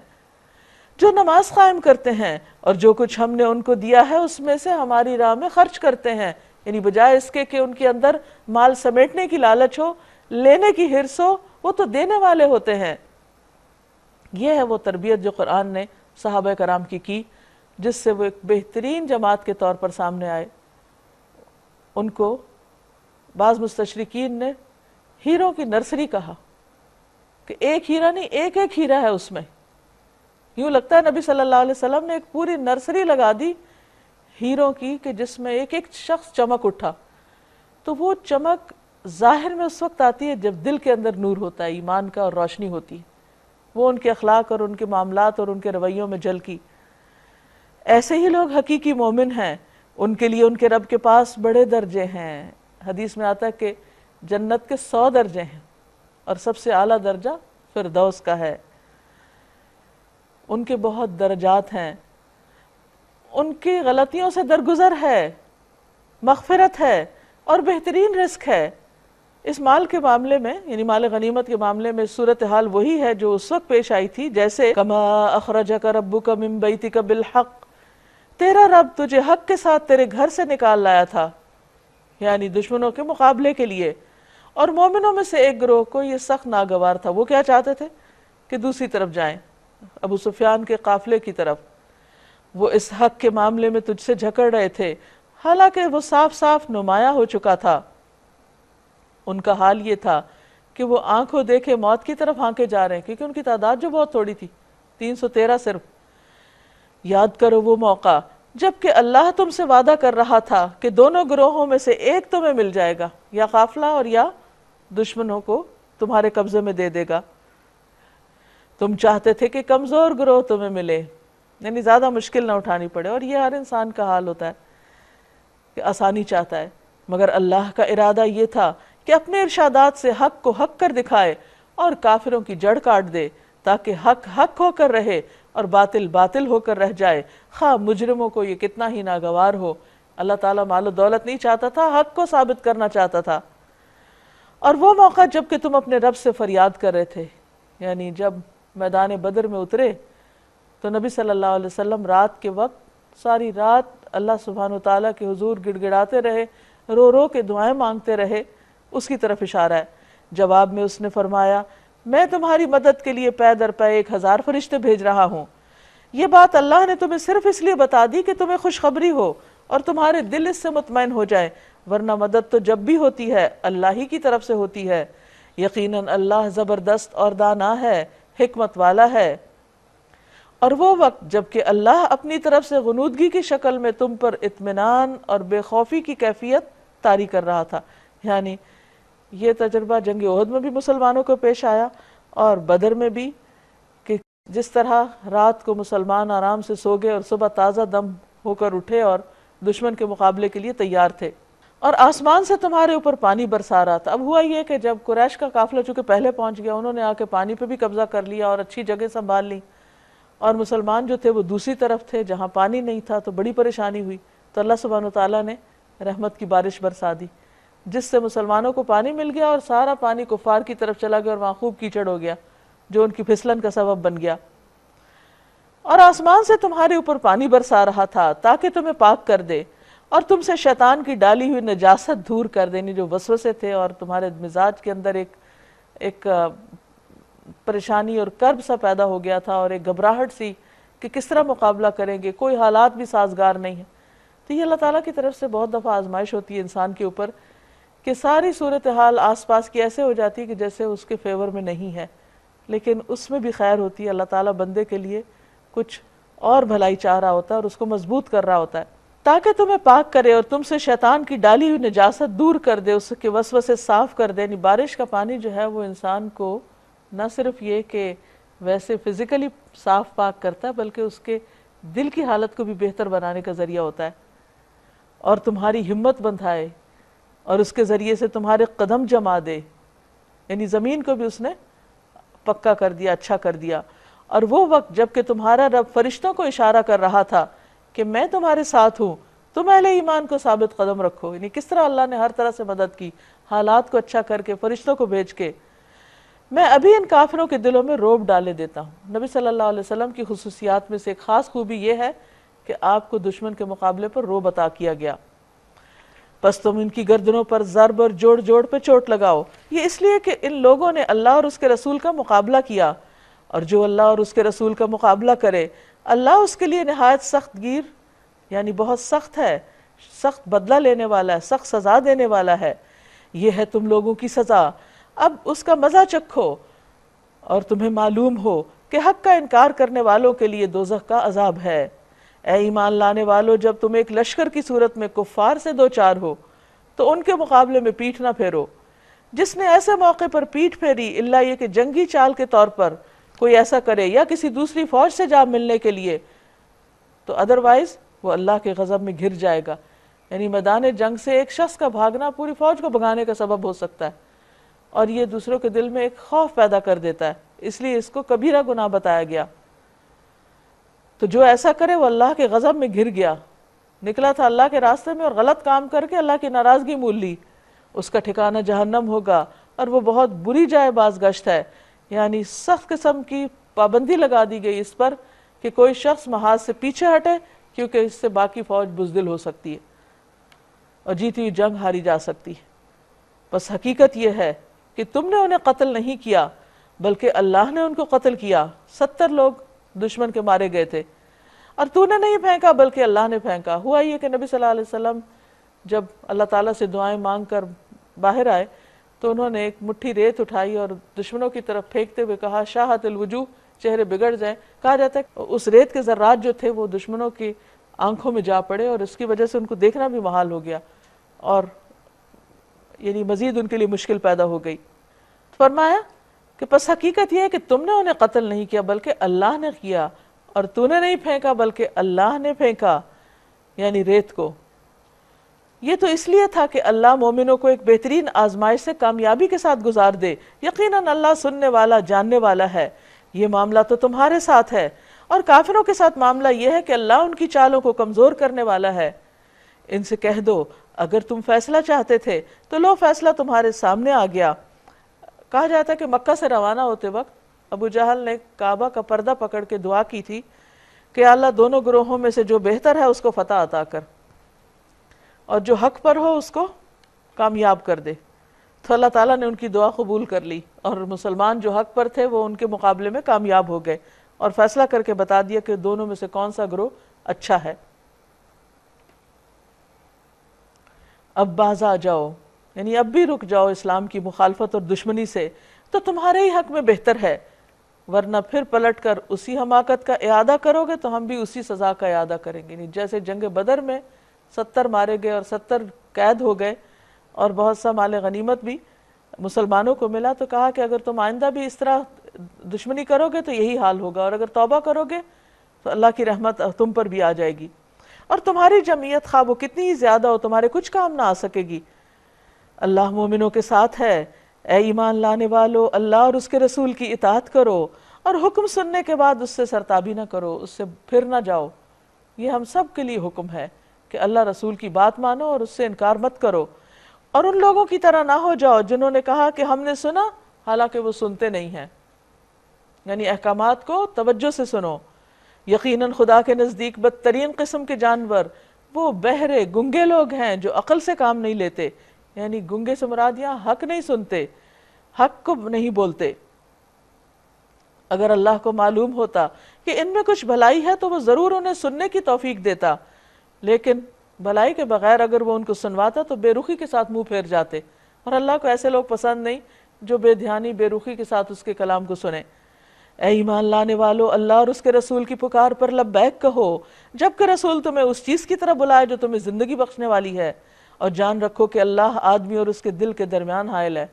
[SPEAKER 1] جو نماز قائم کرتے ہیں اور جو کچھ ہم نے ان کو دیا ہے اس میں سے ہماری راہ میں خرچ کرتے ہیں، یعنی بجائے اس کے کہ ان کے اندر مال سمیٹنے کی لالچ ہو، لینے کی حرص ہو، وہ تو دینے والے ہوتے ہیں۔ یہ ہے وہ تربیت جو قرآن نے صحابہ کرام کی جس سے وہ ایک بہترین جماعت کے طور پر سامنے آئے۔ ان کو بعض مستشرقین نے ہیروں کی نرسری کہا کہ ایک ہیرا نہیں، ایک ایک ہیرا ہے اس میں۔ یوں لگتا ہے نبی صلی اللہ علیہ وسلم نے ایک پوری نرسری لگا دی ہیروں کی کہ جس میں ایک ایک شخص چمک اٹھا۔ تو وہ چمک ظاہر میں اس وقت آتی ہے جب دل کے اندر نور ہوتا ہے، ایمان کا، اور روشنی ہوتی ہے، وہ ان کے اخلاق اور ان کے معاملات اور ان کے رویوں میں جھلکی۔ ایسے ہی لوگ حقیقی مومن ہیں، ان کے لیے ان کے رب کے پاس بڑے درجے ہیں۔ حدیث میں آتا ہے کہ جنت کے 100 درجے ہیں اور سب سے اعلیٰ درجہ فردوس کا ہے۔ ان کے بہت درجات ہیں، ان کی غلطیوں سے درگزر ہے، مغفرت ہے اور بہترین رزق ہے۔ اس مال کے معاملے میں، یعنی مال غنیمت کے معاملے میں صورتحال وہی ہے جو اس وقت پیش آئی تھی، جیسے کما اخرجک ربک من بیتک بالحق، تیرا رب تجھے حق کے ساتھ تیرے گھر سے نکال لایا تھا، یعنی دشمنوں کے مقابلے کے لیے۔ اور مومنوں میں سے ایک گروہ کو یہ سخت ناگوار تھا، وہ کیا چاہتے تھے کہ دوسری طرف جائیں، ابو سفیان کے قافلے کی طرف۔ وہ اس حق کے معاملے میں تجھ سے جھکڑ رہے تھے، حالانکہ وہ صاف صاف نمایاں ہو چکا تھا۔ ان کا حال یہ تھا کہ وہ آنکھوں دیکھے موت کی طرف ہانکے جا رہے ہیں، کیونکہ ان کی تعداد جو بہت تھوڑی تھی، 313 صرف۔ یاد کرو وہ موقع جبکہ اللہ تم سے وعدہ کر رہا تھا کہ دونوں گروہوں میں سے ایک تمہیں مل جائے گا، یا قافلہ اور یا دشمنوں کو تمہارے قبضے میں دے دے گا۔ تم چاہتے تھے کہ کمزور گروہ تمہیں ملے، یعنی زیادہ مشکل نہ اٹھانی پڑے، اور یہ ہر انسان کا حال ہوتا ہے کہ آسانی چاہتا ہے، مگر اللہ کا ارادہ یہ تھا کہ اپنے ارشادات سے حق کو حق کر دکھائے اور کافروں کی جڑ کاٹ دے، تاکہ حق حق ہو کر رہے اور باطل باطل ہو کر رہ جائے، خواہ مجرموں کو یہ کتنا ہی ناگوار ہو۔ اللہ تعالیٰ مال و دولت نہیں چاہتا تھا، حق کو ثابت کرنا چاہتا تھا۔ اور وہ موقع جب کہ تم اپنے رب سے فریاد کر رہے تھے، یعنی جب میدان بدر میں اترے تو نبی صلی اللہ علیہ وسلم رات کے وقت ساری رات اللہ سبحانہ وتعالیٰ کے حضور گڑ گڑاتے رہے، رو رو کے دعائیں مانگتے رہے۔ اس کی طرف اشارہ ہے۔ جواب میں اس نے فرمایا، میں تمہاری مدد کے لیے پے در پے 1000 فرشتے بھیج رہا ہوں۔ یہ بات اللہ نے تمہیں صرف اس لیے بتا دی کہ تمہیں خوشخبری ہو اور تمہارے دل اس سے مطمئن ہو جائے، ورنہ مدد تو جب بھی ہوتی ہے اللہ ہی کی طرف سے ہوتی ہے۔ یقیناً اللہ زبردست اور دانا ہے، حکمت والا ہے۔ اور وہ وقت جب کہ اللہ اپنی طرف سے غنودگی کی شکل میں تم پر اطمینان اور بے خوفی کی کیفیت طاری کر رہا تھا، یعنی یہ تجربہ جنگ احد میں بھی مسلمانوں کو پیش آیا اور بدر میں بھی، کہ جس طرح رات کو مسلمان آرام سے سو گئے اور صبح تازہ دم ہو کر اٹھے اور دشمن کے مقابلے کے لیے تیار تھے، اور آسمان سے تمہارے اوپر پانی برسا رہا تھا۔ اب ہوا یہ کہ جب قریش کا قافلہ چونکہ پہلے پہنچ گیا، انہوں نے آ کے پانی پہ بھی قبضہ کر لیا اور اچھی جگہ سنبھال لی، اور مسلمان جو تھے وہ دوسری طرف تھے جہاں پانی نہیں تھا، تو بڑی پریشانی ہوئی۔ تو اللہ سبحانہ وتعالیٰ نے رحمت کی بارش برسا دی، جس سے مسلمانوں کو پانی مل گیا اور سارا پانی کفار کی طرف چلا گیا اور وہاں خوب کیچڑ ہو گیا، جو ان کی پھسلن کا سبب بن گیا۔ اور آسمان سے تمہارے اوپر پانی برسا رہا تھا تاکہ تمہیں پاک کر دے اور تم سے شیطان کی ڈالی ہوئی نجاست دور کر دینی، جو وسوسے تھے اور تمہارے مزاج کے اندر ایک پریشانی اور کرب سا پیدا ہو گیا تھا، اور ایک گھبراہٹ سی کہ کس طرح مقابلہ کریں گے، کوئی حالات بھی سازگار نہیں ہے۔ تو یہ اللہ تعالیٰ کی طرف سے بہت دفعہ آزمائش ہوتی ہے انسان کے اوپر، کہ ساری صورتحال آس پاس کی ایسے ہو جاتی ہے کہ جیسے اس کے فیور میں نہیں ہے، لیکن اس میں بھی خیر ہوتی ہے۔ اللہ تعالیٰ بندے کے لیے کچھ اور بھلائی چاہ رہا ہوتا ہے اور اس کو مضبوط کر رہا ہوتا ہے، تاکہ تمہیں پاک کرے اور تم سے شیطان کی ڈالی ہوئی نجاست دور کر دے، اس کے وسوسے صاف کر دے۔ یعنی بارش کا پانی جو ہے وہ انسان کو نہ صرف یہ کہ ویسے فزیکلی صاف پاک کرتا ہے، بلکہ اس کے دل کی حالت کو بھی بہتر بنانے کا ذریعہ ہوتا ہے، اور تمہاری ہمت بندھائے اور اس کے ذریعے سے تمہارے قدم جما دے، یعنی زمین کو بھی اس نے پکا کر دیا، اچھا کر دیا۔ اور وہ وقت جب کہ تمہارا رب فرشتوں کو اشارہ کر رہا تھا کہ میں تمہارے ساتھ ہوں، تم اہل ایمان کو ثابت قدم رکھو، یعنی کس طرح اللہ نے ہر طرح سے مدد کی، حالات کو اچھا کر کے، فرشتوں کو بھیج کے۔ میں ابھی ان کافروں کے دلوں میں روب ڈالے دیتا ہوں۔ نبی صلی اللہ علیہ وسلم کی خصوصیات میں سے ایک خاص خوبی یہ ہے کہ آپ کو دشمن کے مقابلے پر روب عطا کیا گیا۔ پس تم ان کی گردنوں پر ضرب اور جوڑ جوڑ پہ چوٹ لگاؤ، یہ اس لیے کہ ان لوگوں نے اللہ اور اس کے رسول کا مقابلہ کیا، اور جو اللہ اور اس کے رسول کا مقابلہ کرے اللہ اس کے لیے نہایت سخت گیر، یعنی بہت سخت ہے، سخت بدلہ لینے والا ہے، سخت سزا دینے والا ہے۔ یہ ہے تم لوگوں کی سزا، اب اس کا مزہ چکھو، اور تمہیں معلوم ہو کہ حق کا انکار کرنے والوں کے لیے دوزخ کا عذاب ہے۔ اے ایمان لانے والو، جب تم ایک لشکر کی صورت میں کفار سے دو چار ہو تو ان کے مقابلے میں پیٹھ نہ پھیرو۔ جس نے ایسے موقع پر پیٹھ پھیری، اللہ یہ کہ جنگی چال کے طور پر کوئی ایسا کرے یا کسی دوسری فوج سے جا ملنے کے لیے، تو ادروائز وہ اللہ کے غضب میں گھر جائے گا۔ یعنی میدان جنگ سے ایک شخص کا بھاگنا پوری فوج کو بھگانے کا سبب ہو سکتا ہے، اور یہ دوسروں کے دل میں ایک خوف پیدا کر دیتا ہے، اس لیے اس کو کبیرہ گناہ بتایا گیا۔ تو جو ایسا کرے وہ اللہ کے غضب میں گھر گیا، نکلا تھا اللہ کے راستے میں اور غلط کام کر کے اللہ کی ناراضگی مول لی، اس کا ٹھکانہ جہنم ہوگا، اور وہ بہت بری جائے بازگشت ہے۔ یعنی سخت قسم کی پابندی لگا دی گئی اس پر کہ کوئی شخص محاذ سے پیچھے ہٹے، کیونکہ اس سے باقی فوج بزدل ہو سکتی ہے اور جیتی ہوئی جنگ ہاری جا سکتی ہے۔ بس حقیقت یہ ہے کہ تم نے انہیں قتل نہیں کیا بلکہ اللہ نے ان کو قتل کیا۔ 70 لوگ دشمن کے مارے گئے تھے، اور تو نے نہیں پھینکا بلکہ اللہ نے پھینکا۔ ہوا یہ کہ نبی صلی اللہ علیہ وسلم جب اللہ تعالیٰ سے دعائیں مانگ کر باہر آئے تو انہوں نے ایک مٹھی ریت اٹھائی اور دشمنوں کی طرف پھینکتے ہوئے کہا شاہت الوجوہ، چہرے بگڑ جائیں۔ کہا جاتا ہے اس ریت کے ذرات جو تھے وہ دشمنوں کی آنکھوں میں جا پڑے، اور اس کی وجہ سے ان کو دیکھنا بھی محال ہو گیا، اور یعنی مزید ان کے لیے مشکل پیدا ہو گئی۔ فرمایا کہ پس حقیقت یہ ہے کہ تم نے انہیں قتل نہیں کیا بلکہ اللہ نے کیا، اور تو نے نہیں پھینکا بلکہ اللہ نے پھینکا، یعنی ریت کو۔ یہ تو اس لیے تھا کہ اللہ مومنوں کو ایک بہترین آزمائش سے کامیابی کے ساتھ گزار دے۔ یقیناً اللہ سننے والا، جاننے والا ہے۔ یہ معاملہ تو تمہارے ساتھ ہے، اور کافروں کے ساتھ معاملہ یہ ہے کہ اللہ ان کی چالوں کو کمزور کرنے والا ہے۔ ان سے کہہ دو اگر تم فیصلہ چاہتے تھے تو لو فیصلہ تمہارے سامنے آ گیا۔ کہا جاتا ہے کہ مکہ سے روانہ ہوتے وقت ابو جہل نے کعبہ کا پردہ پکڑ کے دعا کی تھی کہ اللہ دونوں گروہوں میں سے جو بہتر ہے اس کو فتح عطا کر، اور جو حق پر ہو اس کو کامیاب کر دے۔ تو اللہ تعالیٰ نے ان کی دعا قبول کر لی، اور مسلمان جو حق پر تھے وہ ان کے مقابلے میں کامیاب ہو گئے، اور فیصلہ کر کے بتا دیا کہ دونوں میں سے کون سا گروہ اچھا ہے۔ اب باز آ جاؤ، یعنی اب بھی رک جاؤ اسلام کی مخالفت اور دشمنی سے، تو تمہارے ہی حق میں بہتر ہے، ورنہ پھر پلٹ کر اسی حماقت کا اعادہ کرو گے تو ہم بھی اسی سزا کا اعادہ کریں گے۔ جیسے جنگ بدر میں 70 مارے گئے اور 70 قید ہو گئے اور بہت سا مال غنیمت بھی مسلمانوں کو ملا، تو کہا کہ اگر تم آئندہ بھی اس طرح دشمنی کرو گے تو یہی حال ہوگا، اور اگر توبہ کرو گے تو اللہ کی رحمت تم پر بھی آ جائے گی، اور تمہاری جمعیت خواہ وہ کتنی ہی زیادہ ہو تمہارے کچھ کام نہ آ سکے گی۔ اللہ مومنوں کے ساتھ ہے، اے ایمان لانے والو اللہ اور اس کے رسول کی اطاعت کرو، اور حکم سننے کے بعد اس سے سرتابی نہ کرو، اس سے پھر نہ جاؤ۔ یہ ہم سب کے لیے حکم ہے کہ اللہ رسول کی بات مانو اور اس سے انکار مت کرو، اور ان لوگوں کی طرح نہ ہو جاؤ جنہوں نے کہا کہ ہم نے سنا حالانکہ وہ سنتے نہیں ہیں۔ یعنی احکامات کو توجہ سے سنو۔ یقیناً خدا کے نزدیک بدترین قسم کے جانور وہ بہرے گنگے لوگ ہیں جو عقل سے کام نہیں لیتے، یعنی گنگے سے مراد یہاں حق نہیں سنتے، حق کو نہیں بولتے۔ اگر اللہ کو معلوم ہوتا کہ ان میں کچھ بھلائی ہے تو وہ ضرور انہیں سننے کی توفیق دیتا، لیکن بھلائی کے بغیر اگر وہ ان کو سنواتا تو بے رخی کے ساتھ منہ پھیر جاتے، اور اللہ کو ایسے لوگ پسند نہیں جو بے دھیانی بے رخی کے ساتھ اس کے کلام کو سنیں۔ اے ایمان لانے والو اللہ اور اس کے رسول کی پکار پر لبیک کہو، جب کہ رسول تمہیں اس چیز کی طرف بلائے جو تمہیں زندگی بخشنے والی ہے، اور جان رکھو کہ اللہ آدمی اور اس کے دل کے درمیان حائل ہے۔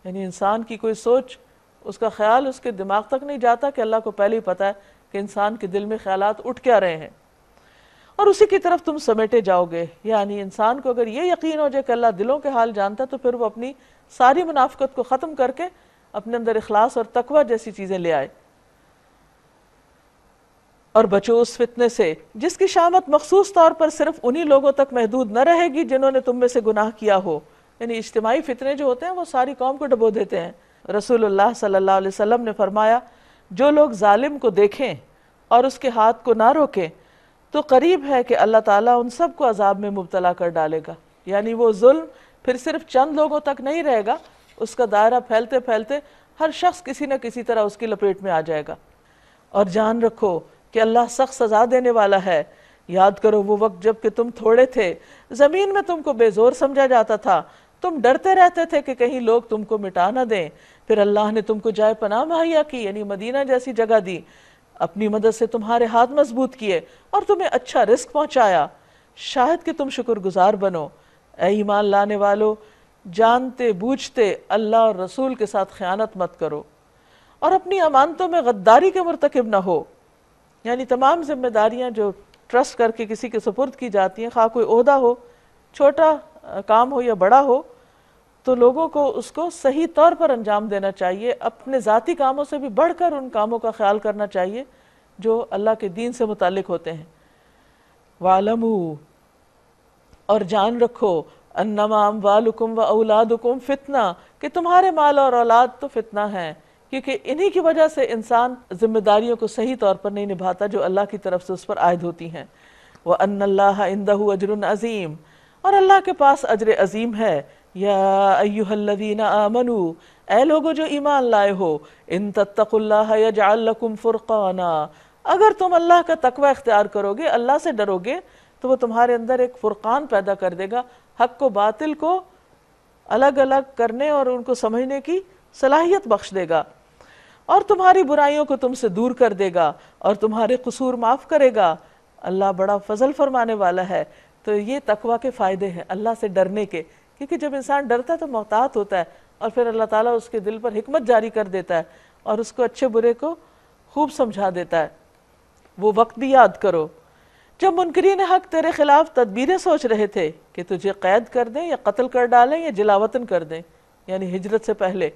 [SPEAKER 1] یعنی انسان کی کوئی سوچ، اس کا خیال اس کے دماغ تک نہیں جاتا کہ اللہ کو پہلے ہی پتہ ہے کہ انسان کے دل میں خیالات اٹھ کیا رہے ہیں، اور اسی کی طرف تم سمیٹے جاؤ گے۔ یعنی انسان کو اگر یہ یقین ہو جائے کہ اللہ دلوں کے حال جانتا تو پھر وہ اپنی ساری منافقت کو ختم کر کے اپنے اندر اخلاص اور تقوی جیسی چیزیں لے آئے۔ اور بچو اس فتنے سے جس کی شامت مخصوص طور پر صرف انہی لوگوں تک محدود نہ رہے گی جنہوں نے تم میں سے گناہ کیا ہو۔ یعنی اجتماعی فتنے جو ہوتے ہیں وہ ساری قوم کو ڈبو دیتے ہیں۔ رسول اللہ صلی اللہ علیہ وسلم نے فرمایا، جو لوگ ظالم کو دیکھیں اور اس کے ہاتھ کو نہ روکیں تو قریب ہے کہ اللہ تعالیٰ ان سب کو عذاب میں مبتلا کر ڈالے گا۔ یعنی وہ ظلم پھر صرف چند لوگوں تک نہیں رہے گا، اس کا دائرہ پھیلتے پھیلتے ہر شخص کسی نہ کسی طرح اس کی لپیٹ میں آ جائے گا۔ اور جان رکھو کہ اللہ سخت سزا دینے والا ہے۔ یاد کرو وہ وقت جب کہ تم تھوڑے تھے، زمین میں تم کو بے زور سمجھا جاتا تھا، تم ڈرتے رہتے تھے کہ کہیں لوگ تم کو مٹا نہ دیں، پھر اللہ نے تم کو جائے پناہ مہیا کی، یعنی مدینہ جیسی جگہ دی، اپنی مدد سے تمہارے ہاتھ مضبوط کیے اور تمہیں اچھا رزق پہنچایا، شاید کہ تم شکر گزار بنو۔ اے ایمان لانے والو جانتے بوجھتے اللہ اور رسول کے ساتھ خیانت مت کرو، اور اپنی امانتوں میں غداری کے مرتکب نہ ہو۔ یعنی تمام ذمہ داریاں جو ٹرسٹ کر کے کسی کے سپرد کی جاتی ہیں، خواہ کوئی عہدہ ہو، چھوٹا کام ہو یا بڑا ہو، تو لوگوں کو اس کو صحیح طور پر انجام دینا چاہیے، اپنے ذاتی کاموں سے بھی بڑھ کر ان کاموں کا خیال کرنا چاہیے جو اللہ کے دین سے متعلق ہوتے ہیں۔ وَاعْلَمُوا، اور جان رکھو، انما اموالکم و اولادکم فتنہ، کہ تمہارے مال اور اولاد تو فتنہ ہیں، کیونکہ انہی کی وجہ سے انسان ذمہ داریوں کو صحیح طور پر نہیں نبھاتا جو اللہ کی طرف سے اس پر عائد ہوتی ہیں۔ وَأَنَّ اللَّهَ عِنْدَهُ أَجْرٌ عَظِيمٌ، اور اللہ کے پاس اجر عظیم ہے۔ یا ایھا الذین آمنوا، اے لوگو جو ایمان لائے ہو، ان تتقوا اللہ یجعل لکم فرقانا، اگر تم اللہ کا تقوی اختیار کرو گے، اللہ سے ڈرو گے، تو وہ تمہارے اندر ایک فرقان پیدا کر دے گا، حق و باطل کو الگ الگ کرنے اور ان کو سمجھنے کی صلاحیت بخش دے گا، اور تمہاری برائیوں کو تم سے دور کر دے گا، اور تمہارے قصور معاف کرے گا۔ اللہ بڑا فضل فرمانے والا ہے۔ تو یہ تقوی کے فائدے ہیں اللہ سے ڈرنے کے، کیونکہ جب انسان ڈرتا ہے تو محتاط ہوتا ہے، اور پھر اللہ تعالیٰ اس کے دل پر حکمت جاری کر دیتا ہے اور اس کو اچھے برے کو خوب سمجھا دیتا ہے۔ وہ وقت بھی یاد کرو جب منکرین حق تیرے خلاف تدبیریں سوچ رہے تھے کہ تجھے قید کر دیں یا قتل کر ڈالیں یا جلاوطن کر دیں، یعنی ہجرت سے پہلے۔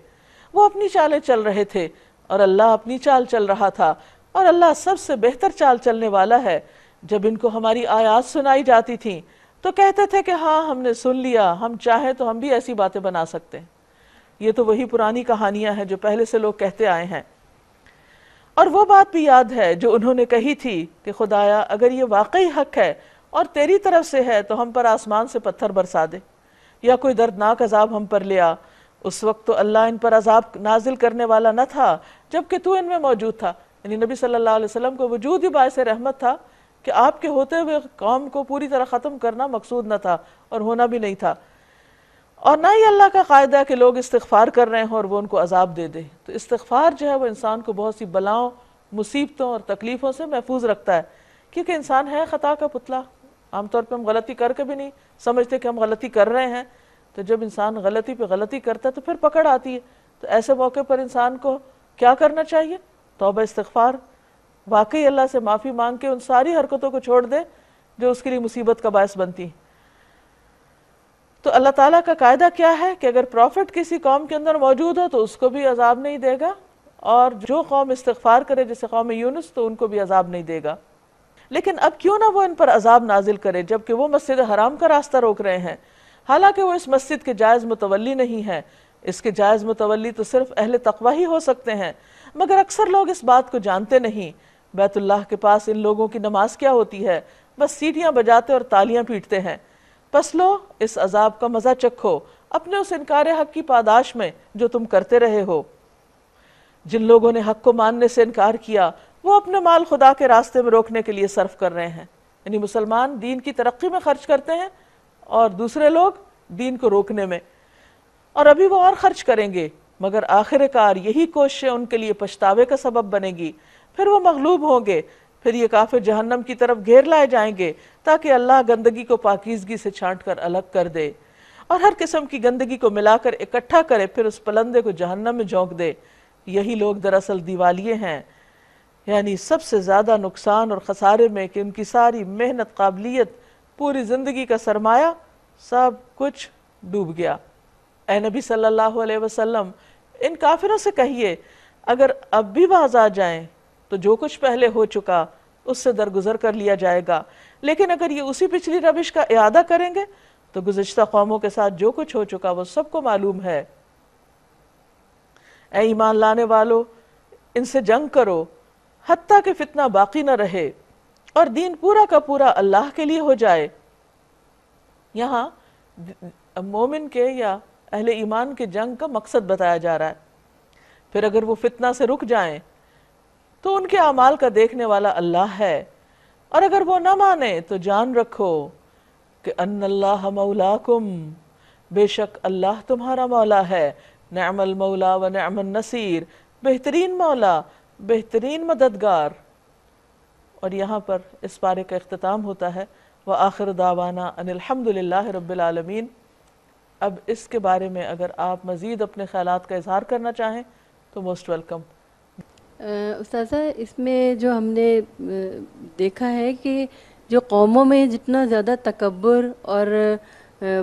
[SPEAKER 1] وہ اپنی چالیں چل رہے تھے اور اللہ اپنی چال چل رہا تھا، اور اللہ سب سے بہتر چال چلنے والا ہے۔ جب ان کو ہماری آیات سنائی جاتی تھیں تو کہتے تھے کہ ہاں ہم نے سن لیا، ہم چاہیں تو ہم بھی ایسی باتیں بنا سکتے ہیں۔ یہ تو وہی پرانی کہانیاں ہیں جو پہلے سے لوگ کہتے آئے ہیں۔ اور وہ بات بھی یاد ہے جو انہوں نے کہی تھی کہ خدایا اگر یہ واقعی حق ہے اور تیری طرف سے ہے تو ہم پر آسمان سے پتھر برسا دے یا کوئی دردناک عذاب ہم پر لے آ۔ اس وقت تو اللہ ان پر عذاب نازل کرنے والا نہ تھا جبکہ تو ان میں موجود تھا، یعنی نبی صلی اللہ علیہ وسلم کو وجود ہی باعث رحمت تھا کہ آپ کے ہوتے ہوئے قوم کو پوری طرح ختم کرنا مقصود نہ تھا اور ہونا بھی نہیں تھا، اور نہ ہی اللہ کا قاعدہ ہے کہ لوگ استغفار کر رہے ہیں اور وہ ان کو عذاب دے دے۔ تو استغفار جو ہے وہ انسان کو بہت سی بلاؤں، مصیبتوں اور تکلیفوں سے محفوظ رکھتا ہے، کیونکہ انسان ہے خطا کا پتلا۔ عام طور پہ ہم غلطی کر کے بھی نہیں سمجھتے کہ ہم غلطی کر رہے ہیں، تو جب انسان غلطی پہ غلطی کرتا ہے تو پھر پکڑ آتی ہے۔ تو ایسے موقع پر انسان کو کیا کرنا چاہیے؟ توبہ استغفار، واقعی اللہ سے معافی مانگ کے ان ساری حرکتوں کو چھوڑ دے جو اس کے لیے مصیبت کا باعث بنتی ہیں۔ تو اللہ تعالیٰ کا قاعدہ کیا ہے کہ اگر پروفٹ کسی قوم کے اندر موجود ہو تو اس کو بھی عذاب نہیں دے گا، اور جو قوم استغفار کرے جیسے قوم یونس تو ان کو بھی عذاب نہیں دے گا۔ لیکن اب کیوں نہ وہ ان پر عذاب نازل کرے جبکہ وہ مسجد حرام کا راستہ روک رہے ہیں، حالانکہ وہ اس مسجد کے جائز متولی نہیں ہیں۔ اس کے جائز متولی تو صرف اہل تقوی ہی ہو سکتے ہیں، مگر اکثر لوگ اس بات کو جانتے نہیں۔ بیت اللہ کے پاس ان لوگوں کی نماز کیا ہوتی ہے؟ بس سیٹیاں بجاتے اور تالیاں پیٹتے ہیں۔ پس لو اس عذاب کا مزہ چکھو اپنے اس انکار حق کی پاداش میں جو تم کرتے رہے ہو۔ جن لوگوں نے حق کو ماننے سے انکار کیا وہ اپنے مال خدا کے راستے میں روکنے کے لیے صرف کر رہے ہیں، یعنی مسلمان دین کی ترقی میں خرچ کرتے ہیں اور دوسرے لوگ دین کو روکنے میں، اور ابھی وہ اور خرچ کریں گے، مگر آخر کار یہی کوششیں ان کے لیے پچھتاوے کا سبب بنے گی۔ پھر وہ مغلوب ہوں گے، پھر یہ کافر جہنم کی طرف گھیر لائے جائیں گے تاکہ اللہ گندگی کو پاکیزگی سے چھانٹ کر الگ کر دے اور ہر قسم کی گندگی کو ملا کر اکٹھا کرے، پھر اس پلندے کو جہنم میں جھونک دے۔ یہی لوگ دراصل دیوالیے ہیں، یعنی سب سے زیادہ نقصان اور خسارے میں کہ ان کی ساری محنت، قابلیت، پوری زندگی کا سرمایہ سب کچھ ڈوب گیا۔ اے نبی صلی اللہ علیہ وسلم ان کافروں سے کہیے اگر اب بھی باز آ جائیں تو جو کچھ پہلے ہو چکا اس سے درگزر کر لیا جائے گا، لیکن اگر یہ اسی پچھلی روش کا اعادہ کریں گے تو گزشتہ قوموں کے ساتھ جو کچھ ہو چکا وہ سب کو معلوم ہے۔ اے ایمان لانے والو ان سے جنگ کرو حتیٰ کہ فتنہ باقی نہ رہے اور دین پورا کا پورا اللہ کے لیے ہو جائے۔ یہاں مومن کے یا اہل ایمان کے جنگ کا مقصد بتایا جا رہا ہے۔ پھر اگر وہ فتنہ سے رک جائیں تو ان کے اعمال کا دیکھنے والا اللہ ہے، اور اگر وہ نہ مانے تو جان رکھو کہ ان اللہ مولاکم، بے شک اللہ تمہارا مولا ہے، نعم المولا و نعم النصیر، بہترین مولا، بہترین مددگار۔ اور یہاں پر اس پارے کا اختتام ہوتا ہے وآخر دعوانا ان الحمد للہ رب العالمین۔ اب اس کے بارے میں اگر آپ مزید اپنے خیالات کا اظہار کرنا چاہیں تو موسٹ ویلکم۔
[SPEAKER 2] استاذہ اس میں جو ہم نے دیکھا ہے کہ جو قوموں میں جتنا زیادہ تکبر اور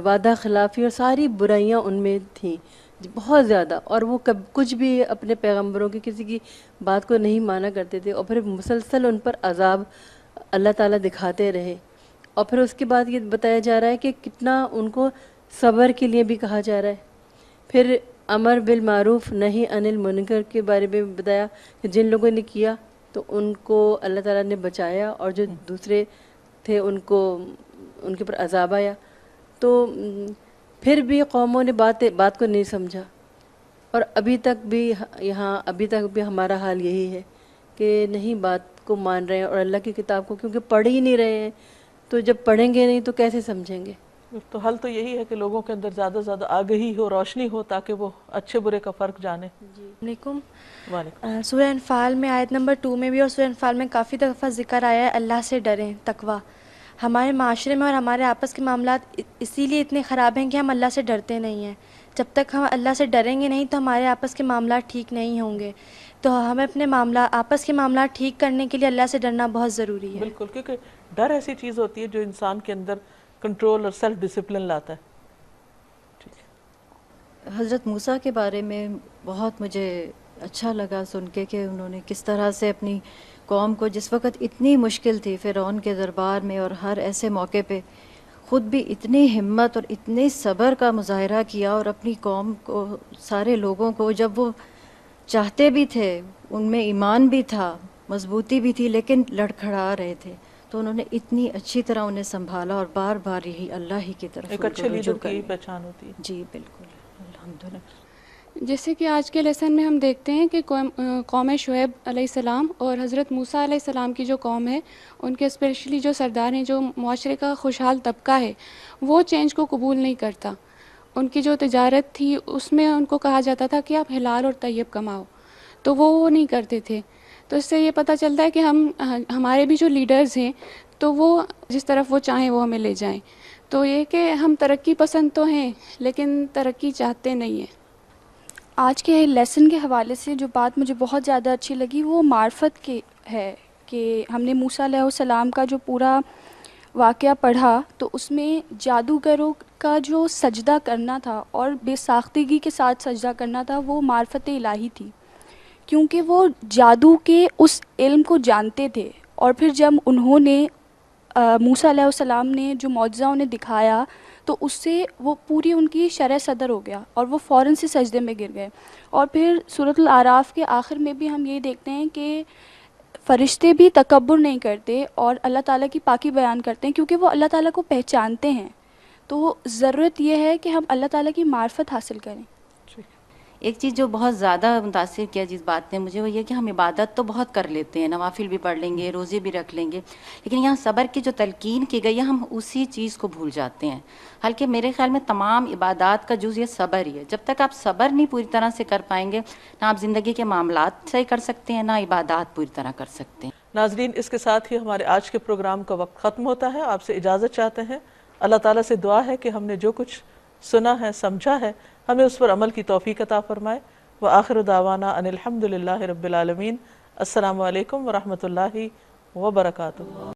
[SPEAKER 2] وعدہ خلافی اور ساری برائیاں ان میں تھیں بہت زیادہ، اور وہ کچھ بھی اپنے پیغمبروں کی کسی کی بات کو نہیں مانا کرتے تھے، اور پھر مسلسل ان پر عذاب اللہ تعالیٰ دکھاتے رہے۔ اور پھر اس کے بعد یہ بتایا جا رہا ہے کہ کتنا ان کو صبر کے لیے بھی کہا جا رہا ہے۔ پھر امر بالمعروف نہی عن المنکر کے بارے میں بتایا کہ جن لوگوں نے کیا تو ان کو اللہ تعالیٰ نے بچایا، اور جو دوسرے تھے ان کے پر عذاب آیا۔ تو پھر بھی قوموں نے بات کو نہیں سمجھا، اور ابھی تک بھی ہمارا حال یہی ہے کہ نہیں بات کو مان رہے ہیں اور اللہ کی کتاب کو کیونکہ پڑھ ہی نہیں رہے ہیں، تو جب پڑھیں گے نہیں تو کیسے سمجھیں گے؟
[SPEAKER 1] تو حل تو یہی ہے کہ لوگوں کے اندر زیادہ سے زیادہ آگہی ہو، روشنی ہو، تاکہ وہ اچھے برے کا فرق جانے۔
[SPEAKER 3] علیکم۔
[SPEAKER 1] وعلیکم۔
[SPEAKER 3] سورہ انفال میں آیت نمبر 2 میں بھی اور سورہ انفال میں کافی دفعہ ذکر آیا ہے اللہ سے ڈریں، تقویٰ۔ ہمارے معاشرے میں اور ہمارے آپس کے معاملات اسی لیے اتنے خراب ہیں کہ ہم اللہ سے ڈرتے نہیں ہیں۔ جب تک ہم اللہ سے ڈریں گے نہیں تو ہمارے آپس کے معاملات ٹھیک نہیں ہوں گے۔ تو ہمیں اپنے آپس کے معاملات ٹھیک کرنے کے لیے اللہ سے ڈرنا بہت ضروری ہے۔
[SPEAKER 1] بالکل، کیونکہ ڈر ایسی چیز ہوتی ہے جو انسان کے اندر کنٹرول اور سیلف ڈسپلن لاتا ہے۔
[SPEAKER 4] حضرت موسیٰ کے بارے میں بہت مجھے اچھا لگا سن کے کہ انہوں نے کس طرح سے اپنی قوم کو جس وقت اتنی مشکل تھی فرعون کے دربار میں اور ہر ایسے موقع پہ خود بھی اتنی ہمت اور اتنے صبر کا مظاہرہ کیا، اور اپنی قوم کو، سارے لوگوں کو، جب وہ چاہتے بھی تھے، ان میں ایمان بھی تھا، مضبوطی بھی تھی، لیکن لڑکھڑا رہے تھے، تو انہوں نے اتنی اچھی طرح انہیں سنبھالا اور بار بار یہی اللہ ہی کی طرف
[SPEAKER 1] ایک
[SPEAKER 4] ان کو
[SPEAKER 1] اچھے
[SPEAKER 4] رجوع
[SPEAKER 1] لیڈر کی
[SPEAKER 4] کرنے۔
[SPEAKER 1] پہچان ہوتی ہے۔
[SPEAKER 4] جی بالکل، الحمدللہ۔
[SPEAKER 5] جیسے کہ آج کے لیسن میں ہم دیکھتے ہیں کہ قوم شعیب علیہ السلام اور حضرت موسیٰ علیہ السلام کی جو قوم ہے، ان کے اسپیشلی جو سردار ہیں، جو معاشرے کا خوشحال طبقہ ہے، وہ چینج کو قبول نہیں کرتا۔ ان کی جو تجارت تھی اس میں ان کو کہا جاتا تھا کہ آپ حلال اور طیب کماؤ، تو وہ نہیں کرتے تھے۔ تو اس سے یہ پتہ چلتا ہے کہ ہمارے بھی جو لیڈرز ہیں تو وہ جس طرف وہ چاہیں وہ ہمیں لے جائیں۔ تو یہ کہ ہم ترقی پسند تو ہیں لیکن ترقی چاہتے نہیں ہیں۔
[SPEAKER 3] آج کے لیسن کے حوالے سے جو بات مجھے بہت زیادہ اچھی لگی وہ معرفت کی ہے، کہ ہم نے موسیٰ علیہ السلام کا جو پورا واقعہ پڑھا تو اس میں جادوگروں کا جو سجدہ کرنا تھا اور بے ساختگی کے ساتھ سجدہ کرنا تھا، وہ معرفت الہی تھی، کیونکہ وہ جادو کے اس علم کو جانتے تھے، اور پھر جب انہوں نے موسیٰ علیہ السلام نے جو معجزہ انہیں دکھایا تو اس سے وہ پوری ان کی شرح صدر ہو گیا اور وہ فوراً سے سجدے میں گر گئے۔ اور پھر سورۃ الاعراف کے آخر میں بھی ہم یہ دیکھتے ہیں کہ فرشتے بھی تکبر نہیں کرتے اور اللہ تعالیٰ کی پاکی بیان کرتے ہیں، کیونکہ وہ اللہ تعالیٰ کو پہچانتے ہیں۔ تو ضرورت یہ ہے کہ ہم اللہ تعالیٰ کی معرفت حاصل کریں۔
[SPEAKER 4] ایک چیز جو بہت زیادہ متاثر کیا جس بات نے مجھے، وہ یہ کہ ہم عبادت تو بہت کر لیتے ہیں، نوافل بھی پڑھ لیں گے، روزے بھی رکھ لیں گے، لیکن یہاں صبر کی جو تلقین کی گئی ہے ہم اسی چیز کو بھول جاتے ہیں۔ حالانکہ میرے خیال میں تمام عبادات کا جز یہ صبر ہی ہے۔ جب تک آپ صبر نہیں پوری طرح سے کر پائیں گے، نہ آپ زندگی کے معاملات صحیح کر سکتے ہیں، نہ عبادات پوری طرح کر سکتے ہیں۔
[SPEAKER 1] ناظرین، اس کے ساتھ ہی ہمارے آج کے پروگرام کا وقت ختم ہوتا ہے۔ آپ سے اجازت چاہتے ہیں۔ اللہ تعالیٰ سے دعا ہے کہ ہم نے جو کچھ سنا ہے، سمجھا ہے، ہمیں اس پر عمل کی توفیق عطا فرمائے۔ وآخر دعوانا ان الحمد للہ رب العالمین۔ السلام علیکم ورحمۃ اللہ وبرکاتہ۔